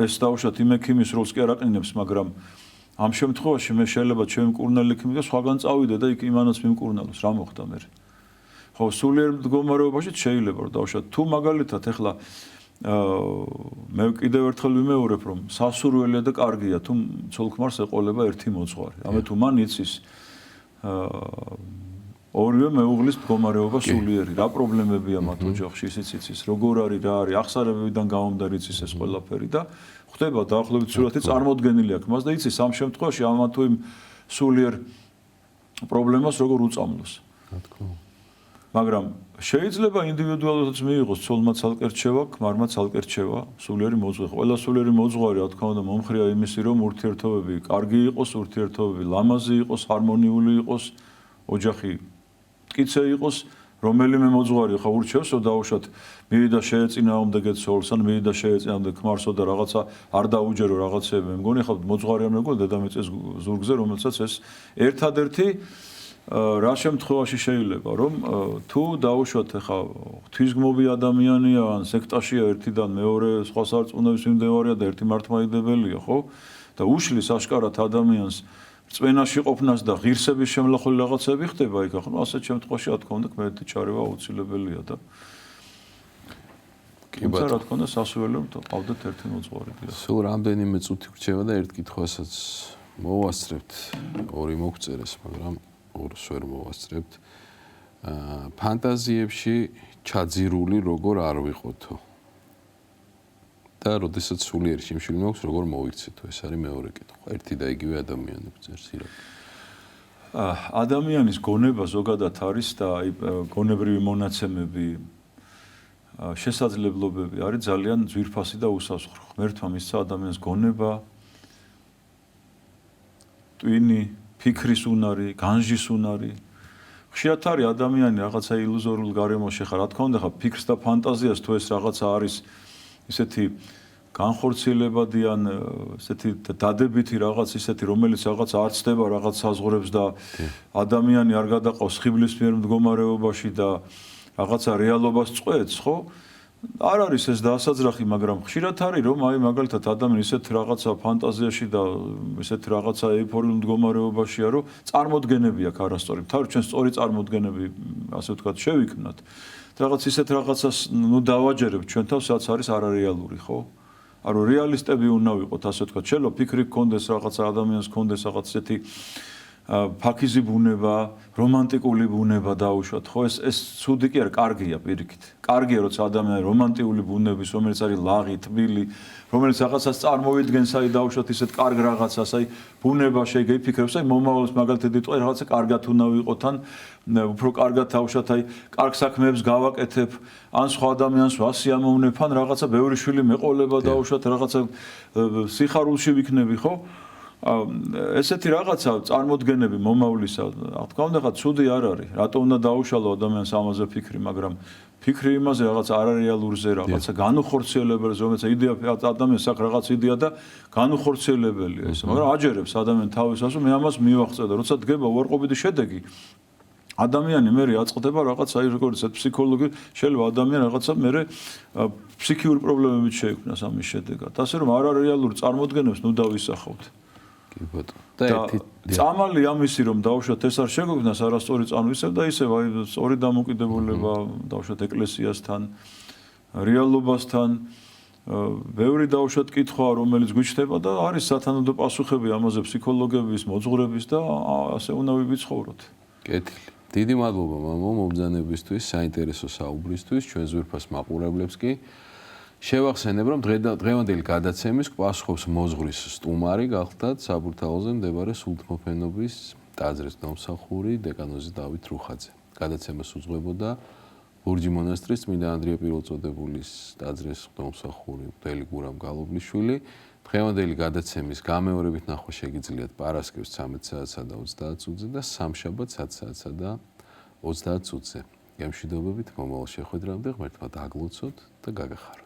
ეს დაუშვათ იმ ექიმის როლს კი არ აყენებს მაგრამ ამ შემთხვევაში მე შეიძლება ჩემი მკურნალი ექიმი და სხვაგან წავიდე და იქ იმანაც მიმკურნალოს რა მოხდა მე ხო სულიერ მდგომარეობაში შეიძლება რომ დავუშვათ თუ მაგალითად ეხლა მე კიდევ ერთხელ ვიმეორებ რომ სასურველია და კარგია თუ ცოლ-ქმარს ეყოლება ერთი მოძღვარი ამე თუ მან იცის ორივე მეუღლის მდგომარეობა სულიერი. რა პრობლემებია მათ ოჯახში, ისიც იცის, როგორ არის, რა არის, აღსარებებიდან გამომდინარე იცის ეს ყველაფერი და ხდება დაახლოებით სურათი წარმოდგენილი აქვს მას და იცის ამ შემთხვევაში ამა თუ იმ სულიერ პრობლემას როგორ უწამლოს. რა თქმა უნდა. მაგრამ შეიძლება ინდივიდუალურადაც მიიღოს ცოლმა ცალკე რჩევა, ქმარმა ცალკე რჩევა, სულიერი მოძღვარი. ყველა სულიერი მოძღვარი, რა თქმა უნდა, მომხრეა იმისი, რომ ურთიერთობები კარგი იყოს, ურთიერთობები ლამაზი იყოს, ჰარმონიული იყოს, ოჯახი მტკიცე იყოს, რომელიმე მოძღვარი ხა ურჩევსო დაუშვათ, მივიდა შეეწინააღმდეგე ცოლს, ან მივიდა შეეწინააღმდეგე ქმარსო და რაღაცა არ დაუჯერო რაღაცები. მე მგონი ხა მოძღვარი არ მეგონა დედამიწის ზურგზე, რომელსაც ეს ერთადერთი რა შემთხვევაში შეიძლება რომ თუ დაუშვათ ხა ღვთისგმობი ადამიანია ან სექტაშია ერთიდან მეორე სხვა სარწმუნოების მიმდევარია და ერთი მართლმადიდებელია ხო და უშლის აშკარად ადამიანს წვენაში ყოფნას და ღირსების შემლახული რაღაცები ხდება იქ ხო ასეთ შემთხვევაში რა თქმა უნდა კმედეთი ჩარევა აუცილებელია და კიბა რა თქმა უნდა სასურველო ყავდეთ ერთი მოძღვარი სულ რამდენიმე წუთი გრჩება და ერთ კითხვასაც მოვასწრებთ ორი მოგწერეს მაგრამ ორს ვერ მოვასწრებთ ფანტაზიებში ჩაძირული როგორ არ ვიყოთო და როდესაც სულიერი შიმშილი მაქვს როგორ მოიქცეთო ეს არის მეორე კითხვა ერთი და იგივე ადამიანებს წერს ირა ადამიანის გონება ზოგადად არის და აი გონებრივი მონაცემები შესაძლებლობები არის ძალიან ძვირფასი და უსასხრო ღმერთმა მისცა ადამიანს გონება ტვინი ფიქრის უნარი, განჟის უნარი. ხშირად არის ადამიანი რაღაცა ილუზორულ გარემოში ხარ, რა თქმა უნდა, ხა ფიქრს და ფანტაზიას თუ ეს რაღაცა არის ისეთი განხორციელებადი ან ესეთი დადებითი რაღაც ისეთი, რომელიც რაღაც არ ცდება რაღაც საზღვრებს და ადამიანი არ გადაყავს ხიბლის მიერ მდგომარეობაში და რაღაცა რეალობას წყვეტს, ხო? არ არის ეს დასაძრახი, მაგრამ ხშირად არის რომ აი მაგალითად ადამიანი ისეთ რაღაცა ფანტაზიაში და ისეთ რაღაცა ეიფორიულ მდგომარეობაშია, რომ წარმოდგენები აქვს არასწორი. თავი ჩვენ სწორი წარმოდგენები, ასე ვთქვათ, შევიქმნათ. რაღაც ისეთ რაღაცას ნუ დავაჯერებთ ჩვენ თავს, რაც არის არარეალური, ხო? ანუ რეალისტები უნდა ვიყოთ, ასე ვთქვათ, შეიძლება ფიქრი გქონდეს რაღაცა ადამიანს გქონდეს რაღაც ისეთი ფაქიზი ბუნება, რომანტიკული ბუნება დაუშვათ, ხო ეს ცუდი კი არ, კარგია პირიქით. კარგია, როცა ადამიანი რომანტიკული ბუნების, რომელიც არის ლაღი, თბილი, რომელიც რაღაცას წარმოვიდგენს, აი დაუშვათ ისეთ კარგ რაღაცას, აი ბუნება შეიძლება იფიქრებს, აი მომავალს მაგალითად იტყვი რაღაცა კარგად უნდა ვიყოთ, ან უფრო კარგად დაუშვათ, აი კარგ საქმეებს გავაკეთებ, ან სხვა ადამიანს ვასიამოვნებ, ან რაღაცა ბევრი შვილი მეყოლება დაუშვათ, რაღაცა სიხარულში ვიქნები, ხო? ესეთი რაღაცა წარმოდგენები მომავლისა, რა თქმა უნდა, ხა ცუდი არ არის. რატო უნდა დაუშალო ადამიანს ამაზე ფიქრი, მაგრამ ფიქრი იმაზე რაღაც არარეალურზე, რაღაცა განუხორციელებელზე, რომელიც იდეა ადამიანს აქვს რაღაც იდეა და განუხორციელებელია ეს. მაგრამ აჯერებს ადამიანს თავისას, რომ მე ამას მივახცევ და როცა დგება უარყოფითი შედეგი, ადამიანი მე აწყდება რაღაც აი როგორც ფსიქოლოგი, შეიძლება ადამიანი რაღაცა მე ფსიქიური პრობლემებით შეექმნას ამის შედეგად. ასე რომ არარეალურ წარმოდგენებს ნუ დავისახავთ. და ერთი წამალი ამისი რომ დავუშვათ ეს არ შეგვექმნას არასწორი წამისებ და ისევ აი სწორი დამოკიდებულება დავუშვათ ეკლესიასთან რეალობასთან ბევრი დავუშვათ კითხვა რომელიც გვიჩნდება და არის სათანადო პასუხები ამაზე ფსიქოლოგების მოძღვრების და ასე უნდა ვიბიცხოვროთ. კეთილი. დიდი მადლობა მამო მომბრძანებისთვის, საინტერესო საუბრისთვის, ჩვენ ზურფას მაყურებლებს კი შევახსენებ, რომ დღევანდელი გადაცემის პასუხობს მოძღვრის სტუმარი გახლდათ საბურთალოზე მდებარე სულთმოფენობის ტაძრის ნავსახური დეკანოზი დავით რუხაძე. გადაცემას უძღვებოდა ბურჯი მონასტრის წმინდა ანდრია პირველწოდებულის ტაძრის ნავსახური მღვდელი გურამ გალობლიშვილი. დღევანდელი გადაცემის გამეორებით ნახვა შეგიძლიათ პარასკევს 13 საათსა და 30 წუთზე და სამშაბათს 10 საათსა და 30 წუთზე. გემშვიდობებით მომავალ შეხვედრამდე ღმერთმა დაგლოცოთ და გაგახაროთ.